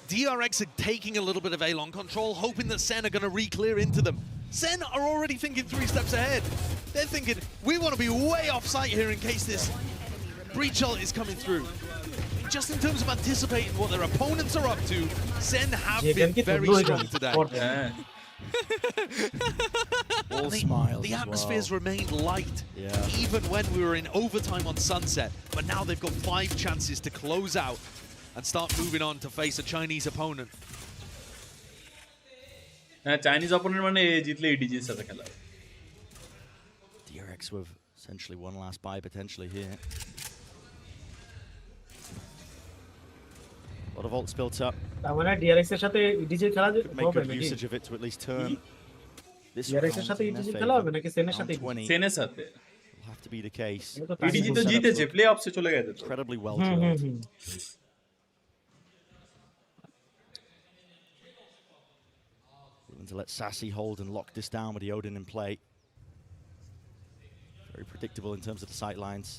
DRX are taking a little bit of A-long control, hoping that Sen are going to re-clear into them. Sen are already thinking 3 steps ahead. They're thinking, we want to be way off site here in case this breach ult is coming through. Just in terms of anticipating what their opponents are up to, Sen have been very strong today. All smiles. The atmospheres remained light, even when we were in overtime on Sunset. But now they've got 5 chances to close out and start moving on to face a Chinese opponent. Chinese opponent mane jitle EDG এর সাথে খেলা DRX with essentially one last buy potentially here. A lot of ults built up. DRX এর সাথে EDG খেলা হবে নাকি? Good usage of it to at least turn this DRX এর সাথে EDG খেলা হবে নাকি সেনের সাথে? সেনের সাথে will have to be the case. EDG তো জিতেছে, প্লে অফসে চলে গেছে। Incredibly well drilled. To let Sassy hold and lock this down with the Odin in play. Very predictable in terms of the sight lines.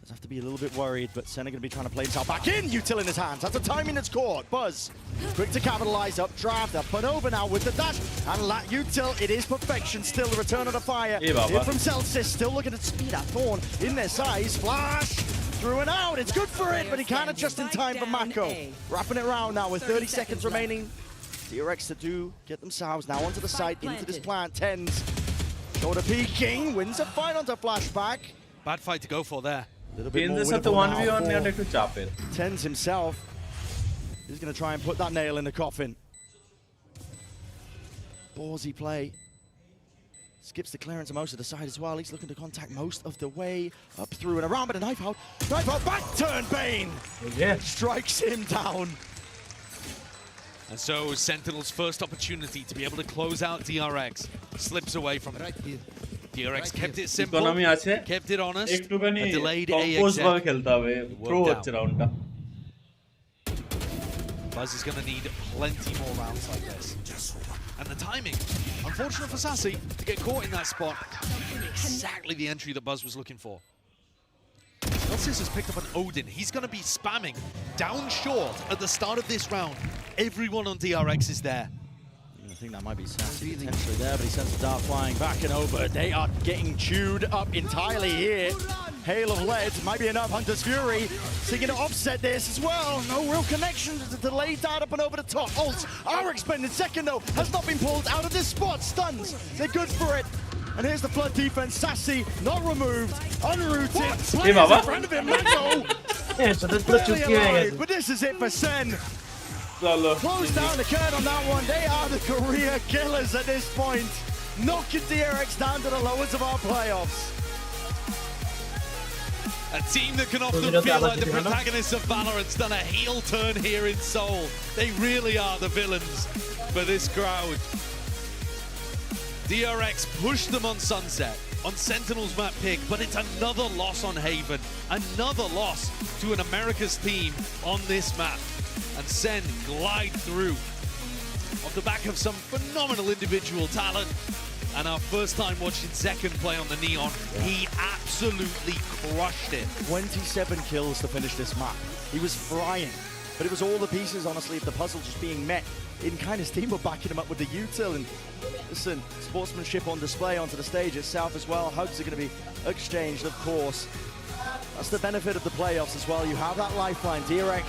Does have to be a little bit worried, but Senna going to be trying to play himself back in. Util in his hands. That's a timing that's caught. Buzz, quick to capitalize. Up draft. Up and over now with the dash. And Util, it is perfection. Still the return of the fire. Here from Celsius. Still looking at speed at Thorn in their size. Flash. Through and out. It's good for it, but he can't adjust in time for Mako. Wrapping it around now with 30 seconds remaining. DRX to do get themselves now onto the site, into this plant. Tens. Shoulder peeking. Wins a fight onto flashback. Bad fight to go for there. Tens সাথে 1v1 নেওয়াটা একটু চাপের. Tens himself is going to try and put that nail in the coffin. Ballsy play. Skips the clearance most of the side as well. He's looking to contact most of the way up through and around, but a knife out. Knife out, back turn, Bane! Yeah. Strikes him down. And so Sentinel's first opportunity to be able to close out DRX slips away from it. DRX kept it simple, kept it honest, একটুখানি a delayed compose AX. ভাবে খেলতে হবে. Throw হচ্ছে রাউন্ডটা. Buzz is going to need plenty more rounds like this. And the timing, unfortunate for Sassy to get caught in that spot. Exactly the entry that Buzz was looking for. Celsius has picked up an Odin. He's going to be spamming down short at the start of this round. Everyone on DRX is there. I think that might be Sassy potentially there, but he sends the dart flying back and over. They are getting chewed up entirely here. Hail of lead might be enough. Hunter's Fury seeking to offset this as well. No real connection to the delayed dart up and over the top. Ults are expended. Second though has not been pulled out of this spot. Stuns. They're good for it. And here's the flood defense. Sassy not removed, unrooted. Players in front of him. Mako. But this is it for Sen. Close down the curve on that one. They are the career killers at this point. Knocking DRX down to the lowest of our playoffs. A team that can often feel like the protagonists of Valorant's done a heel turn here in Seoul. They really are the villains for this crowd. DRX pushed them on Sunset, on Sentinel's map pick, but it's another loss on Haven. Another loss to an America's team on this map. And Sen glide through off the back of some phenomenal individual talent. And our first time watching Zekken play on the Neon, he absolutely crushed it. 27 kills to finish this map. He was frying, but it was all the pieces, honestly, of the puzzle just being met in kind of steam, but backing him up with the util. And listen, sportsmanship on display onto the stage itself as well. Hugs are going to be exchanged, of course. That's the benefit of the playoffs as well. You have that lifeline. DRX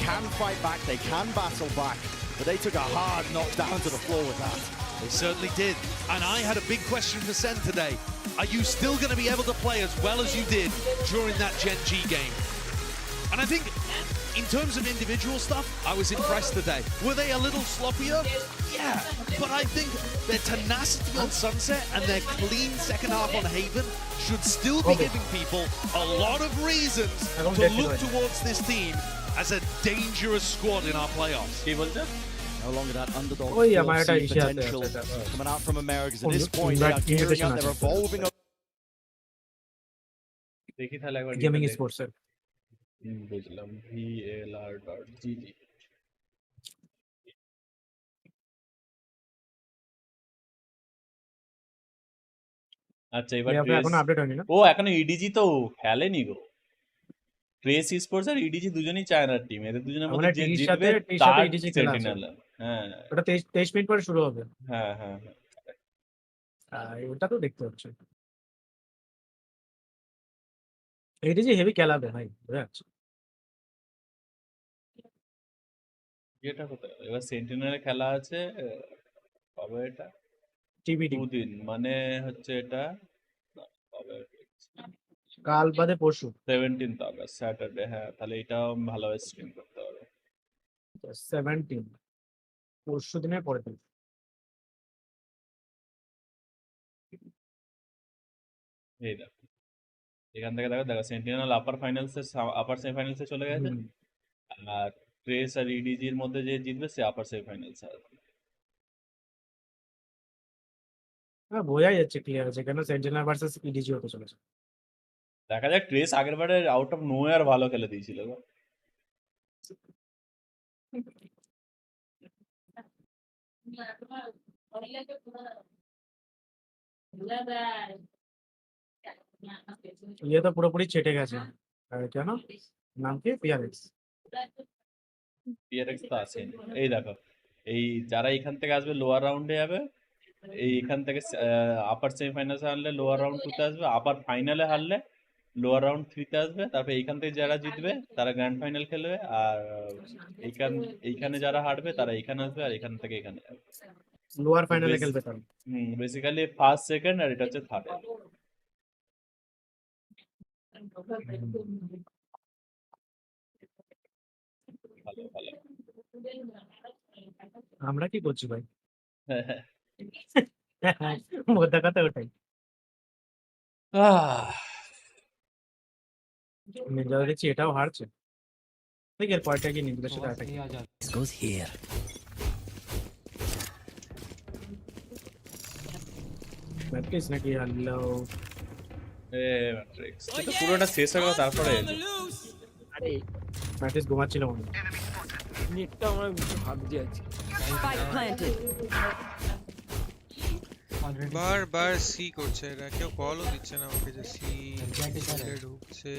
can fight back, they can battle back, but they took a hard knock down to the floor with that. They certainly did. And I had a big question for Sen today. Are you still going to be able to play as well as you did during that Gen G game? And I think in terms of individual stuff, I was impressed today. Were they a little sloppier? Yeah. But I think their tenacity on Sunset and their clean second half on Haven should still be giving people a lot of reasons to look towards this team as a dangerous squad in our playoffs. No longer that underdog potential coming out from Americas. At this point, they are gearing up, they're evolving up. Gaming sports. বুঝলাম VLR.gg আচ্ছা এবার এখন update হয়নি না ও এখনো ইডিজি তো খেলেনি গো trace sports আর ইডিজি দুজনেই চায়নার টিম এদের দুজনের মধ্যে যে জিতবে তার ইডিজি খেলা আছে সেন্টিনেল হ্যাঁ ওটা 23 মিনিট পরে শুরু হবে হ্যাঁ হ্যাঁ ওটা তো দেখতে হচ্ছে ইডিজি হেভি খেলাবে ভাই বুঝা যাচ্ছে এটা কোথায় এবার সেন্টিনেলের খেলা আছে কবে এটা টিবিডি দুদিন মানে হচ্ছে এটা কবে কাল বাদে পরশু 17th আগস্ট স্যাটারডে হ্যাঁ তাহলে এটাও ভালোভাবে স্ট্রিম করতে হবে 17 পরশু দিনের পরের দিন এই দেখো এখান থেকে দেখো সেন্টিনেল আপার ফাইনালসে আপার সেমিফাইনালসে চলে গেছে আর ট্রেস আর ইডিজির মধ্যে যে জিতবে সে আপার সেমিফাইনালসে আসবে হ্যাঁ বোঝাই যাচ্ছে ক্লিয়ার আছে কেন সেন্টিনেল ভার্সেস ইডিজি হতে চলেছে দেখা যাক ট্রেস আগের বারে আউট অফ নোওয়্যার ভালো খেলে দিয়েছিল গো ये तो পুরোপুরি চেটে গেছে কেন নাম কি পিয়ারেক্স? PRX তো আছে। এই দেখো, এই যারা এখান থেকে আসবে লোয়ার রাউন্ডে যাবে, এইখান থেকে আপার সেমিফাইনালে হারলে লোয়ার রাউন্ড 2 তে আসবে, আপার ফাইনালে হারলে লোয়ার রাউন্ড 3 তে আসবে। তারপর এইখান থেকে যারা জিতবে তারা গ্র্যান্ড ফাইনাল খেলবে, আর এইখানে যারা হারবে তারা এইখানে আসবে, আর এখান থেকে এখানে যাবে। লোয়ার ফাইনালে খেলবে তারা। বেসিক্যালি ফার্স্ট সেকেন্ড আর এটা হচ্ছে থার্ড। ভালো ভালো। আমরা কি করছি ভাই? মোদ্দা কথা ওটাই। নির্জারা দেখছি এটাও হারছে। ঠিক এর পরটা কি নির্জার সাথে আটাকে This goes here. ম্যাট্রিক্স নাকি হ্যালো ম্যাট্রিক্স এটা পুরোটা শেষ হয়ে গেল তারপরে এলো। আরে ম্যাট্রিক্স ঘুমাচ্ছিল মনে হয়। নেটটা আমার ভাবছি আছে। Spike planted. বারবার সি করছে এরা, কেউ কলও দিচ্ছে না আমাকে যে সি ঢুকছে।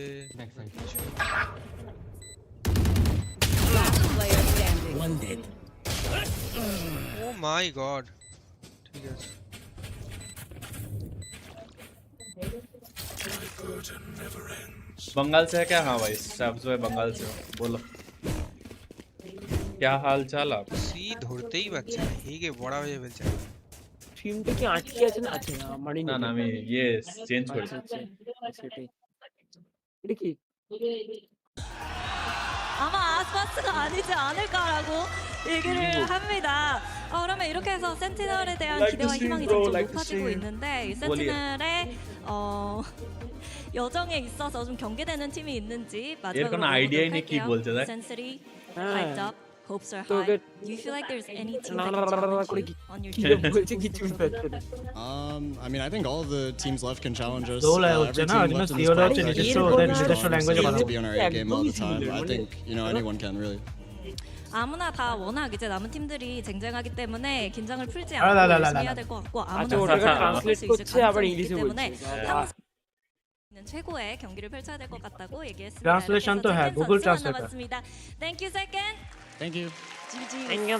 Last player standing. One dead. ও মাই গড, ঠিক আছে। बंगाल से है क्या? हाँ भाई, स्टाफ्स भाई बंगाल से हो। बोलो क्या हाल चाल आप? সি ধরতেই পারছে না, হেগে বড়া হয়ে ফেলছে। স্ট্রিমটা কি আটকে আছে না? আছে না আমারই না না আমি ये चेंज করেছি। সেটাই। এটা কি? 아마 아스파스가 아니지 않을까라고 얘기를 합니다. 그러면 이렇게 해서 센티널에 대한 기대와 희망이 점점 높아지고 있는데 이 센티널의 여정에 있어서 좀 경계되는 팀이 있는지 마지막으로 아이디어는 키 볼ছে দেখ। 센스리 hyped up, hopes are high. Do you feel like there's any team that can challenge you on your team? বলছে কিছু বুঝতে I mean, I think all the teams left can challenge us. দোলা হচ্ছে না, ওই জন্য সিওরা হচ্ছে নিজস্ব ওদের নিজস্ব ল্যাঙ্গুয়েজে কথা to be on our A game all the time. I think, you know, anyone can really. 아무나 다 워낙 이제 남은 팀들이 쟁쟁하기 때문에 긴장을 풀지 아, 나, 않고 나, 나, 열심히 나, 해야 나. 될 것 같고 আচ্ছা 아무나 ওটাকে 스스로 ট্রান্সলেট 수 있을 করছে আবার 가능성이 ইংলিশে 있기 때문에 বলছে। 있는 최고의 경기를 펼쳐야 될 것 같다고 얘기했습니다. Translation 이렇게 तो 해서 है, 젠 Google 선수만 Translator. 남았습니다. Thank you second. Thank you. GG. 땡겨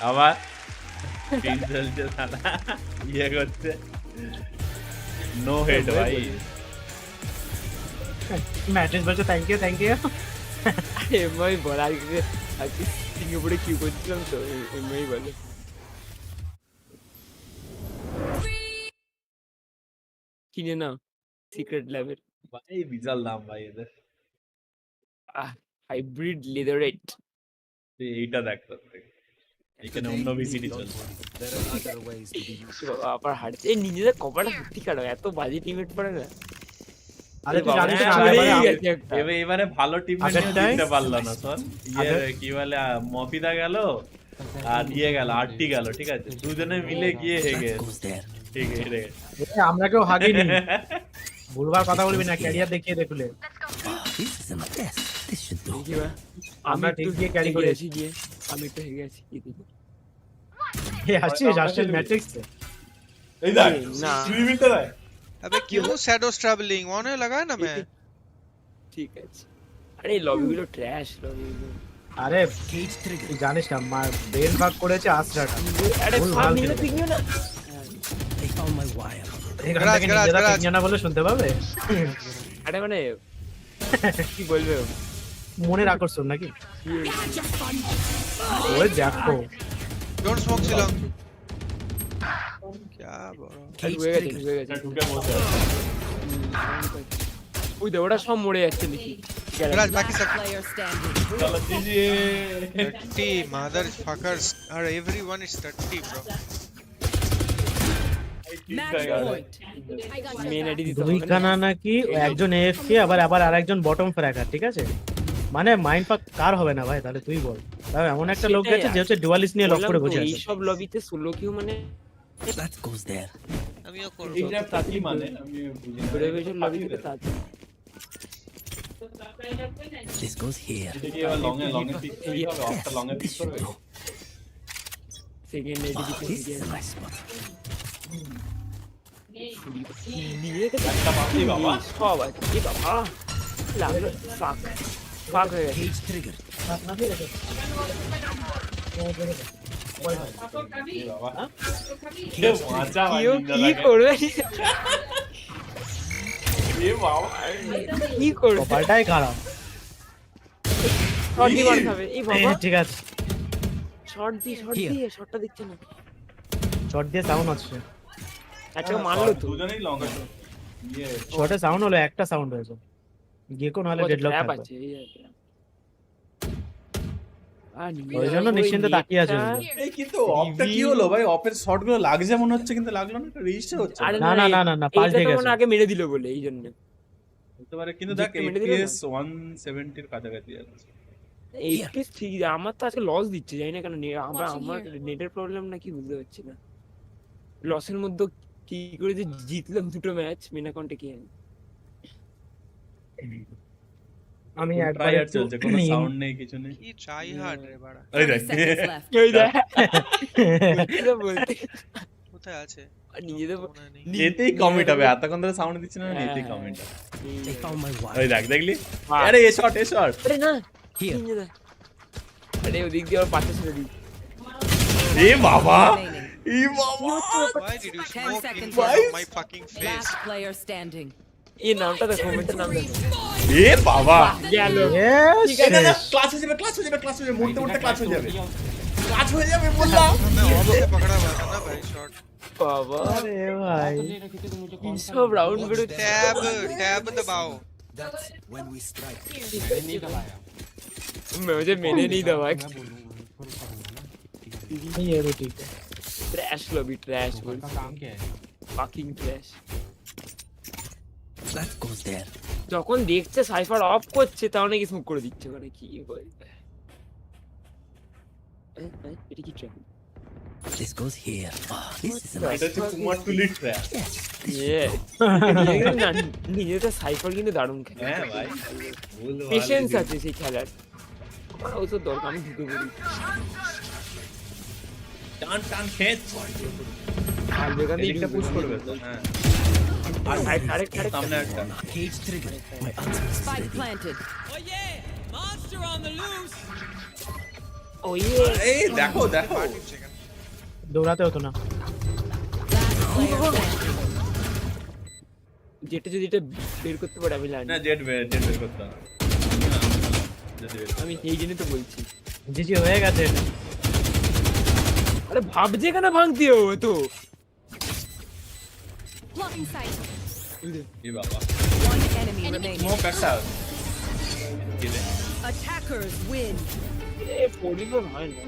আবার তিন চলছে সালা ইয়ে করছে। নো হেড ভাই। ম্যাট্রিক্স বলছে থ্যাংক ইউ থ্যাংক ইউ। আরে ভাই বলা আজকে আজকে সিঙ্গাপুরে কি করছিলাম তো এমনি বলে। কিনে না সিক্রেট ল্যাবের ভাই বিশাল দাম ভাই এদের। Hybrid leatherette. এইটা দেখ প্রত্যেক এখানে অন্য ভিসিটি চলছে। There are other ways to be useful. আবার হারছে এই নিজেদের কপালটা সত্যি খারাপ, এত বাজে টিমমেট পড়ে না। আরে তুই জানিস না এবারে ভালো টিম জিততে পারলো না স্যার। ইয়ে কি বলে মফিদা গেল আর ইয়ে গেল আরটি গেল, ঠিক আছে দুজনে মিলে গিয়ে হেগে ঠিক হেরে গেছে। আমরা কেউ হাগিনি, ভুলবার কথা বলবি না, ক্যারিয়ার দেখিয়ে দেখলে This is a test. This should do. আমরা ঠিক গিয়ে ক্যারি করেছি গিয়ে আমি তো হেগে আছি কি দিবি ये আসছিস আসছিস ম্যাট্রিক্স এই দেখ না স্ট্রিমিংটা দেখ। अबे क्यों शैडोज ट्रैवलिंग वन लगाया ना मैं। ঠিক আছে। আরে লবিগুলো ট্র্যাশ লবিগুলো। আরে তুই জানিস না মা ব্রেন ভাগ করেছে আশ্রাটা। আরে ফার্ম নিলে ঠিক না। They found my wire. এখান থেকে নিজেরা ঠিক না বলে শুনতে পাবে। আরে মানে কি বলবে মনের আকর্ষণ নাকি? ওই দেখো डोंट स्मोक सिलोंग। क्या बड़ा হয়ে গেছে ঢুকে বসে ওই দে ওটা সব মরে যাচ্ছে নাকি। गराज बाकी सब Player standing. চলো জিজি। 30 motherfuckers are everyone is 30 bro. Match point. I got main ID দিতে দুই হবে না। খানা নাকি একজন এএফকে আবার আরেকজন বটম ফ্র্যাগার, ঠিক আছে মানে মাইন্ড ফাক কার হবে না ভাই? তাহলে তুই বল। তাহলে এমন একটা লোক গেছে যে হচ্ছে ডুয়ালিস্ট নিয়ে লক করে বসে আছে। এই সব লবিতে সোলো কিউ মানে That goes there. আমিও করব। এটা তাতি মানে আমি বুঝি না। প্রিভেশন লবিতে তাতে This goes here. এটা কি আবার লং এ পিক করবে হবে, অফটা লং এ পিক করবে। সেকেন্ড আইডি দিতে This is a nice spot. নিয়ে একটা পাতি বাবা সব আছে কি বাবা লাগলো ফাক ফাক হয়ে গেছে Cage trigger. কি করবে কি করবে কপালটাই খারাপ। শর্ট দিয়ে মারতে হবে এই বাবা ঠিক আছে, শর্ট দিয়ে শর্টটা দিচ্ছে না শর্ট দিয়ে সাউন্ড হচ্ছে, একটা মারলো তো দুজনেই লং শর্টে সাউন্ড হলো, একটা সাউন্ড হয়েছে, গেকো নাহলে ডেডলক ট্র্যাপ থাকবে। আছে এই আছে ওই জন্য নিশ্চিন্তে তাকিয়ে আছে। এই কিন্তু অফটা কি হলো ভাই? অফের শট গুলো লাগছে মনে হচ্ছে কিন্তু লাগলো না, রেজিস্টার হচ্ছে না না না না না পাল্টে গেছে, আগে মেরে দিল বলে এই জন্য হতে পারে, কিন্তু দেখ FPS 170 এর কাছাকাছি আছে। এইপিএস ঠিক আছে, আমার তো আজকে লস দিচ্ছে জানি না কেন, আমার নেটের প্রবলেম নাকি বুঝতে পারছি না, লসের মধ্যে কি করে যে জিতলাম দুটো ম্যাচ মেন অ্যাকাউন্টে কি আমি একবার ট্রায়ার চলছে, কোনো সাউন্ড নেই, কিছু নেই। কি ট্রাই হার্ড রে বাড়া। এই দেখ ওই দেখ বলতে কোথায় আছে নিজেদের এতেই কমিট হবে, এতক্ষণ ধরে সাউন্ড দিচ্ছে না, এতেই কমিট হবে। I found my wire. ওই দেখ, দেখলি? আরে এ শট আরে না Here. আরে ওদিক দিয়ে আর পাশে ছেড়ে দিই এ বাবা, এ বাবা, Why did you smoke in front of my fucking face? player standing. এই নামটা দেখো কমেন্টের নাম দেখো এ বাবা, গেল ঠিক আছে, ক্লাস হয়ে যাবে, ক্লাস হয়ে যাবে, ক্লাস হয়ে যাবে, মুড়তে মুড়তে ক্লাস হয়ে যাবে, ক্লাস হয়ে যাবে বললাম। ना वैसे पकड़ा हुआ था ना भाई शॉट। বাবা আরে ভাই কি সব রাউন্ড বেরো टैब दबाओ। That's when we strike. मुझे मैंने नहीं दबाया ये तो ठीक है, ट्रैश लॉबी ट्रैश बोल fucking trash That goes there. যখন দেখছে সাইফার অফ করছে তাও নাকি স্মোক করে দিচ্ছে মানে কি বলবে এটা কি trap This goes here. This is a এটা হচ্ছে কুমার টুলি ট্র্যাপ। নিজেটা সাইফার কিন্তু দারুণ খেলে হ্যাঁ ভাই, পেশেন্স আছে সেই খেলার, ও তো দরকার আমি ঢুকে পড়ি টান টান খেচ আর যেখানে এদিকটা পুশ করবে তো। হ্যাঁ, আর আরেকটা সামনে একটা cage trigger. My ultimate is Spike ready. planted. ও ইয়ে এই দেখো দেখো, দৌড়াতে হতো না, যেটা যদি এটা বের করতে পারে আমি জানি না জেড বের করতে হবে। আমি এই জন্যই তো বলছি জিজি হয়ে গেছে এটা। আরে ভাবছে কেন ভাঙতি ও তো Blocking sight. এ বাবা, One enemy remaining. স্মোক একটা কি রে? Attackers win. এ পড়ি তো হয় না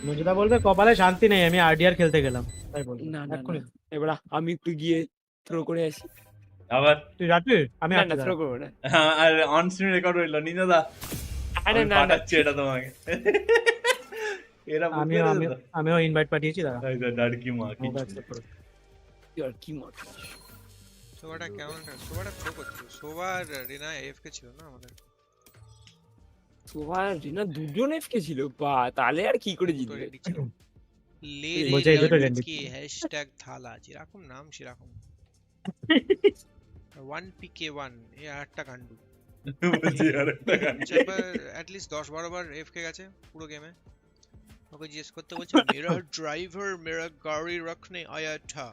মুজদা বলবে কপালে শান্তি নেই, আমি আরডিআর খেলতে গেলাম তাই বল। না না এবার আমি একটু গিয়ে থ্রো করে আসি আবার তুই রাখবি, আমি না থ্রো করব না আর অন স্ক্রিন রেকর্ড হইলো নিদাদা। আরে না না পাঠাচ্ছি এটা তোমাকে। এরা আমিও ইনভাইট পাঠিয়েছি, দাঁড়া ডাড়কি মা কি আর কি মত সোবাটা কেমন সোবাটা থ্রো করছে, সোবা আর রিনা এফকে ছিল না আমাদের, সোবা রিনা দুজন এফকে ছিল বা তাহলে আর কি করে জিতবে লে বলছে এই দুটো রে রেন্ডি কি হ্যাশট্যাগ থালা যেরকম নাম সেরকম 1pk1 এই আরেকটা কান্ডু বুঝি আরেকটা গান। এট লিস্ট 10-12 বার এফকে গেছে পুরো গেমে, ওকে জিজ্ঞেস করতে বলছে मेरा ड्राइवर मेरा गाड़ी रखने आया था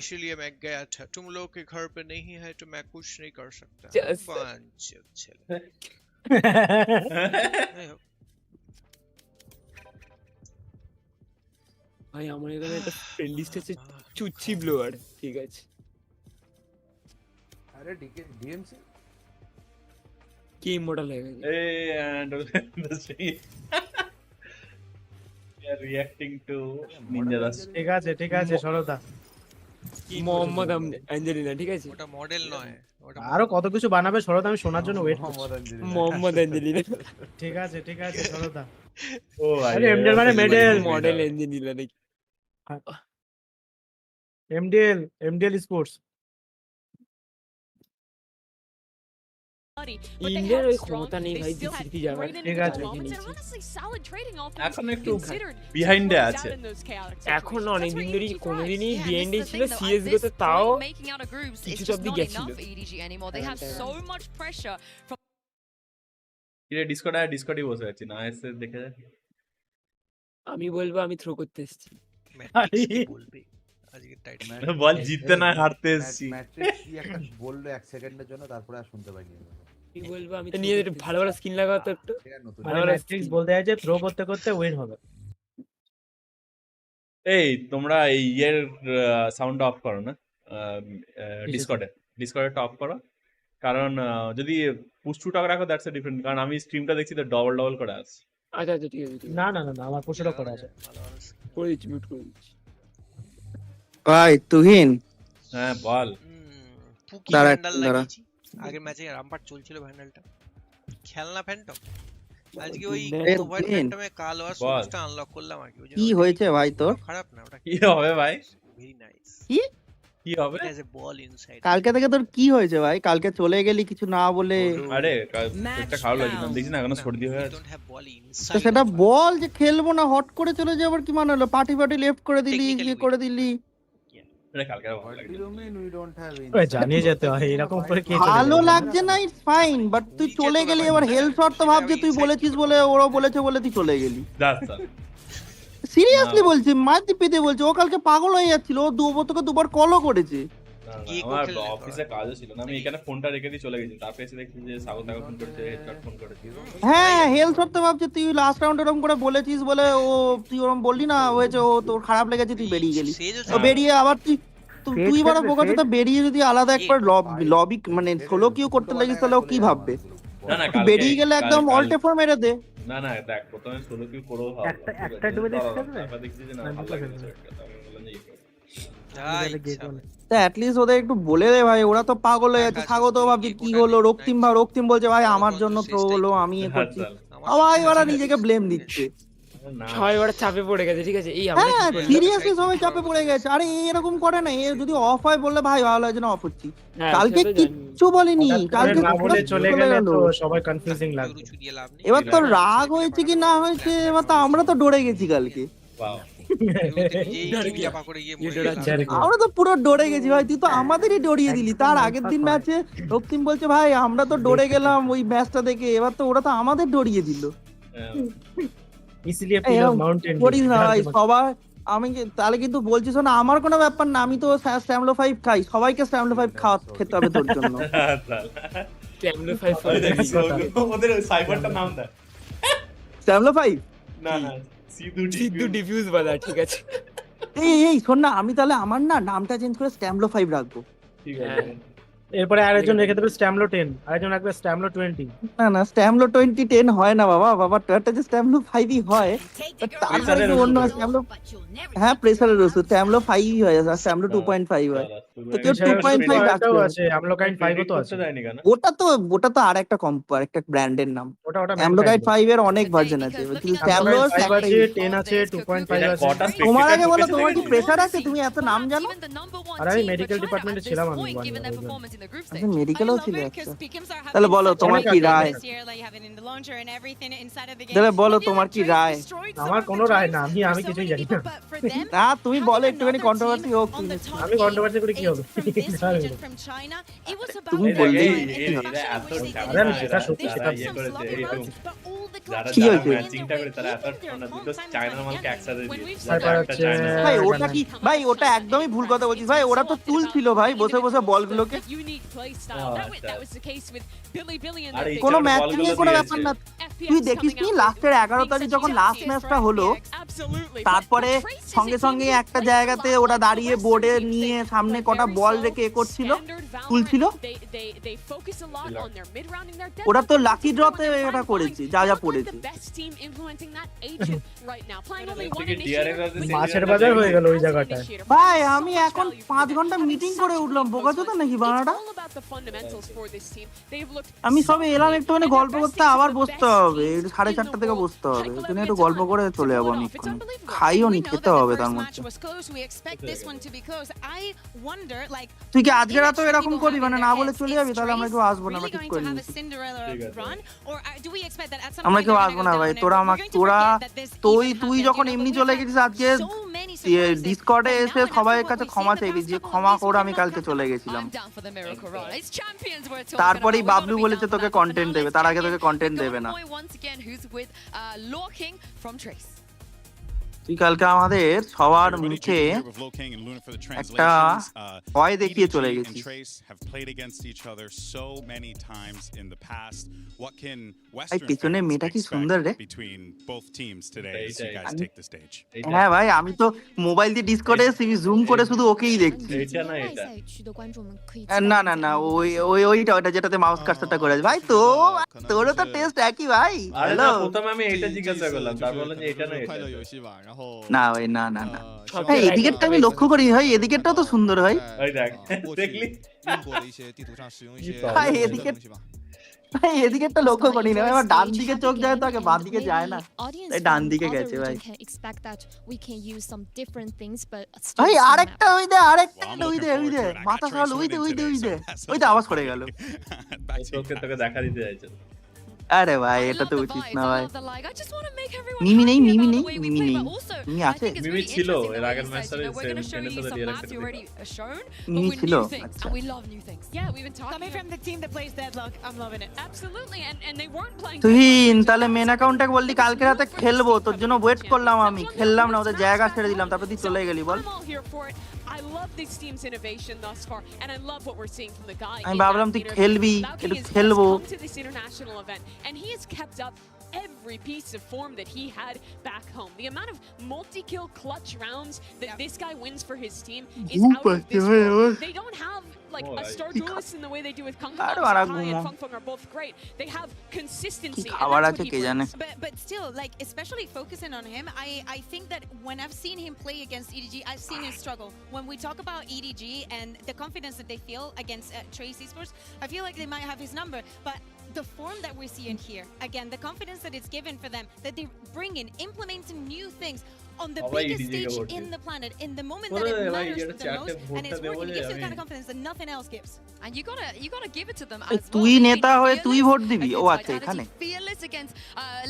इसलिए मैं गया था, तुम लोग के घर पे नहीं है तो मैं कुछ नहीं कर सकता। पांच चले ভাই আমার এখানে একটা ফ্রেন্ড লিস্ট আছে চুচ্ছি ব্লোয়ার, ঠিক আছে আরে ডিএমসি কি মডেল হয়ে গেছে reacting to Ninja Das. ঠিক আছে সরদা, মোহাম্মদ অ্যাঞ্জেলিনা, ঠিক আছে ওটা মডেল নয়, ওটা আরো কত কিছু বানাবে সরদা, আমি শোনার জন্য ওয়েট করছি। মোহাম্মদ অ্যাঞ্জেলিনা ঠিক আছে সরদা। ও ভাই, আরে এমডিএল মানে মেডেল, মডেল অ্যাঞ্জেলিনা নাকি এমডিএল স্পোর্টস। ইন্ডিয়ার ওই ক্ষমতা নেই ভাই জিসিটি যাওয়ার। ঠিক আছে এখন একটু বিহাইন্ডে আছে, এখন অনেকদিন ধরেই কোনোদিনই বিহাইন্ডে ছিল, সিএসগো তে তাও কিছু অব্দি গেছিল। ডিসকর্ডে বসে আছি না, এসে দেখে যায়। আমি বলবো আমি থ্রো করতে এসেছি। বল জিততে না হারতে এসেছি। বললো 1 সেকেন্ডের জন্য, তারপরে আর শুনতে পাইনি। কি বলবো আমি তো নিয়ে ভালো ভালো স্কিন লাগাও তো একটু। মানে ম্যাট্রিক্স বলতে আছে থ্রো করতে করতে উইন হবে। এই তোমরা এই ইয়ের সাউন্ড অফ করো না, ডিসকর্ডে অফ করো, কারণ যদি পুশ টু টক রাখো দ্যাটস এ ডিফারেন্ট, কারণ আমি স্ট্রিমটা দেখছি তো ডবল করে আসছে। আচ্ছা আচ্ছা ঠিক আছে। না না না আমার পুশটা করা আছে, করে দিচ্ছি, মিউট করে দিচ্ছি। ভাই তুহিন, হ্যাঁ বল। পুকি ভ্যান্ডাল লাগিয়েছি আগের ম্যাচে, রামপাট চলছিল ভ্যান্ডালটা, খেলনা ফ্যান্টম। আজকে ওই হোয়াইট ফ্যান্টমে কাল আর সুইচটা আনলক করলাম আর কি হয়েছে ভাই তোর? খারাপ না ওটা, কি হবে ভাই? Very nice. কি হবে? As a ball inside. কালকে থেকে তোর কি হয়েছে ভাই? কালকে চলে গেলি কিছু না বলে। আরে একটা খারাপ লাগছে না, দেখছিস না এখনো সর্দি হয়ে আছে। তো সেটা বল যে খেলবো না, হট করে চলে যাবার কি মানে হলো? পার্টি লেফট করে দিলি, কি করে দিলি? জানিয়ে যেতে হয় এরকম করে কি ভালো লাগছে না, ইটস ফাইন, বাট তুই চলে গেলি। এবার হেলথ শট তো ভাবছে তুই বলেছিস বলে, ওরা বলেছে বলে তুই চলে গেলি। সিরিয়াসলি বলছি, মাঝে পিতে বলছে। ও কালকে পাগল হয়ে যাচ্ছিল, ও তোকে দুবার কলও করেছে। আমার অফিসে কাজও ছিল না, আমি এখানে ফোনটা রেখে দিয়ে চলে গেছি, তারপরে এসে দেখছি যে স্বাগত ফোন করেছে, হেডশট ফোন করেছে। হ্যাঁ হেলথ শট তো ভাবছে তুই লাস্ট রাউন্ড এরকম করে বলেছিস বলে, ও তুই ওরকম বললি না হয়েছে, ও তোর খারাপ লেগেছে, তুই বেরিয়ে গেলি। ও বেরিয়ে আবার তুই এবার বোকাতে তো বেরিয়ে যদি আলাদা একবার লবি মানে সোলো কিউ করতে লাগিস, তাহলে ও কি ভাববে? বেরিয়ে গেলে একদম অল্টে ফর মেরে দে। না না দেখ, প্রথমে সোলো কিউ করো, একটা ডুবে দেখতে হবে, তারপর দেখছি যে না ভালো লাগছে, তারপর বললাম যে তা অ্যাট লিস্ট ওদের একটু বলে দে ভাই, ওরা তো পাগল হয়ে যাচ্ছে। স্বাগত ভাবছি কি হলো, রক্তিম বলছে ভাই আমার জন্য থ্রো হলো, আমি এ করছি। ভাই ওরা নিজেকে ব্লেম দিচ্ছে, সবাই ওরা চাপে পড়ে গেছে। ঠিক আছে, এই হ্যাঁ সিরিয়াসলি সবাই চাপে পড়ে গেছে। আরে এরকম করে না, এ যদি অফ হয় বললে ভাই ভালো হয় না, অফ হচ্ছি। কালকে কিচ্ছু বলেনি, কালকে চলে গেলে তো সবাই কনফিউজিং লাগবে। এবার তো রাগ হয়েছে কি না হয়েছে, এবার তো আমরা তো ডরে গেছি কালকে। আমরা তো পুরো ডরে গেছি ভাই, তুই তো আমাদেরই ডরিয়ে দিলি। তার আগের দিন ম্যাচে রক্তিম বলছে ভাই আমরা তো ডরে গেলাম ওই ম্যাচটা দেখে, এবার তো ওরা তো আমাদের ডরিয়ে দিল। সবাই আমি তাহলে কিন্তু বলছিস না, আমার কোনো ব্যাপার না, আমি তো স্ট্যামলো 5 খাই, সবাইকে স্ট্যামলো 5 খেতে হবে তোর জন্য। স্ট্যামলো 5 ওদের সাইবারটা নাম দেয় স্ট্যামলো 5 না না সিদ্ধু ডিফিউজ বালা। ঠিক আছে এই শোন না, আমি তাহলে আমার নামটা চেঞ্জ করে স্ট্যামলো 5 রাখবো। ঠিক আছে, এরপরে আরেকজন রেখে দেবে স্ট্যামলো 10, আরেকজন রাখবে স্ট্যামলো 20। না স্ট্যামলো 20 10 হয় না বাবা, এটা যে স্ট্যামলো 5ই হয়। তারপরে অন্য স্ট্যামলো, হ্যাঁ প্রেসারের ওষুধ, স্ট্যামলো 5ই হয়, আর স্ট্যামলো 2.5 হয়। তো কেউ 2.5 রাখতে আছে, আমলোকাইন 5 ও তো আছে। ওটা তো আর একটা একটা ব্র্যান্ডের নাম। আমলোকাইন 5 এর অনেক ভার্সন আছে, কিন্তু স্ট্যামলো 10 আছে, 2.5 আছে। তোমার আগে বলো তোমার কি প্রেসার আছে, তুমি এত নাম জানো? আরে আমি মেডিকেল ডিপার্টমেন্টে ছিলাম, আমি মেডিকেলও ছিল। তাহলে বলো তোমার কি রায়? তাহলে বলো তোমার কি রায়? আমার কোনো রায় না, আমি কিছুই জানি না। না তুমি বলো একটুখানি কন্ট্রোভার্সি হোক। আমি কন্ট্রোভার্সি করে কি হবে? তুমি বললেই আরে সেটা সত্যি, সেটা ইয়ে করেছে যারা ম্যাচিংটা করে তারা এত না, দুটো চায়নার মালকে একসাথে দিয়েছে ভাই। ওটা কি ভাই, ওটা একদমই ভুল কথা বলছিস ভাই। ওরা তো টুল ছিল ভাই, বসে বসে বলগুলোকে কোনো ম্যাচিং এর কোনো ব্যাপার না। তুই দেখিস নি লাস্টের 11 তারিখ যখন লাস্ট ম্যাচটা হলো, তারপরে সঙ্গে সঙ্গে একটা জায়গাতে ওরা দাঁড়িয়ে বোর্ডে নিয়ে সামনে কটা বল রেখে করছিল, তুলছিল। ওরা তো লাকি ড্রতে এটা করেছে, যা পড়েছে। মাছের বাজার হয়ে গেল ওই জায়গাটায় ভাই। আমি এখন 5 ঘন্টা মিটিং করে উঠলাম, বোকাচোদা নাকি বানাটা? আমি সবে এলাম একটুখানি গল্প করতে, আবার বসতে হবে 4:30 থেকে বসতে হবে। এখানে একটু গল্প করে চলে যাবো অনেকক্ষণ, খাইও নি, খেতে হবে তার মধ্যে। তুই কি আজকে রাতে এরকম করবি মানে না বলে চলে যাবি তাহলে আমরা কেউ আসবো না, আমরা ঠিক করে নিয়েছি। আমরা কেউ আসবো না ভাই, তুই যখন এমনি চলে গেছিস আজকে ডিসকর্ডে এসে সবাই কাছে ক্ষমা চাইবি যে ক্ষমা করে আমি কালকে চলে গেছিলাম। তারপরেই বাবলু বলেছে তোকে কন্টেন্ট দেবে, তার আগে তোকে কন্টেন্ট দেবে না। তুই কালকে আমাদের সবার মুখে একটা ভয় দেখিয়ে চলে গেছিস। ভাই পেছনে মেয়েটা কি সুন্দর রে। হ্যাঁ ভাই আমি তো মোবাইল দিয়ে ডিসকর্ডে জুম করে শুধু ওকেই দেখছি। না না না ওইটা যেটাতে মাউস কার্সারটা করে ভাই, তো তোরও তো টেস্ট একই ভাই। হ্যালো প্রথমে আমি এটা জিজ্ঞাসা করলাম, তারপর বললাম যে এটা না এটা। না ভাই না না না, এদিকেরটা আমি লক্ষ্য করি ভাই, এদিকেরটাও তো সুন্দর হয়। ওই দেখ দেখলি ভাই এদিকেরটা লক্ষ্য করি না, আমার ডান দিকে চোখ যায় তো আগে বাঁ দিকে যায় না, তাই ডান দিকে গেছে ভাই। ভাই আরেকটা ওই দে মাথা সরাল, ওই দে আওয়াজ করে গেল। তোকে দেখা দিতে চাইছে। আরে ভাই এটা তো উচিত না ভাই। মিমি নেই মিমি আছে, মিমি ছিল এর আগের ম্যাচে সেমিফাইনালের সাথে রিঅ্যাক্ট মিমি ছিল। আচ্ছা তুহিন তাহলে মেন অ্যাকাউন্টটা বললি কালকে রাতে খেলবো, তোর জন্য ওয়েট করলাম, আমি খেললাম না, ওদের জায়গা ছেড়ে দিলাম, তারপর তুই চলে গেলি বল। I love this team's innovation thus far, and I love what we're seeing from the guy. আমি ভাবলাম তুই খেলবি, একটু খেলবো। Come to this international event, and he has kept up every piece of form that he had back home. The amount of multi-kill clutch rounds that this guy wins for his team is out of this world. They don't have like a star duelist in the way they do with Kung Fu. Kai and Feng Feng are both great. They have consistency. But still, like especially focusing on him, I think that when I've seen him play against EDG, I've seen him struggle. When we talk about EDG and the confidence that they feel against Trace Esports, I feel like they might have his number, but the form that we're seeing here, again, the confidence that it's given for them, that they bring in, implementing new things on the biggest stage in the planet, in the moment that it matters the most, and it's working. It gives you the kind of confidence that nothing else gives. And you gotta give it to them as well. তুই নেতা হয়ে তুই vote দিবি? ও আচ্ছা এখানে fearless against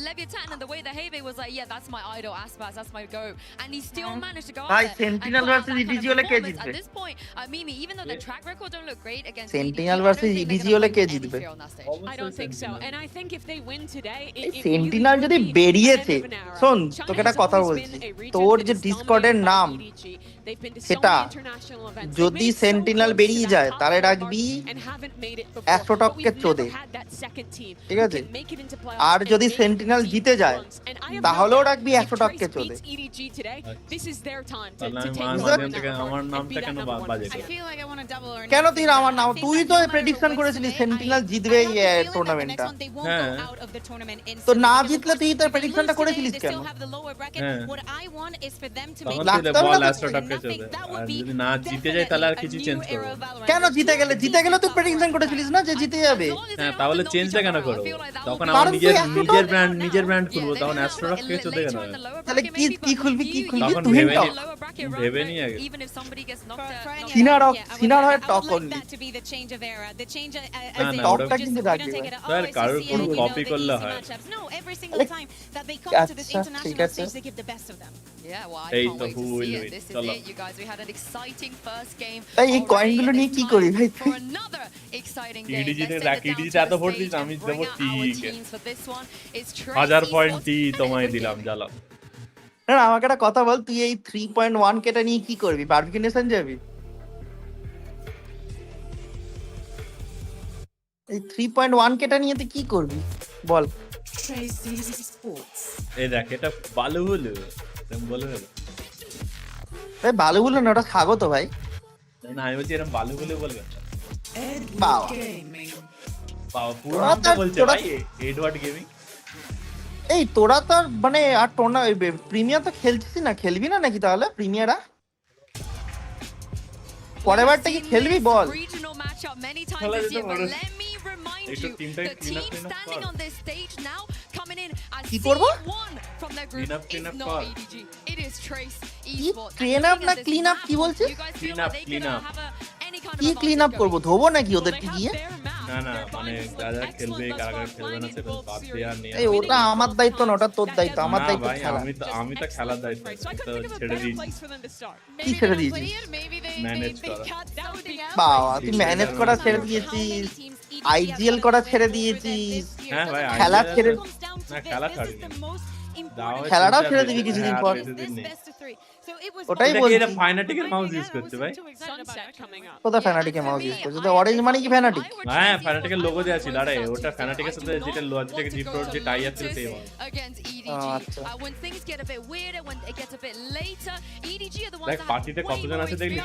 Leviathan, and the way that Hebe was like, yeah, that's my idol, Aspas, that's my go, and he still managed to go out there. Sentinel versus EDG হলে কে জিতবে? At this point, Mimi, even though the track record don't look great against Sentinel versus EDG হলে কে জিতবে? I don't think so, and I think if they win today, Sentinel যদি বেরিয়েছে, শোন তোকে একটা কথা বলছি, তোর যে ডিসকর্ডের নাম সেটা যদি সেন্টিনেল বেরিয়ে যায় তাহলে রাখবি অ্যাস্ট্রোটককে চোদে, ঠিক আছে? আর যদি সেন্টিনেল জিতে যায় তাহলেও রাখবি অ্যাস্ট্রোটককে চোদে। কেন তুই আমার নাম, তুই তো প্রেডিকশন করেছিলি সেন্টিনেল জিতবে এই টুর্নামেন্টটা, তো না জিতলে তুই তো প্রেডিকশনটা করেছিলিস কেন? কেন জিতে গেলে তুই প্রেডিকশন করেছিলিস না যে জিতে যাবে? হ্যাঁ তাহলে চেঞ্জটা কেন করো? তখন আমার নিজের ব্র্যান্ড খুলবো, তখন অ্যাস্ট্রোটককে চোদে কেন? তাহলে কি খুলবি তখন ভেবে নি আগে। সিনার হয় টক অনলি, টকটা কিন্তু রাখবি স্যার, কারোর কোনো কপি করলে হয়। আচ্ছা ঠিক আছে, এই তো ভুল চলো। তাই এই কয়েনগুলো নিয়ে কি করি ভাই? ইডিজিতে এত ভোট দিস, আমি দেবো ঠিক 1000 পয়েন্ট তোমায় দিলাম জ্বালা। না আমাকে একটা কথা বল, তুই এই 3.1 কেটা নিয়ে কি করবি? বারবিকিউ নেশন যাবি? এই 3.1 কেটা নিয়ে তুই কি করবি বল? এই দেখ এটা ভালো হলো, ভালো হলো ভাই, ভালো হলো না, ওটা স্বাগত ভাই। না আমি বলছি এরকম ভালো হলো বলবে বাবা পুরো নামটা বলছে ভাই, এডওয়ার্ড গেমিং। এই তোরা তো মানে আর প্রিমিয়ার তো খেলছিস না, খেলবি না নাকি তাহলে প্রিমিয়ারা? পরের বারটা কি খেলবি বল? কি করবো? ট্রেন আপ না ক্লিন আপ কি বলছিস? কি ক্লিন আপ করবো, ধোবো নাকি ওদেরকে গিয়ে? না না মানে যারা খেলবে কারা খেলবে না সেটা বাদ দেওয়া নিয়ে এই ওটা আমার দায়িত্ব না, ওটা তোর দায়িত্ব। আমার দায়িত্ব ভাই খেলা। আমি তো খেলার দায়িত্ব তো ছেড়ে দিয়েছি। কি ছেড়ে দিয়েছিস? ম্যানেজ করা। বাবা তুই ম্যানেজ করা ছেড়ে দিয়েছিস, আইজিএল করা ছেড়ে দিয়েছিস, হ্যাঁ ভাই খেলা ছেড়ে না খেলা ছাড়িনি। খেলাটাও ছেড়ে দিবি কিছুদিন পর। ওটাই বলছি। এটা ফাইনাটিকের মাউস ইউজ করছে ভাই। কোথা ফ্যানাটিকের মাউস ইউজ করছে? তো অরেঞ্জ মানে কি ফ্যানাটিক? হ্যাঁ ফ্যানাটিকের লোগো দেয়া ছিল। আরে ওটা ফ্যানাটিকের সাথে যেটা লজিটেক জি প্রো যে টাই আপ ছিল সেই মাউস। আচ্ছা দেখ পার্টিতে কতজন আছে দেখলি?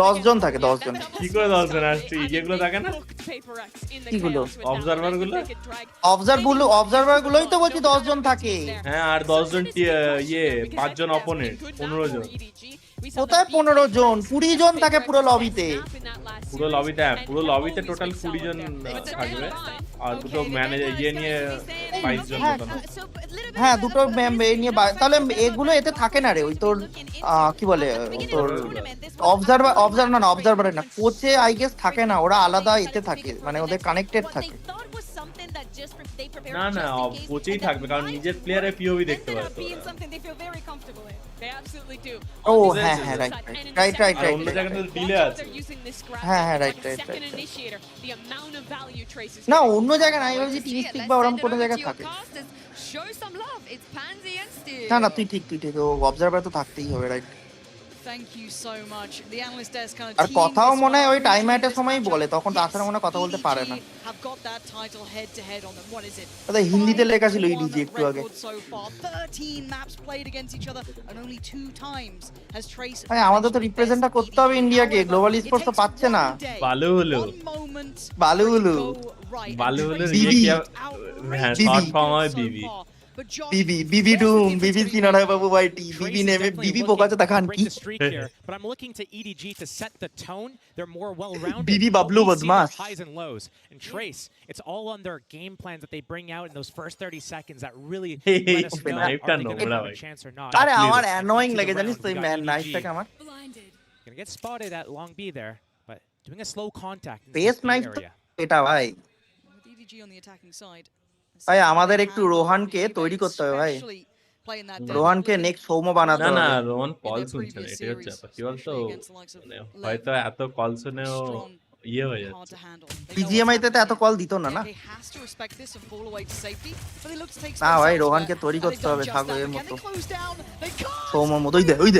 10 জন থাকে, 10 জন। কি করে 10 জন আসছে? ইয়েগুলো থাকে না? কিগুলো? অবজারভার গুলো? অবজারভার গুলোই তো বলছি 10 জন থাকে। হ্যাঁ আর 10 জন ইয়ে 5 জন অপোনেন্ট, 15 জন। কোথায় 15 জন? 20 জন থাকে পুরো লবিতে। পুরো লবিতে টোটাল 20 জন থাকবে আর দুটো ম্যানেজার ইয়ে নিয়ে 22 জন মতন। হ্যাঁ দুটো নিয়ে তাহলে এগুলো এতে থাকে না রে, ওই তোর কি বলে তোর অবজারভার না কোচে আই গেস থাকে না, ওরা আলাদা এতে থাকে, মানে ওদের কানেক্টেড থাকে। না না কোচেই থাকবে কারণ নিজের প্লেয়ারের পিওভি দেখতে পাবে। ও হ্যাঁ হ্যাঁ রাইট অন্য জায়গাতে ডিলে আছে। হ্যাঁ রাইট না অন্য জায়গায় নাই, ওই যে টিভি স্টিক বা ওরকম কোনো জায়গায় থাকে। না তুই ঠিক ও অবজারভার তো থাকতেই হবে রাইট। আর কথাও মনে হয় ওই টাইম আউটের সময়ই বলে, তখন তাছাড়া মনে কথা বলতে পারে না। হিন্দিতে লেখা ছিল ইডিজি একটু আগে। আমাদের তো রিপ্রেজেন্টটা করতে হবে ইন্ডিয়াকে, গ্লোবাল স্পোর্টস তো পাচ্ছে না। বালু হলো হ্যাঁ শর্ট ফর্ম হয় বিবি সিনারা বাবু ভাইটি বিবি নেমে বিবি পোকাতে দেখান কি but I'm looking to EDG to set the tone. They're more well-rounded. বিবি বাবলু বদমাস highs and lows. And Trace, it's all on their game plans that they bring out in those first 30 seconds that really let us know are they going to have a chance or not. আরে আমার annoying লাগে জানিস তো এই man নাইফটাকে আমার Gonna get spotted at long B there, but doing a slow contact in base knife তো এটা ভাই। EDG on the attacking side. ভাই আমাদের একটু রোহানকে তৈরি করতে হবে ভাই, রোহানকে নেক্সট সৌম্য বানাতে হবে। না রোহান কল শুনছে না, এটাই হচ্ছে ব্যাপার। কি বলতো হয়তো এত কল শুনেও ইয়ে হয়ে যাচ্ছে। বিজিএমআই তে এত কল দিত না না ভাই, রোহানকে তৈরি করতে হবে থাকো এর মতো সৌম্যর মতো। ওই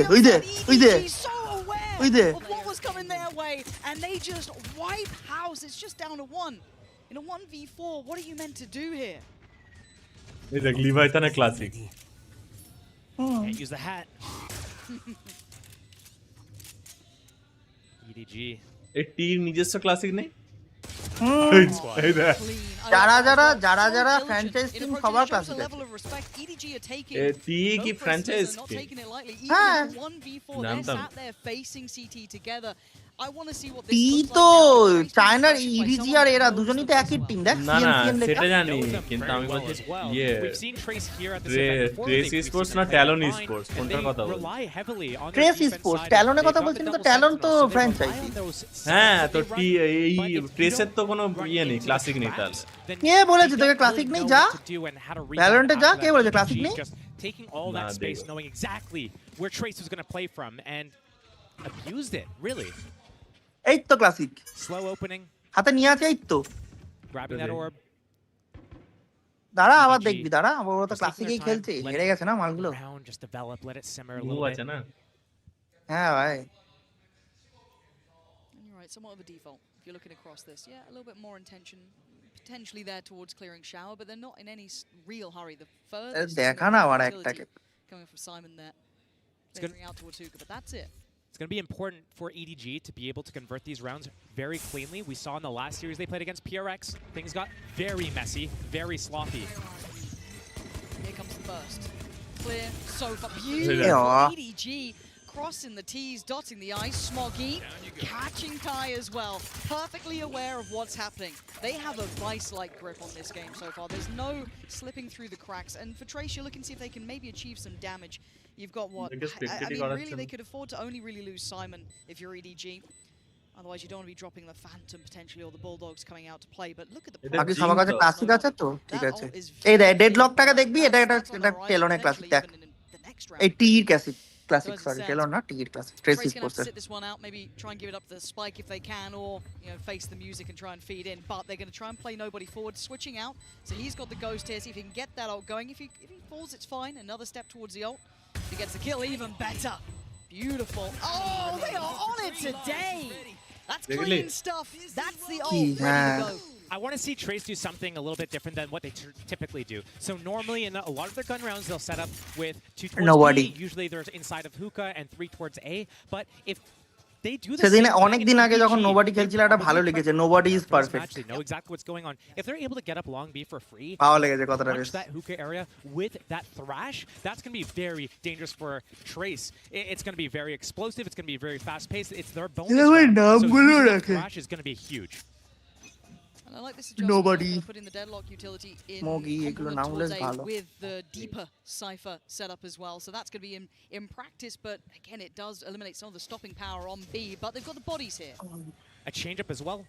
দে and they just wipe house. It's just down to 1 in a 1v4. What are you meant to do here? এই দেখ লিভাইতানা classic Can't use the hat. EDG এই টির নিজস্ব ক্লাসিক নেই। যারা ফ্র্যাঞ্চাইজ টিম সবার ক্লাসিক আছে। টি কি ফ্র্যাঞ্চাইজ টিম? হ্যাঁ জানতাম। টি তো চায়নার ইডিজি আর এরা দুজনেই তো একই টিম। দেখ না সেটা জানি কিন্তু আমি বলছি ইয়ে ট্রেস স্পোর্টস না ট্যালন স্পোর্টস কোনটার কথা বলছিস? ট্রেস স্পোর্টস ট্যালনের কথা বলছিস, কিন্তু ট্যালন তো ফ্র্যাঞ্চাইজি। হ্যাঁ তো টি এই ট্রেসের তো কোনো ইয়ে নেই, ক্লাসিক নেই। তাহলে কে বলেছে তোকে ক্লাসিক নেই? যা ভ্যালোরেন্টে যা, কে বলেছে ক্লাসিক নেই? Taking all that space, knowing exactly where Trace was going to play from, and abused it really. এই তো ক্লাসিক Slow opening, হাতে নিয়ে আছে এই তো। grabbing that orb. দাঁড়া আবার দেখবি, দাঁড়া ওরা তো ক্লাসিকেই খেলছে, হেরে গেছে না মালগুলো। Just develop, let it simmer a little bit. হ্যাঁ ভাই You're right, somewhat of a default if you're looking across this. Yeah, a little bit more intention potentially there towards clearing shower, but they're not in any real hurry. The furthest দেখা না আবার একটাকে coming from Simon there, clearing out towards Hookah, but that's it. It's going to be important for EDG to be able to convert these rounds very cleanly. We saw in the last series they played against PRX, things got very messy, very sloppy. Here comes the burst. Clear, so far. Beautiful EDG. Crossing the T's, dotting the I's, Smoggy, catching Kai as well, perfectly aware of what's happening. They have a vice-like grip on this game so far. There's no slipping through the cracks, and for Trace, you're looking to see if they can maybe achieve some damage. You've got what? I mean, really, they could afford to only really lose Simon if you're EDG. Otherwise, you don't want to be dropping the Phantom potentially or the Bulldogs coming out to play. But look at the বাকি সবার কাছে classic আছে তো ঠিক আছে এই ডেডলকটাকে দেখবি এটা টেলনের ক্লাসিক দেখ এই টির ক্লাসিক সরি টেলন না টির ক্লাসিক ট্রেসিস Trace gonna have করছে to sit this one out, maybe try and give it up to the spike if they can, or face the music and try and feed in. But they're going to try and play nobody forward, switching out. So he's got the ghost here. See if he can get that ult going. If he falls, it's fine. Another step towards the ult. If he gets the kill, even better. Beautiful. Oh, they are on it today. That's clean stuff. That's the ult ready to go. I want to see Trace do something a little bit different than what they typically do. So normally in a lot of their gun rounds, they'll set up with 2 towards B. Usually there's inside of hookah and 3 towards A. But if they do this, সেদিন অনেক দিন আগে যখন nobody খেলছিল এটা ভালো লেগেছে nobody is perfect they know exactly what's going on. If they're able to get up long B for free, ভালো লেগেছে কথাটা punch that hookah area with that thrash, that's going to be very dangerous for Trace. It's going to be very explosive. It's going to be very fast paced. It's their bonus round. So using thrash is going to be huge. And I like this Nobody. putting the deadlock utility in Mogi, complement towards A with the deeper cipher setup as well. So that's going to be in practice, but again, it does eliminate some of the stopping power on B. But they've got the bodies here. A change up as well.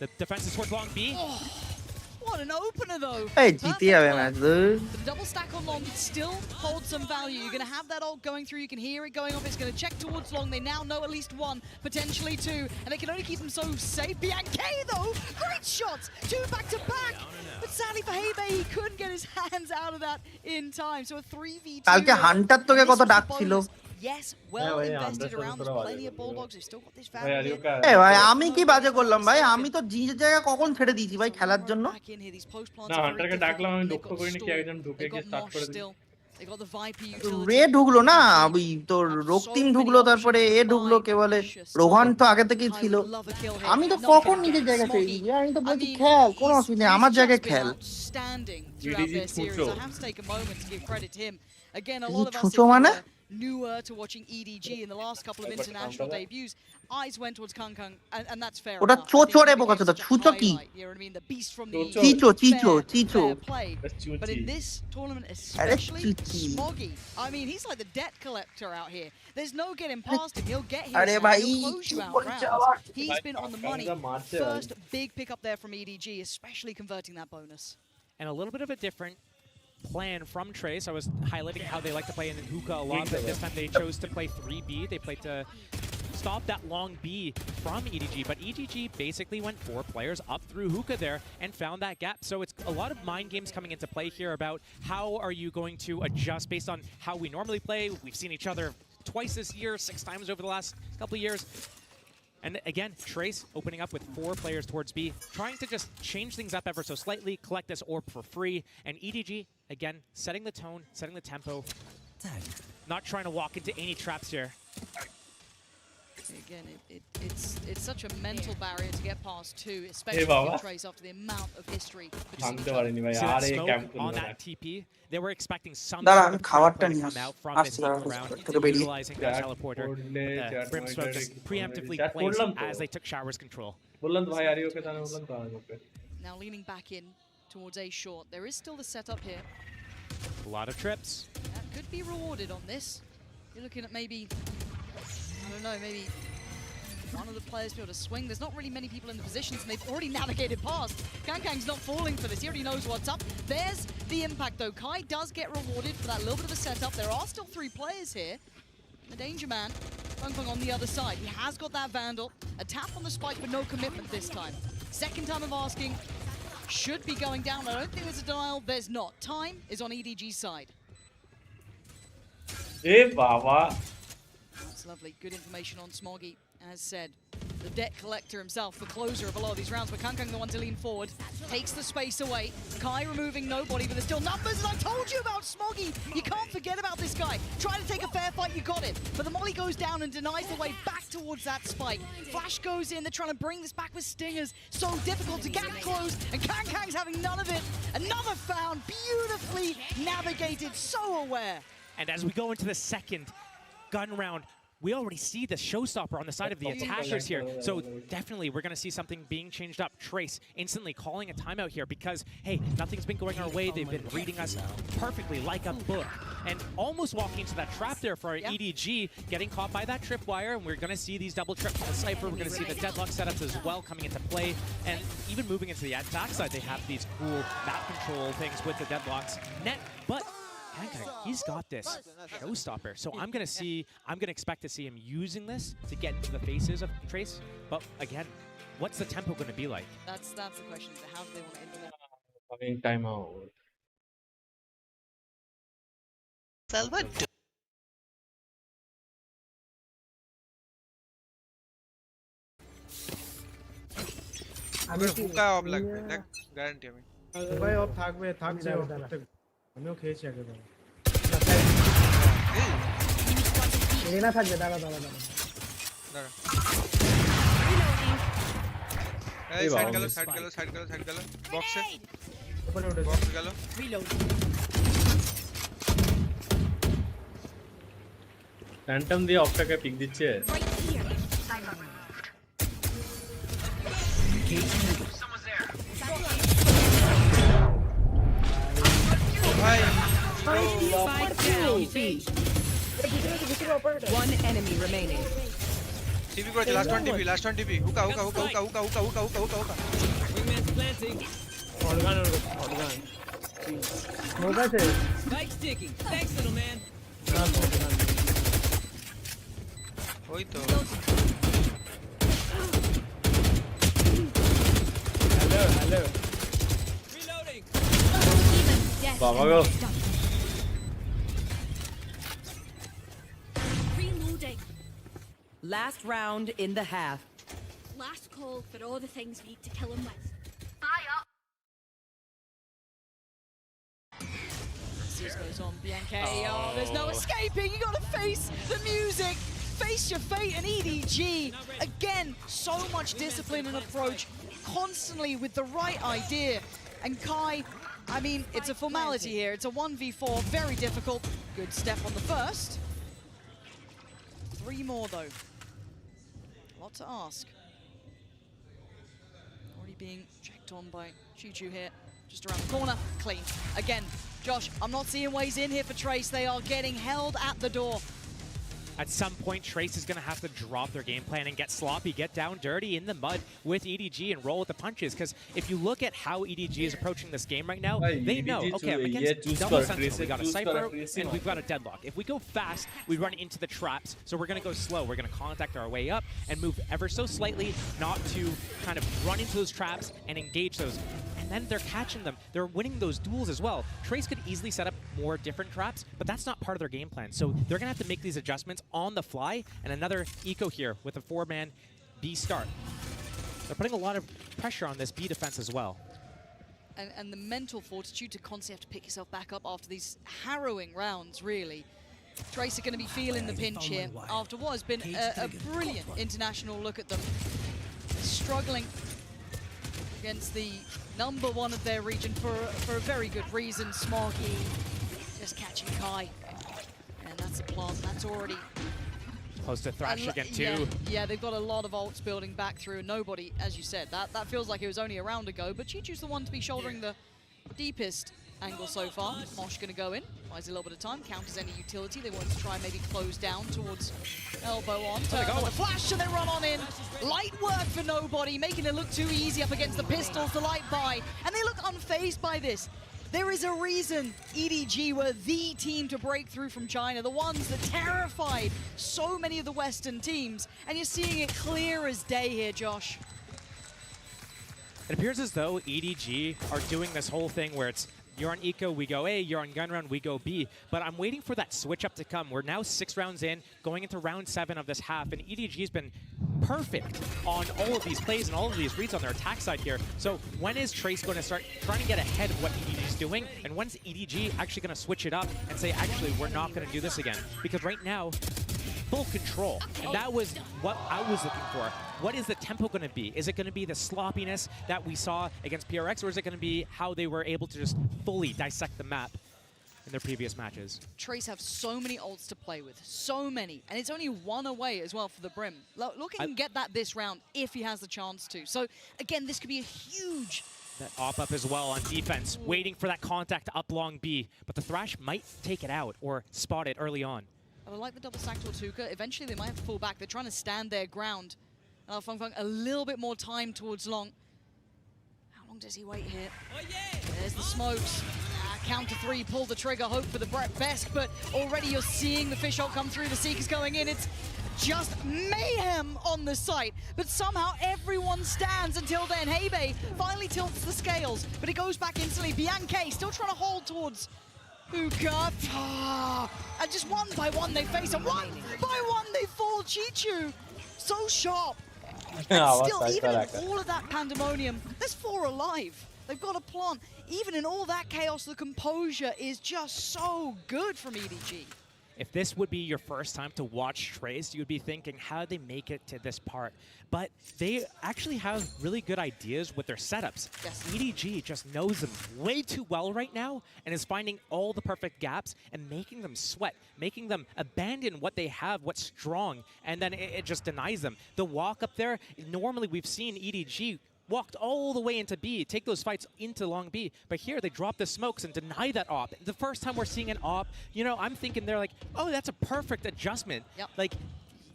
The defense is towards long B. Oh, what an opener though. এই জিতে যাবে match The double stack on long still holds some value. You're going to have that ult going through. You can hear it going off. It's going to check towards long. They now know at least 1, potentially 2, and they can only keep them so safe. BNK though, great shots, 2 back to back. But sadly for Hebe, he couldn't get his hands out of that in time. So a 3v2. কালকে Hunter তোকে কত ডাক ছিল Yes, well invested around. There's plenty of Bulldogs. They've still got this value. এ ভাই আমি কি বাজে করলাম ভাই আমি তো যে জায়গা কখন ছেড়ে দিয়েছি ভাই খেলার জন্য না হান্টারকে ডাকলাম আমি লক্ষ্য করিনি কি একজন ঢুকে গিয়ে স্টার্ট করে দিল রে ঢুকলো না ওই তোর রক্তিম ঢুকলো তারপরে এ ঢুকলো কে বলে রোহান তো আগে থেকেই ছিল আমি তো কখন নিজের জায়গা ছেড়ে দিয়েছি আমি তো বলছি খেল কোনো অসুবিধা নেই আমার জায়গায় খেল ছুঁচো মানে newer to watching EDG in the last couple of international debuts. Eyes went towards Kang Kang, and that's fair ওটা enough. চোচোরে বোকাচোদা ছুঁচো কি You know what I mean? The beast from the চিচো play. But in this tournament especially, Smoggy, I mean, he's like the debt collector out here. There's no getting past him. He'll get his he'll close you out rounds. He's been on the money. First big pickup there from EDG, especially converting that bonus. And a little bit of a different plan from Trace. I was highlighting how they like to play in hookah a lot, but this time they chose to play 3B. They played to stop that long B from EDG, but EDG basically went 4 players up through hookah there and found that gap. So it's a lot of mind games coming into play here about how are you going to adjust based on how we normally play. We've seen each other twice this year, 6 times over the last couple of years. And again, Trace opening up with 4 players towards B, trying to just change things up ever so slightly, collect this orb for free, and EDG, again, setting the tone, setting the tempo, not trying to walk into any traps here. Again, it's such a mental barrier to get past too, especially for Trace after the amount of history. On that TP, they were expecting some sort of come out from this round, utilizing that teleporter. Brimstone just preemptively placed as they took Shower's control. Now leaning back in towards A short. There is still the setup here. A lot of trips. That could be rewarded on this. You're looking at maybe, I don't know, maybe one of the players be able to swing. There's not really many people in the positions, and they've already navigated past. Kangkang's not falling for this. He already knows what's up. There's the impact, though. Kai does get rewarded for that little bit of a setup. There are still 3 players here. The Danger Man, Fung Fung on the other side. He has got that Vandal. A tap on the spike, but no commitment this time. Second time of asking. Should be going down. I don't think there's a denial. There's not. Time is on EDG's side. Hey, Baba. That's lovely. Good information on Smoggy. As said, the debt collector himself, the closer of a lot of these rounds, but Kangkang the one to lean forward, takes the space away. Kai removing nobody, but there's still numbers, and I told you about Smoggy! You can't forget about this guy. Trying to take a fair fight, you got it. But the molly goes down and denies the way back towards that spike. Flash goes in, they're trying to bring this back with stingers. So difficult to gap closed, and Kangkang's having none of it. Another found, beautifully navigated, so aware. And as we go into the second gun round, we already see the showstopper on the side of the attackers here. So definitely we're going to see something being changed up. Trace instantly calling a timeout here because, hey, nothing's been going our way. They've been reading us perfectly like a book. And almost walking into that trap there for our EDG, getting caught by that tripwire. And we're going to see these double trips from the Cypher. We're going to see the deadlock setups as well coming into play. And even moving into the attack side, they have these cool map control things with the deadlocks. Net, but he's got this showstopper. So I'm gonna expect to see him using this to get into the faces of Trace. But again, what's the tempo gonna be like? That's the question. So how do they want to implement? Fucking timeout. Salva. আমি হুকা of লাগবে দেখ guarantee আমি ভাই of থাকবে আমিও খেয়েছি আগে দাঁড়া এনা থাকবে দাঁড়া এই সাইড গেল বক্সে উপরে উঠে বক্স গেল ফ্যান্টম দিয়ে অফটাকে পিক দিচ্ছে One enemy remaining. TV করেছে last one TV হুকা Wingman's planting. Organ. Spike sticking. Thanks, little man. ওই তো Hello. Reloading. বাবা গো Reloading. Last round in the half. Last call for all the things we need to kill him with. Fire up. This goes on BNK. Oh, there's no escaping. You got to face the music. Face your fate. And EDG again. So much discipline and approach. Constantly with the right idea. And Kai, I mean, it's a formality here. It's a 1v4. Very difficult. Good step on the first. 3 more though. Lot to ask. Already being checked on by Chuchu here. Just around the corner. Clean. Again, Josh, I'm not seeing ways in here for Trace. They are getting held at the door. At some point, Trace is going to have to drop their game plan and get sloppy, get down dirty in the mud with EDG and roll with the punches. Because if you look at how EDG is approaching this game right now, they know, okay, against double sentinel, we got a Cypher and we've got a deadlock. If we go fast, we run into the traps. So we're going to go slow. We're going to contact our way up and move ever so slightly, not to kind of run into those traps and engage those. And then they're catching them. They're winning those duels as well. Trace could easily set up more different traps, but that's not part of their game plan. So they're going to have to make these adjustments on the fly, and another eco here with a 4-man B start. They're putting a lot of pressure on this B defense as well. And the mental fortitude to constantly have to pick yourself back up after these harrowing rounds, really. Trace are going to be feeling the pinch here after what has been a brilliant international look at them. Struggling against the #1 of their region for a very good reason. Smoggy just catching Kai. And that's a plant that's already close to Thrash again too. Yeah, they've got a lot of ults building back through. Nobody, as you said, that feels like it was only a round ago, but Chichu's the one to be shouldering the deepest angle so far. Mosh gonna go in, buys a little bit of time, counters any utility. They want to try and maybe close down towards elbow on. Turn on the flash and then run on in. Light work for nobody, making it look too easy up against the pistols, the light buy, and they look unfazed by this. There is a reason EDG were the team to break through from China, the ones that terrified so many of the Western teams, and you're seeing it clear as day here, Josh. It appears as though EDG are doing this whole thing where it's you're on eco, we go A, you're on gun round, we go B. But I'm waiting for that switch up to come. We're now 6 rounds in, going into round 7 of this half, and EDG has been perfect on all of these plays and all of these reads on their attack side here. So when is Trace going to start trying to get ahead of what EDG is doing? And when's EDG actually going to switch it up and say, actually, we're not going to do this again? Because right now, full control. And that was what I was looking for. What is the tempo going to be? Is it going to be the sloppiness that we saw against PRX, or is it going to be how they were able to just fully dissect the map? in their previous matches. Trace have so many ults to play with, so many, and it's only one away as well for the Brim. Look, he can get that this round if he has the chance to. So again, this could be a huge. That op-up as well on defense, waiting for that contact up long B, but the Thrash might take it out or spot it early on. I like the double stack Tortuga. Eventually, they might have to fall back. They're trying to stand their ground. Feng Feng a little bit more time towards Long. How long does he wait here? Oh, yeah. There's the smokes. Counter 3, pull the trigger, hope for the best, but already you're seeing the fish ult come through. The Seekers going in. It's just mayhem on the site, but somehow everyone stands until then. Hebe finally tilts the scales, but it goes back instantly. Bianca still trying to hold towards Hookah. And just one by one they face, and one by one they fall. Chichu, so sharp. And still, even in all of that pandemonium, there's 4 alive. They've got a plant. Even in all that chaos, the composure is just so good from EDG. If this would be your first time to watch Trace, you would be thinking, how did they make it to this part? But they actually have really good ideas with their setups. Yes. EDG just knows them way too well right now and is finding all the perfect gaps and making them sweat, making them abandon what they have, what's strong, and then it just denies them. The walk up there, normally we've seen EDG walked all the way into B, take those fights into long B, but here they drop the smokes and deny that op. The first time we're seeing an op, you know, I'm thinking they're like, oh, that's a perfect adjustment. Yep. Like,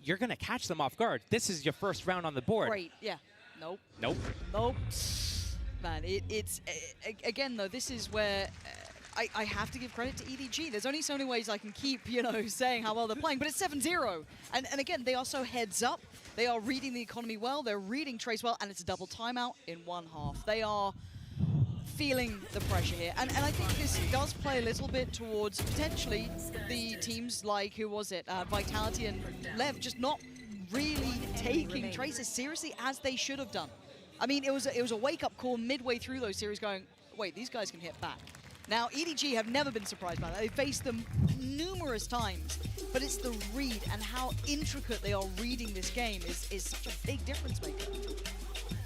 you're gonna catch them off guard. This is your first round on the board. Great, yeah. Nope. Nope. Nope. Man, it's again though, this is where I have to give credit to EDG. There's only so many ways I can keep, you know, saying how well they're playing, but it's 7-0. And again, they are so heads up. They are reading the economy well, they're reading Trace well, and it's a double timeout in one half. They are feeling the pressure here. And I think this does play a little bit towards potentially the teams like, who was it, Vitality and Lev, just not really taking Trace as seriously as they should have done. I mean, it was a wake-up call midway through those series going, wait, these guys can hit back. Now, EDG have never been surprised by that. They've faced them numerous times, but it's the read and how intricate they are reading this game is such a big difference maker.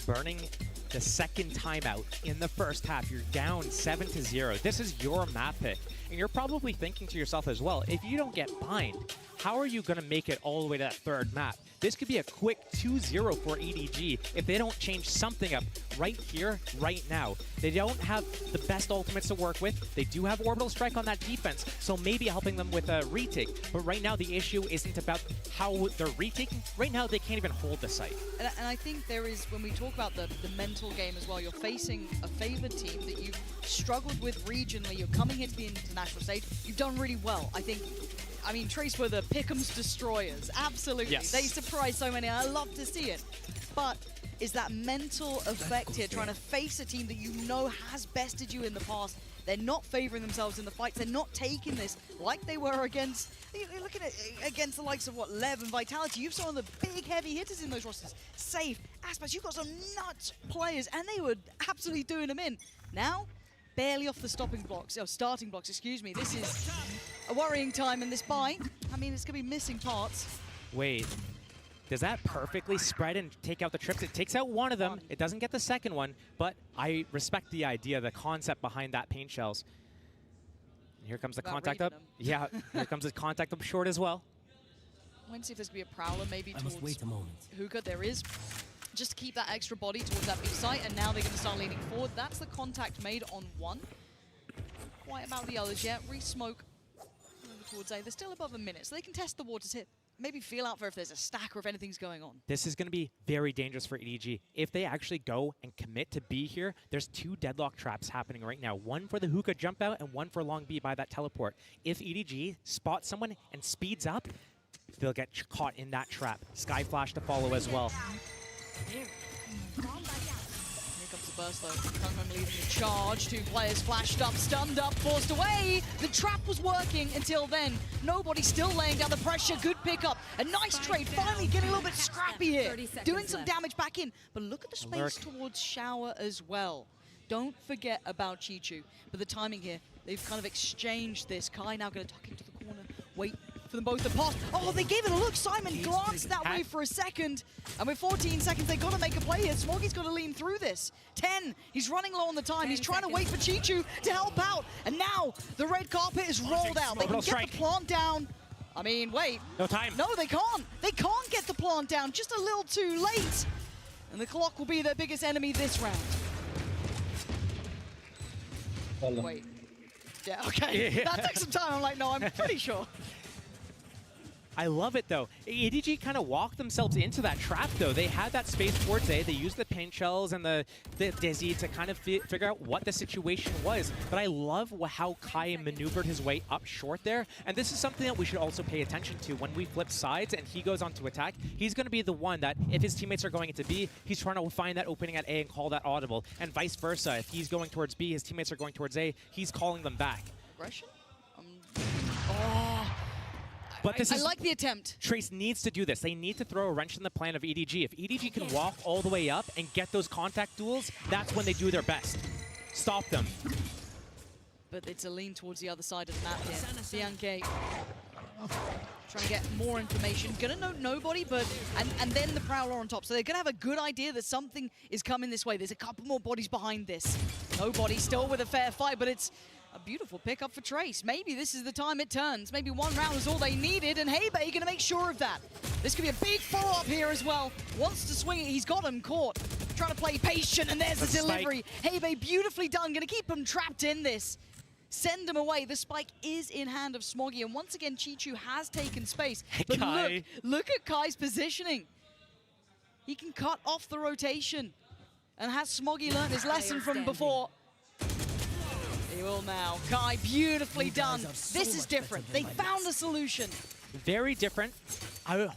Burning the second timeout in the first half. You're down 7-0. This is your map pick. And you're probably thinking to yourself as well, if you don't get bind, how are you going to make it all the way to that third map? This could be a quick 2-0 for EDG if they don't change something up right here, right now. They don't have the best ultimates to work with. They do have Orbital Strike on that defense, so maybe helping them with a retake. But right now, the issue isn't about how they're retaking. Right now, they can't even hold the site. And I think there is, when we talk about the mental game as well, you're facing a favored team that you've struggled with regionally. You're coming here to the international stage. You've done really well. I mean, Trace were the Pick'em's destroyers. Absolutely. Yes. They surprised so many. I love to see it. But is that mental effect here, trying to face a team that you know has bested you in the past? They're not favoring themselves in the fights. They're not taking this like they were against, you're looking at against the likes of Lev and Vitality. You've some of the big heavy hitters in those rosters. Safe, Aspas, you've got some nuts players, and they were absolutely doing them in. Now, barely off the starting blocks, excuse me. This is a worrying time in this buy. I mean, it's going to be missing parts. Wait, does that perfectly spread and take out the trips? It takes out one of them. It doesn't get the second one, but I respect the idea, the concept behind that paint shells. Here comes the contact up. Yeah, here comes the contact up short as well. I want to see if there's going to be a Prowler maybe towards wait a moment. Hookah. There is. Just to keep that extra body towards that big site, and now they're going to start leaning forward. That's the contact made on one. Quite about the others yet. Re-smoke over towards A. They're still above a minute, so they can test the waters here. Maybe feel out for if there's a stack or if anything's going on. This is going to be very dangerous for EDG. If they actually go and commit to B here, there's 2 deadlock traps happening right now. One for the Hookah jump out and one for long B by that teleport. If EDG spots someone and speeds up, they'll get caught in that trap. Sky Flash to follow as well. Here comes the burst though. Huntsman leading the charge. 2 players flashed up, stunned up, forced away. The trap was working until then. Nobody still laying down the pressure. Good pickup. A nice trade. Finally getting a little bit scrappy here. Doing some damage back in. But look at the space towards Shower as well. Don't forget about Chichu. But the timing here, they've kind of exchanged this. Kai now going to tuck into the corner. Wait for them both to pass. Oh, they gave it a look. Simon glanced that way for a second. And with 14 seconds, they've got to make a play here. Smoggy's got to lean through this. 10, he's running low on the time. He's trying to wait for Chichu to help out. And now the red carpet is rolled out. They can get the plant down. I mean, wait. No time. No, they can't. They can't get the plant down. Just a little too late. And the clock will be their biggest enemy this round. Wait. Yeah, okay. That took some time. I'm like, no, I'm pretty sure. I love it, though. EDG kind of walked themselves into that trap, though. They had that space towards A. They used the paint shells and the Dizzy to kind of figure out what the situation was. But I love how Kai maneuvered his way up short there. And this is something that we should also pay attention to. When we flip sides and he goes on to attack, he's going to be the one that, if his teammates are going into B, he's trying to find that opening at A and call that audible. And vice versa. If he's going towards B, his teammates are going towards A, he's calling them back. Aggression? Oh. But this is, I like the attempt. Trace needs to do this. They need to throw a wrench in the plan of EDG. If EDG can walk all the way up and get those contact duels, that's when they do their best. Stop them. But it's a lean towards the other side of the map here. Bianche trying to get more information. Gonna know nobody, but and then the Prowler on top. So they're gonna have a good idea that something is coming this way. There's a couple more bodies behind this. Nobody still with a fair fight, but it's a beautiful pickup for Trace. Maybe this is the time it turns. Maybe one round is all they needed, and Heibe going to make sure of that. This could be a big follow-up here as well. Wants to swing it. He's got him caught. Trying to play patient, and there's the delivery. Heibe beautifully done. Going to keep him trapped in this. Send him away. The spike is in hand of Smoggy, and once again, Chichu has taken space. But look at Kai's positioning. He can cut off the rotation. And has Smoggy learned his lesson from before? He will now. Kai, beautifully done. This is different. They found a solution. Very different. I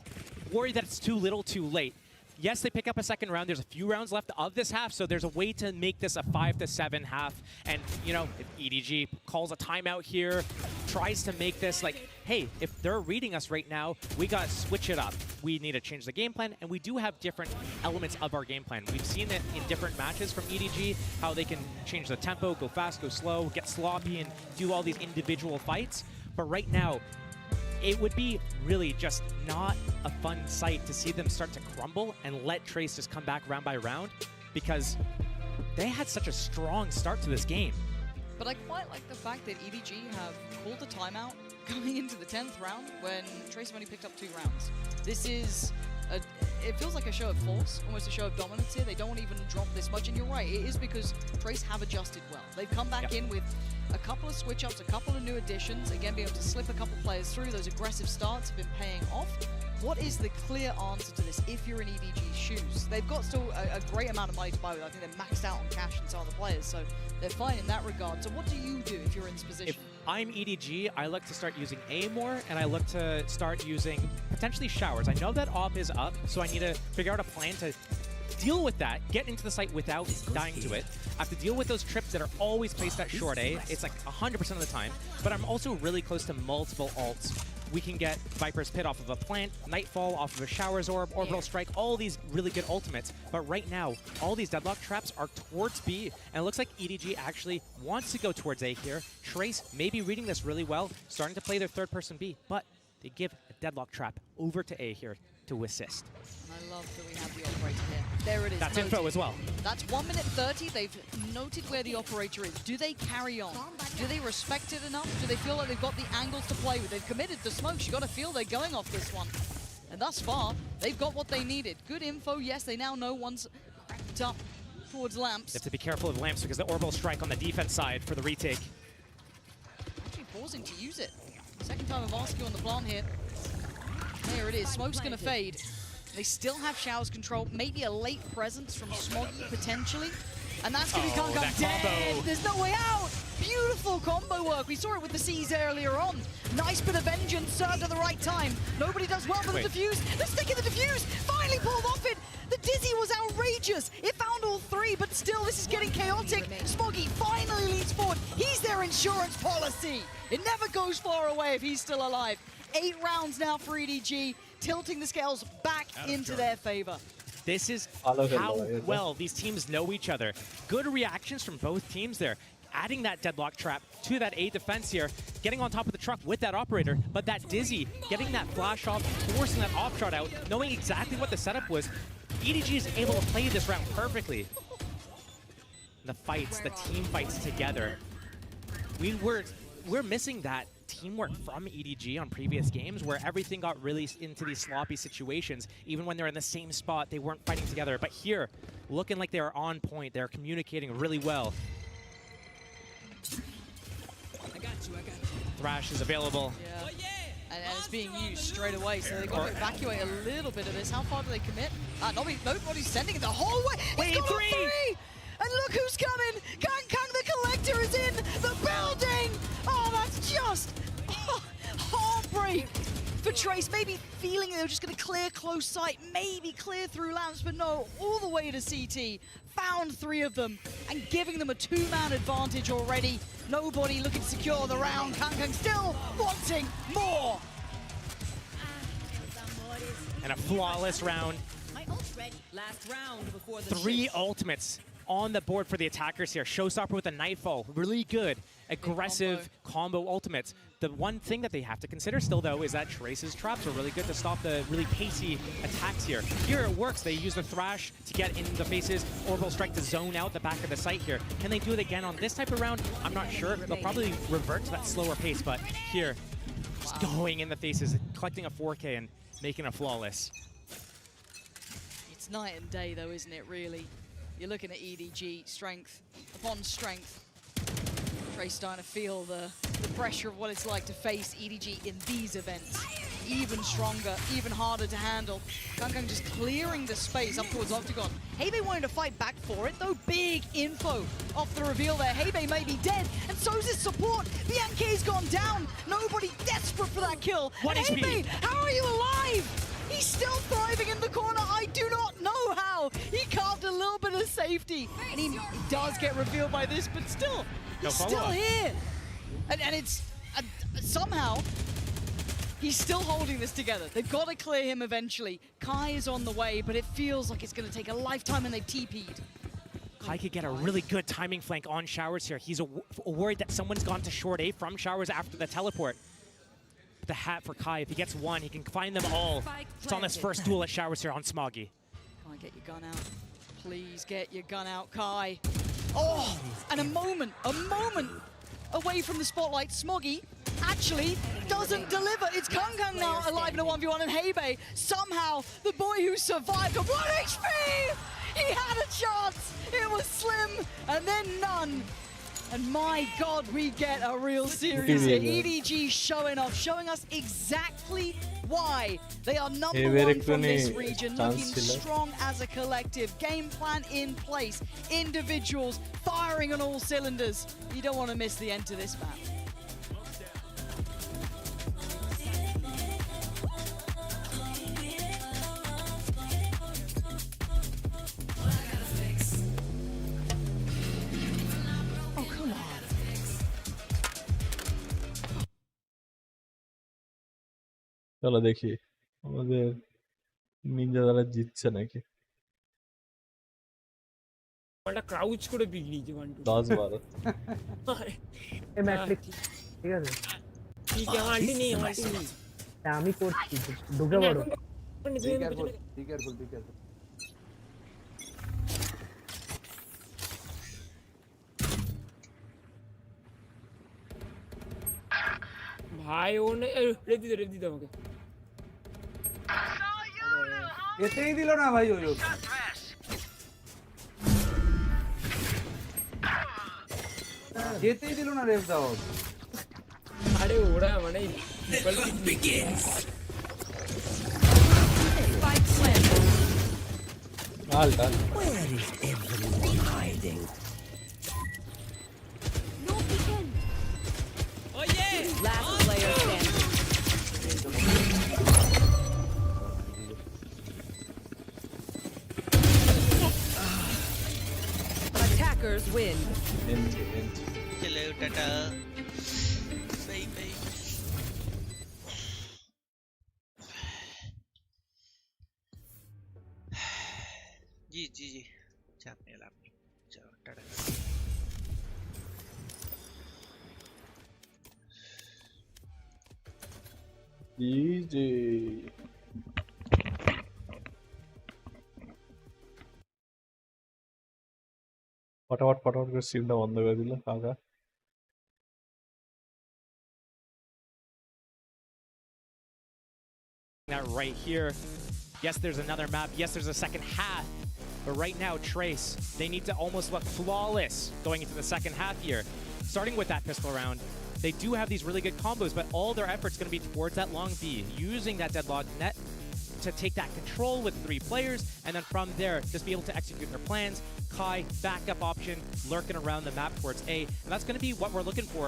worry that it's too little too late. Yes, they pick up a second round. There's a few rounds left of this half, so there's a way to make this a 5-7 half. And, you know, if EDG calls a timeout here, tries to make this like, hey, if they're reading us right now, we got to switch it up. We need to change the game plan, and we do have different elements of our game plan. We've seen it in different matches from EDG, how they can change the tempo, go fast, go slow, get sloppy, and do all these individual fights. But right now, it would be really just not a fun sight to see them start to crumble and let Trace just come back round by round, because they had such a strong start to this game. But I quite like the fact that EDG have called a timeout going into the 10th round when Trace have only picked up 2 rounds. This is, it feels like a show of force, almost a show of dominance here. They don't even drop this much, and you're right, it is because Trace have adjusted well. They've come back in with a couple of switch-ups, a couple of new additions, again being able to slip a couple players through. Those aggressive starts have been paying off. What is the clear answer to this if you're in EDG's shoes? They've got still a great amount of money to buy with. I think they're maxed out on cash in some of the players, so they're fine in that regard. So what do you do if you're in this position? If I'm EDG, I look to start using A more, and I look to start using potentially showers. I know that AWP is up, so I need to figure out a plan to deal with that, get into the site without dying to it. I have to deal with those trips that are always placed at short A. It's like 100% of the time, but I'm also really close to multiple ults. We can get Viper's Pit off of a plant, Nightfall off of a Shower's Orb, Orbital Strike, all these really good ultimates. But right now, all these deadlock traps are towards B, and it looks like EDG actually wants to go towards A here. Trace may be reading this really well, starting to play their third-person B, but they give a deadlock trap over to A here to assist. I love that we have the operator here. There it is. That's info as well. That's 1 minute 30. They've noted where the operator is. Do they carry on? Do they respect it enough? Do they feel like they've got the angles to play with? They've committed to smokes. You got to feel they're going off this one. And thus far, they've got what they needed. Good info. Yes, they now know one's cracked up towards Lamps. They have to be careful of Lamps because the Orbital Strike on the defense side for the retake. Actually pausing to use it. Second time of asking on the plant here. There it is. Smoke's going to fade. They still have Showers control. Maybe a late presence from Smoggy, potentially. And that's going to become dead. There's no way out. Beautiful combo work. We saw it with the C's earlier on. Nice bit of vengeance served at the right time. Nobody does well for the defuse. They're sticking the defuse. Finally pulled off it. The Dizzy was outrageous. It found all 3, but still this is getting chaotic. Smoggy finally leads forward. He's their insurance policy. It never goes far away if he's still alive. 8 rounds now for EDG, tilting the scales back into their favor. This is how well these teams know each other. Good reactions from both teams there. adding that deadlock trap to that A defense here, getting on top of the truck with that operator, but that Dizzy, getting that flash off, forcing that off shot out, knowing exactly what the setup was. EDG is able to play this round perfectly. The fights, the team fights together. We're missing that teamwork from EDG on previous games where everything got really into these sloppy situations. Even when they're in the same spot, they weren't fighting together. But here, looking like they're on point, they're communicating really well. I got you. Thrash is available. Yeah. And it's being used straight away, so they've got to evacuate a little bit of this. How far do they commit? Nobody's sending it the whole way. He's got three! And look who's coming! Kang the Collector is in the building! Oh, that's just heartbreak for Trace. Maybe feeling they were just going to clear close sight, maybe clear through lamps, but no, all the way to CT. Found 3 of them and giving them a 2-man advantage already. Nobody looking to secure the round. Kang still wanting more. And a flawless round. Last round before the 3 ultimates on the board for the attackers here. Showstopper with a Nightfall, really good, aggressive combo ultimates. The one thing that they have to consider still, though, is that Trace's traps are really good to stop the really pacey attacks here. Here it works. They use the Thrash to get in the faces, Orbital Strike to zone out the back of the site here. Can they do it again on this type of round? I'm not sure. They'll probably revert to that slower pace, but here, just going in the faces, collecting a 4K and making it flawless. It's night and day, though, isn't it, really? You're looking at EDG, strength upon strength. Trace starting to feel the pressure of what it's like to face EDG in these events. Even stronger, even harder to handle. Kang just clearing the space up towards Octagon. Hebe wanting to fight back for it, though. Big info off the reveal there. Hebe may be dead, and so's his support. Bianchi's gone down. Nobody desperate for that kill. What and Hebe, how are you alive? He's still thriving in the corner. I do not know how. He carved a little bit of safety, and he does get revealed by this, but still, he's still here. And it's somehow he's still holding this together. They've got to clear him eventually. Kai is on the way, but it feels like it's going to take a lifetime, and they've TP'd. Kai could get a really good timing flank on Showers here. He's worried that someone's gone to short A from Showers after the teleport. The hat for Kai, if he gets one, he can find them all. It's on this first duel at Showers here on Smoggy. Kai, get your gun out. Please get your gun out, Kai. Oh, and a moment away from the spotlight. Smoggy actually doesn't deliver. It's Kang now alive in a 1v1, and Hebe, somehow, the boy who survived on 1 HP! He had a chance! It was slim, and then none. And my God, we get a real series here. EDG showing off, showing us exactly why they are #1 from this region, looking strong as a collective. Game plan in place, individuals firing on all cylinders. You don't want to miss the end to this map. চলো দেখি আমাদের Ninja দ্বারা জিতছে নাকি। একটা Crouch করে pick নিয়েছে 10-12 এই ম্যাট্রিক্স ঠিক আছে ঠিক আছে আন্টি নেই আমি করছি ঢুকে বড় বি কেয়ারফুল ভাই ও রেডি দে আমাকে এতেই দিল না ভাই ওই যেতেই দিল না রেস দাও আরে ওরা মানে Where is everyone hiding? Last player standing. Attackers win. Hello, Tata. Bye bye. जी चाप नहीं लाभ नहीं चलो टाटा Easy. ফটাফট করে স্ট্রিমটা বন্ধ করে দিল কাকা। That right here. Yes, there's another map. Yes, there's a second half. But right now, Trace, they need to almost look flawless going into the second half here. Starting with that pistol round, they do have these really good combos, but all their effort's going to be towards that long B, using that deadlock net to take that control with 3 players, and then from there, just be able to execute their plans. Kai, backup option, lurking around the map towards A, and that's going to be what we're looking for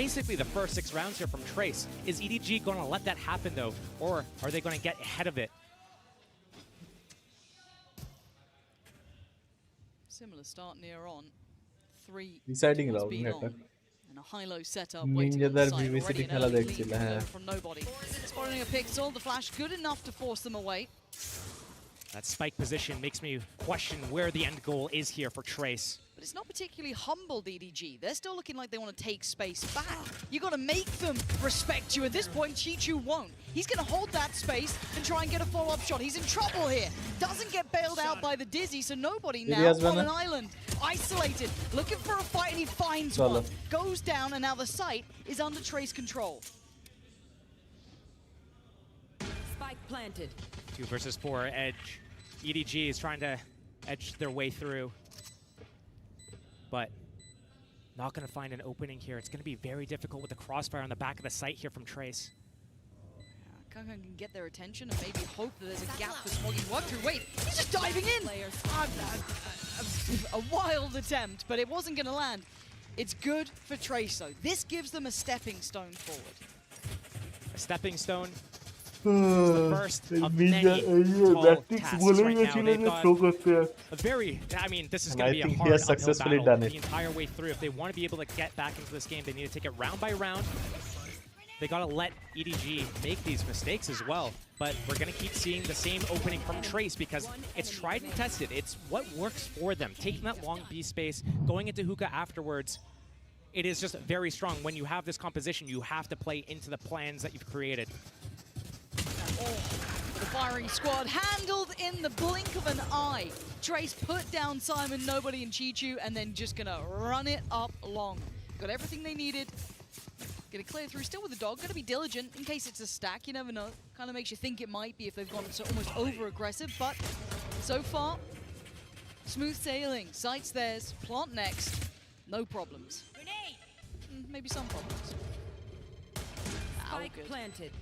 basically the first 6 rounds here from Trace. Is EDG going to let that happen, though, or are they going to get ahead of it? Similar start near on. 3 Deciding towards round B long. এটা And a high-low setup waiting on the নিনজাদার side. VCT Already an খেলা early দেখছিল lead হ্যাঁ from nobody. Spotting a pixel, the flash good enough to force them away. That spike position makes me question where the end goal is here for Trace. But it's not particularly humble, EDG. They're still looking like they want to take space back. You got to make them respect you. At this point, Chichu won't. He's going to hold that space and try and get a follow-up shot. He's in trouble here. Doesn't get bailed out by the Dizzy, so nobody now on an island. Isolated, looking for a fight, and he finds one. Goes down, and now the site is under Trace control. Spike planted. 2 versus 4 edge. EDG is trying to edge their way through, but not going to find an opening here. It's going to be very difficult with the crossfire on the back of the site here from Trace. Kankan can get their attention and maybe hope that there's a gap for Smoggy to work through. Wait, he's just diving in! A wild attempt, but it wasn't going to land. It's good for Trace, though. This gives them a stepping stone forward. A stepping stone. The first of many tall tasks right now. They've got a very, I mean, this is going to be a hard uphill battle the entire way through. If they want to be able to get back into this game, they need to take it round by round. They got to let EDG make these mistakes as well. But we're going to keep seeing the same opening from Trace because it's tried and tested. It's what works for them. Taking that long B space, going into hookah afterwards, it is just very strong. When you have this composition, you have to play into the plans that you've created. The firing squad handled in the blink of an eye. Trace put down Simon, Nobody, and Chichu, and then just gonna run it up long. Got everything they needed. Gonna clear through, still with the dog. Gonna be diligent in case it's a stack. You never know. Kind of makes you think it might be if they've gone so almost over-aggressive, but so far, smooth sailing. Site's theirs. Plant next. No problems. Maybe some problems. Spike planted.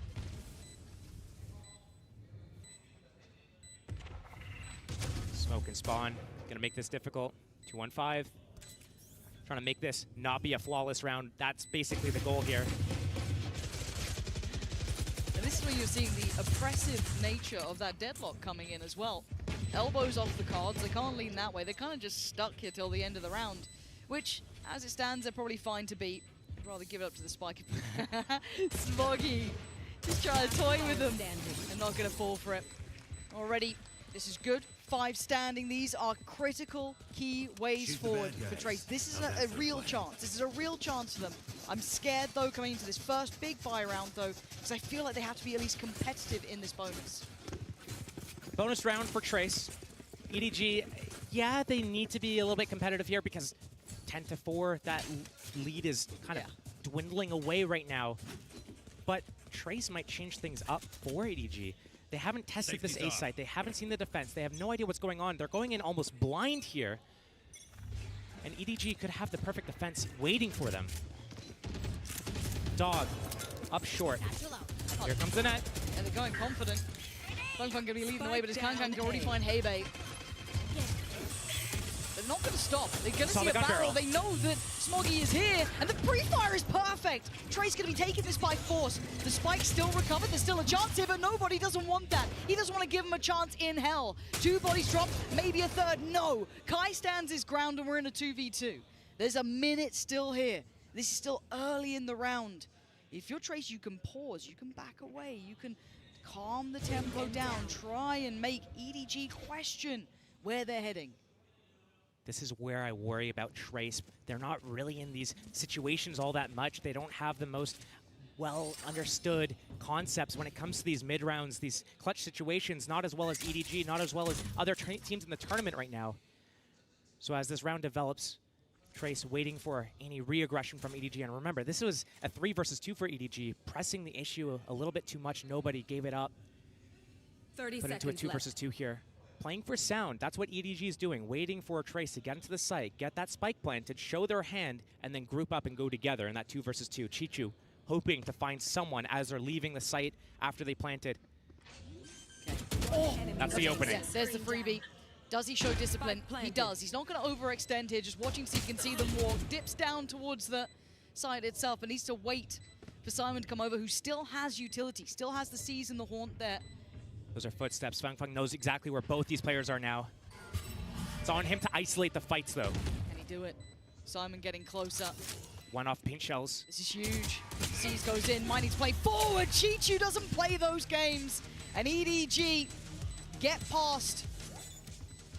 Smoke and spawn. Gonna make this difficult. 2-1-5. Trying to make this not be a flawless round. That's basically the goal here. And this is where you're seeing the oppressive nature of that deadlock coming in as well. Elbows off the cards. They can't lean that way. They're kind of just stuck here till the end of the round, which, as it stands, they're probably fine to beat. I'd rather give it up to the spike. Smoggy just trying to toy with them and not going to fall for it. Already, this is good. 5 standing. These are critical key ways forward for Trace. This is a real chance. This is a real chance for them. I'm scared, though, coming into this first big buy round, though, because I feel like they have to be at least competitive in this bonus. Bonus round for Trace. EDG, yeah, they need to be a little bit competitive here because 10-4, that lead is kind of dwindling away right now. But Trace might change things up for EDG. They haven't tested this A site. They haven't seen the defense. They have no idea what's going on. They're going in almost blind here. And EDG could have the perfect defense waiting for them. Dog, up short. Here comes the net. And they're going confident. Fun going to be leading the way, but his Kankan can already find Heybei. They're not going to stop. They're going to see a battle. They know that Smoggy is here, and the pre-fire is perfect. Trace going to be taking this by force. The spike's still recovered. There's still a chance here, but nobody doesn't want that. He doesn't want to give him a chance in hell. 2 bodies dropped, maybe a third. No. Kai stands his ground, and we're in a 2v2. There's a minute still here. This is still early in the round. If you're Trace, you can pause. You can back away. You can calm the tempo down. Try and make EDG question where they're heading. This is where I worry about Trace. They're not really in these situations all that much. They don't have the most well understood concepts when it comes to these mid-rounds, these clutch situations, not as well as EDG, not as well as other teams in the tournament right now. So as this round develops, Trace waiting for any re-aggression from EDG. And remember, this was a 3 versus 2 for EDG, pressing the issue a little bit too much. Nobody gave it up. 30 Put into a 2 versus 2 here. Playing for sound, that's what EDG is doing, waiting for Trace to get into the site, get that spike planted, show their hand, and then group up and go together in that 2 versus 2. Chichu hoping to find someone as they're leaving the site after they planted. Oh, that's the opening. Yes, there's the freebie. Does he show discipline? He does. He's not going to overextend here, just watching so you can see them walk. Dips down towards the site itself and needs to wait for Simon to come over, who still has utility, still has the C's and the haunt there. Those are footsteps. Feng Feng knows exactly where both these players are now. It's on him to isolate the fights, though. Can he do it? Simon getting closer. One off paint shells. This is huge. C's goes in. Might need to play forward. Chichu doesn't play those games. And EDG get past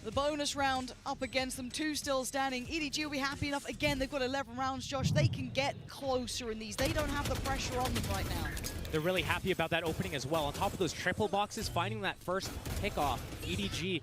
the bonus round up against them. 2 still standing. EDG will be happy enough. Again, they've got 11 rounds, Josh. They can get closer in these. They don't have the pressure on them right now. They're really happy about that opening as well. On top of those triple boxes, finding that first pickoff, EDG,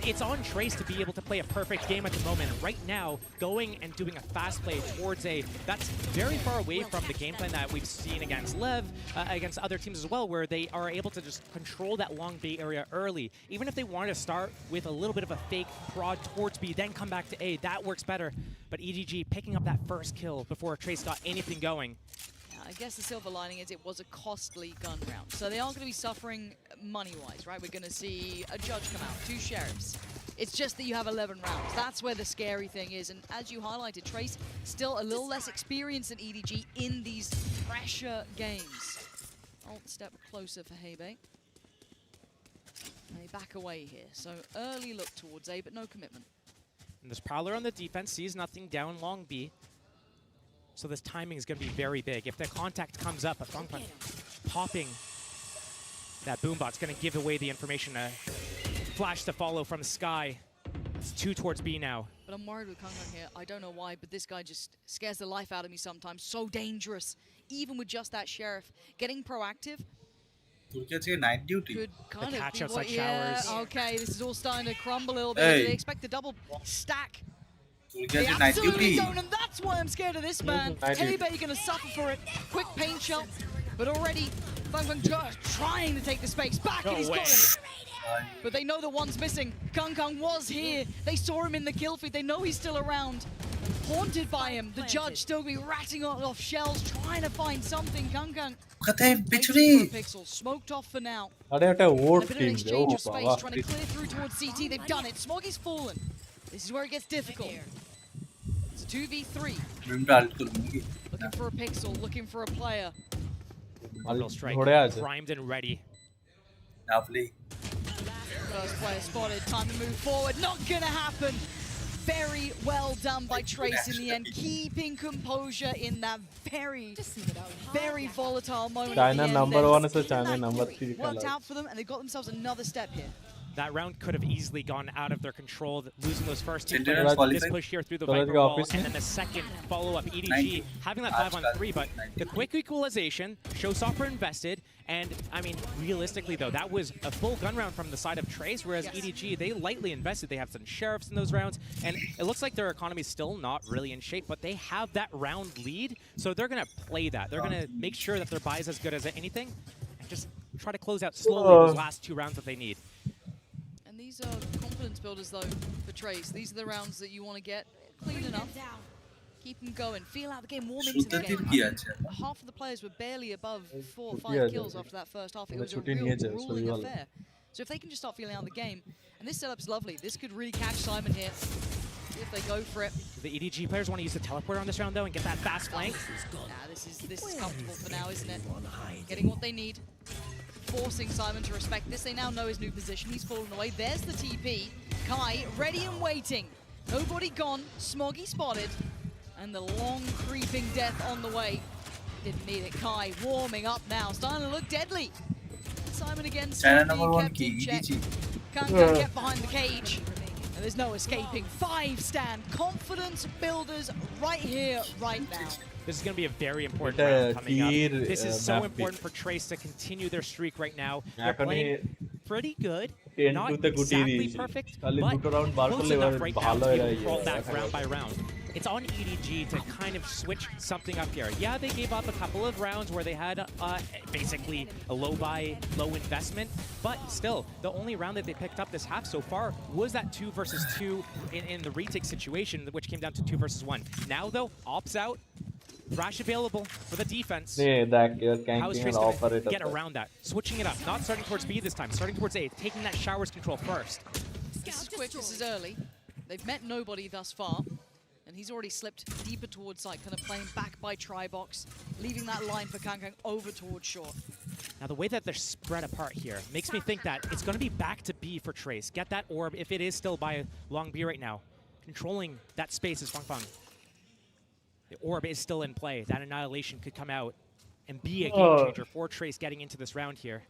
it's on Trace to be able to play a perfect game at the moment. Right now, going and doing a fast play towards A, that's very far away from the game plan that we've seen against Lev, against other teams as well, where they are able to just control that long B area early. Even if they wanted to start with a little bit of a fake prod towards B, then come back to A, that works better. But EDG picking up that first kill before Trace got anything going. I guess the silver lining is it was a costly gun round. So they are going to be suffering money-wise, right? We're going to see a judge come out, 2 sheriffs. It's just that you have 11 rounds. That's where the scary thing is. And as you highlighted, Trace still a little less experienced than EDG in these pressure games. I'll step closer for Hebe. They back away here. So early look towards A, but no commitment. And this Prowler on the defense sees nothing down long B. So this timing is going to be very big. If the contact comes up, a Feng Feng popping that boombot's going to give away the information. A flash to follow from Sky. It's 2 towards B now. But I'm worried with Kang Kang here. I don't know why, but this guy just scares the life out of me sometimes. So dangerous, even with just that sheriff. Getting proactive night duty. Could kind the of catch be outside what, showers. Yeah, okay, this is all starting to crumble a little bit. Hey. They expect the double stack. They absolutely don't, and that's why I'm scared of this man. Anybody gonna suffer for it. Quick paint shell, but already Feng Feng just trying to take the space back, and he's got it. But they know that one's missing. Kang Kang was here. They saw him in the kill feed. They know he's still around. Haunted by him. The judge still be ratting off shells, trying to find something. Kang Kang. Pixel smoked off for now. A bit of an exchange of space, trying to clear through towards CT. They've done it. Smoggy's fallen. This is where it gets difficult. It's a 2v3. Looking for a pixel, looking for a player. Orbital strike, primed and ready. Lovely. First player spotted, time to move forward. Not gonna happen. Very well done by Trace in the end, keeping composure in that very volatile moment. China number 1 is a China number 3. Worked out for them, and they got themselves another step here. That round could have easily gone out of their control, losing those first 2 players. This push here through the Viper wall, and then the second follow-up, EDG having that 5-on-3, but the quick equalization, Showstopper invested, and I mean, realistically though, that was a full gun round from the side of Trace, whereas EDG, they lightly invested. They have some sheriffs in those rounds, and it looks like their economy's still not really in shape, but they have that round lead, so they're gonna play that. They're gonna make sure that their buy is as good as anything, and just try to close out slowly those last 2 rounds that they need. These are confidence builders, though, for Trace. These are the rounds that you want to get clean enough. Keep them going. Feel out the game, warm into the game. Half of the players were barely above 4 or 5 kills after that first half. It was a real grueling affair. So if they can just start feeling out the game, and this setup's lovely. This could really catch Simon here if they go for it. The EDG players want to use the teleporter on this round, though, and get that fast flank. Nah, this is comfortable for now, isn't it? Getting what they need. Forcing Simon to respect this. They now know his new position. He's fallen away. There's the TP. Kai ready and waiting. Nobody gone. Smoggy spotted. And the long creeping death on the way. Didn't need it. Kai warming up now. Starting to look deadly. Simon again. China number 1 kept in check. Can't get behind the cage. And There's no escaping. 5-stand confidence builders right here, right now. This is going to be a very important round coming up. This is so important for Trace to continue their streak right now. They're playing pretty good. Not exactly perfect, but close enough right now to be able to crawl back round by round. It's on EDG to kind of switch something up here. Yeah, they gave up a couple of rounds where they had basically a low buy, low investment, but still, the only round that they picked up this half so far was that 2 versus 2 in the retake situation, which came down to 2 versus 1. Now, though, Ops out. Thrash available for the defense. How is Trace going to get around that? Switching it up, not starting towards B this time, starting towards A, taking that showers control first. This is quick, this is early. They've met nobody thus far, and he's already slipped deeper towards site, kind of playing back by Tribox, leaving that line for Kangkang over towards short. Now the way that they're spread apart here makes me think that it's going to be back to B for Trace. Get that orb if it is still by long B right now. Controlling that space is Fang. The orb is still in play. That annihilation could come out and be a game changer for Trace getting into this round here.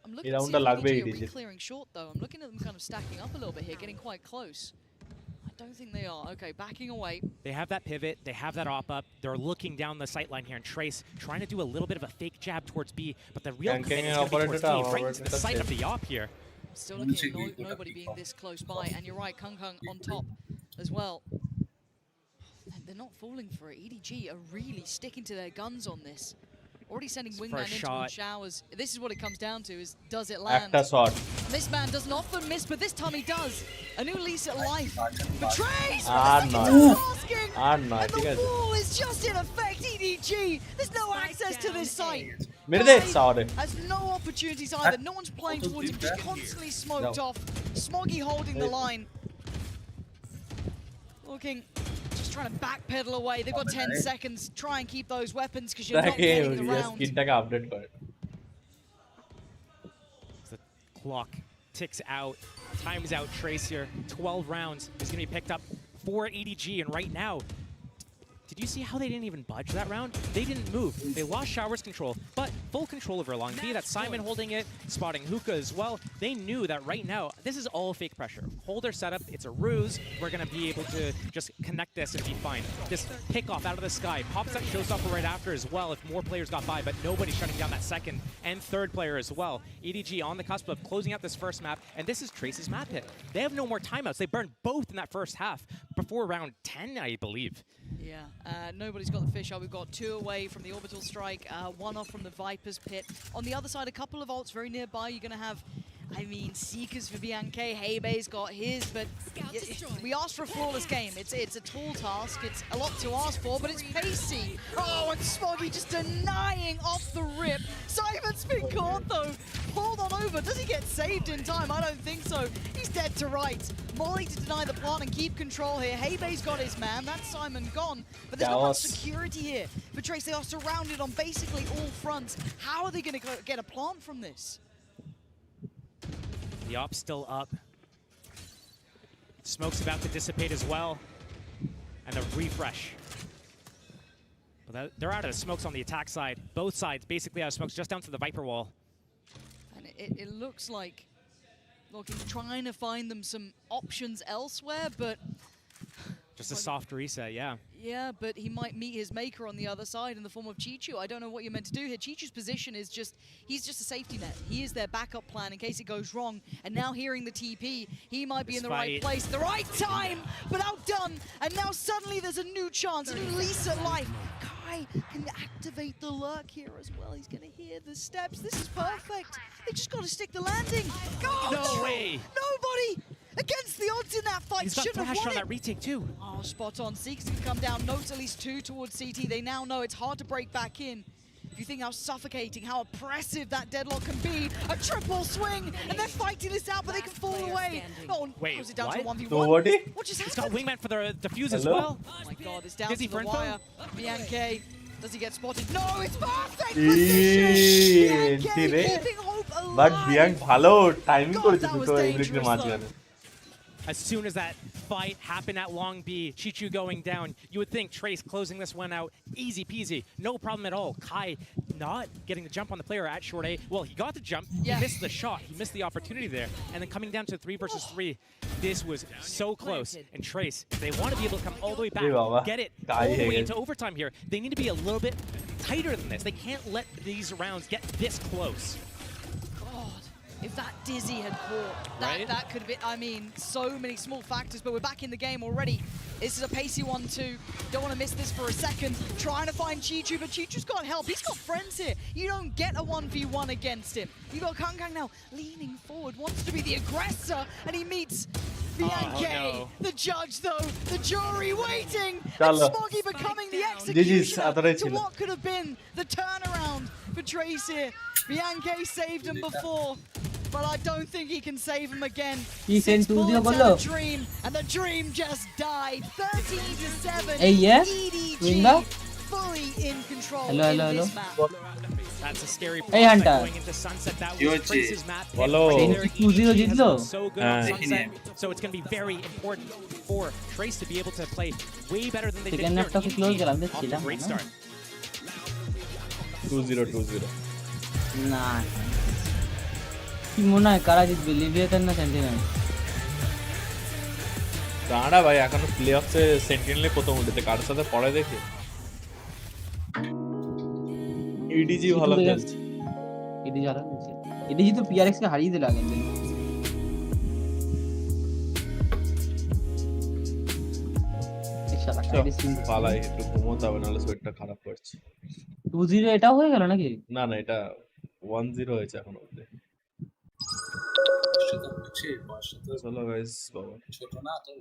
I'm looking at EDG re-clearing short though. I'm looking at them kind of stacking up a little bit here, getting quite close. I don't think they are. Okay, backing away. They have that pivot. They have that op up. They're looking down the sight line here, and Trace trying to do a little bit of a fake jab towards B, but the real commitment is going to be towards A, right into the sight of the op here. Still looking at nobody being this close by, and you're right, Kangkang on top as well. They're not falling for it. EDG are really sticking to their guns on this. Already sending Wingman into showers. This is what it comes down to, is does it land? This man doesn't often miss, but this time he does. A new lease at life. But Trace, asking, and the wall is just in effect. EDG, there's no access to this site. Has no opportunities either. No one's playing towards him, just constantly smoked off. Smoggy holding the line. Looking, just trying to backpedal away. They've got 10 seconds. Try and keep those weapons because you're not getting the round. The clock ticks out. Time's out. Trace here. 12 rounds is going to be picked up for EDG. And right now, did you see how they didn't even budge that round? They didn't move. They lost showers control, but full control over long B. That's Simon holding it, spotting Hookah as well. They knew that right now, this is all fake pressure. Hold their setup. It's a ruse. We're going to be able to just connect this and be fine. This pick off out of the sky. Pops that shows up right after as well if more players got by, but nobody's shutting down that second and third player as well. EDG on the cusp of closing out this first map, and this is Trace's map hit. They have no more timeouts. They burned both in that first half before round 10, I believe. Yeah, nobody's got the fish out. We've got 2 away from the orbital strike, 1 off from the Viper's pit. On the other side, a couple of ults very nearby. You're going to have, I mean, Seekers for Bianca. Heybei's got his, but we asked for a flawless game. It's a tall task. It's a lot to ask for, but it's pacey. Oh, and Smoggy just denying off the rip. Simon's been caught, though. Pulled on over. Does he get saved in time? I don't think so. He's dead to right. Molly to deny the plant and keep control here. Heybei's got his man. That's Simon gone. But there's not much security here for Trace. They are surrounded on basically all fronts. How are they going to get a plant from this? The op's still up. Smoke's about to dissipate as well. And the refresh. But they're out of the smokes on the attack side. Both sides basically out of smokes, just down to the Viper wall. And it looks like looking, trying to find them some options elsewhere, but just a soft reset, yeah. Yeah, but he might meet his maker on the other side in the form of Chichu. I don't know what you're meant to do here. Chichu's position is just, he's just a safety net. He is their backup plan in case it goes wrong. And now hearing the TP, he might be in the right place, the right time, but outdone. And now suddenly there's a new chance, a new lease at life. Kai can activate the lurk here as well. He's going to hear the steps. This is perfect. They just got to stick the landing. God, no way. Nobody against the odds in that fight. He's got Thrash on that retake too. Oh, spot on. Seekers can come down. Notes at least 2 towards CT. They now know it's hard to break back in. If you think how suffocating, how oppressive that deadlock can be, a triple swing, and they're fighting this out, but they can fall away. Oh, wait, it down what? To 1v1. What just happened? He's got Wingman for the defuse as well. Oh my god, it's down to the wire. Bianca, does he get spotted? No, it's perfect But Bianca ভালো timing করেছে দুটো এগ্রিকের মাঝখানে। As soon as that fight happened at Long B, Chichu going down, you would think Trace closing this one out, easy peasy, no problem at all. Kai not getting the jump on the player at short A. Well, he got the jump, he missed the shot, he missed the opportunity there. And then coming down to 3 versus 3, this was so close. And Trace, they want to be able to come all the way back, get it all the way into overtime here. They need to be a little bit tighter than this. They can't let these rounds get this close. If that Dizzy had caught, that could have been, I mean, so many small factors, but we're back in the game already. This is a pacey one too. Don't want to miss this for a second. Trying to find Chichu, but Chichu's got help. He's got friends here. You don't get a 1v1 against him. You got Kang now leaning forward, wants to be the aggressor, and he meets Bianche. The judge though, the jury waiting, and Smoggy becoming the executioner to what could have been the turnaround for Trace here. Bianche saved him before, but I don't think he can save him again. He sent 2-0 a dream, and the dream just died. 13-7. Hey, yes? EDG fully in control hello. this map. That's a scary hey, Hunter. going into Sunset. That was Trace's map. Hello. 2-0 jitlo. So good on Sunset. So it's going to be very important for Trace to be able to play way better than they did here. Off to a great start. 2-0. না কি মনে হয় কারা জিতবে লিভিয়েটার না sentinel দাঁড়া ভাই এখনো প্লে অফসে সেন্টিনেলে প্রথম উঠেছে কার সাথে পড়ে দেখে ইডিজি ভালো খেলছে ইডিজি তো পিআরএক্স কে হারিয়ে দিল আগের দিন পালাই একটু ঘুমোতে হবে নাহলে শরীরটা খারাপ করছে 2-0 এটাও হয়ে গেল নাকি না এটা 1-0 হয়েছে এখন অবধি চলো গাইস বাবা ছোট না তো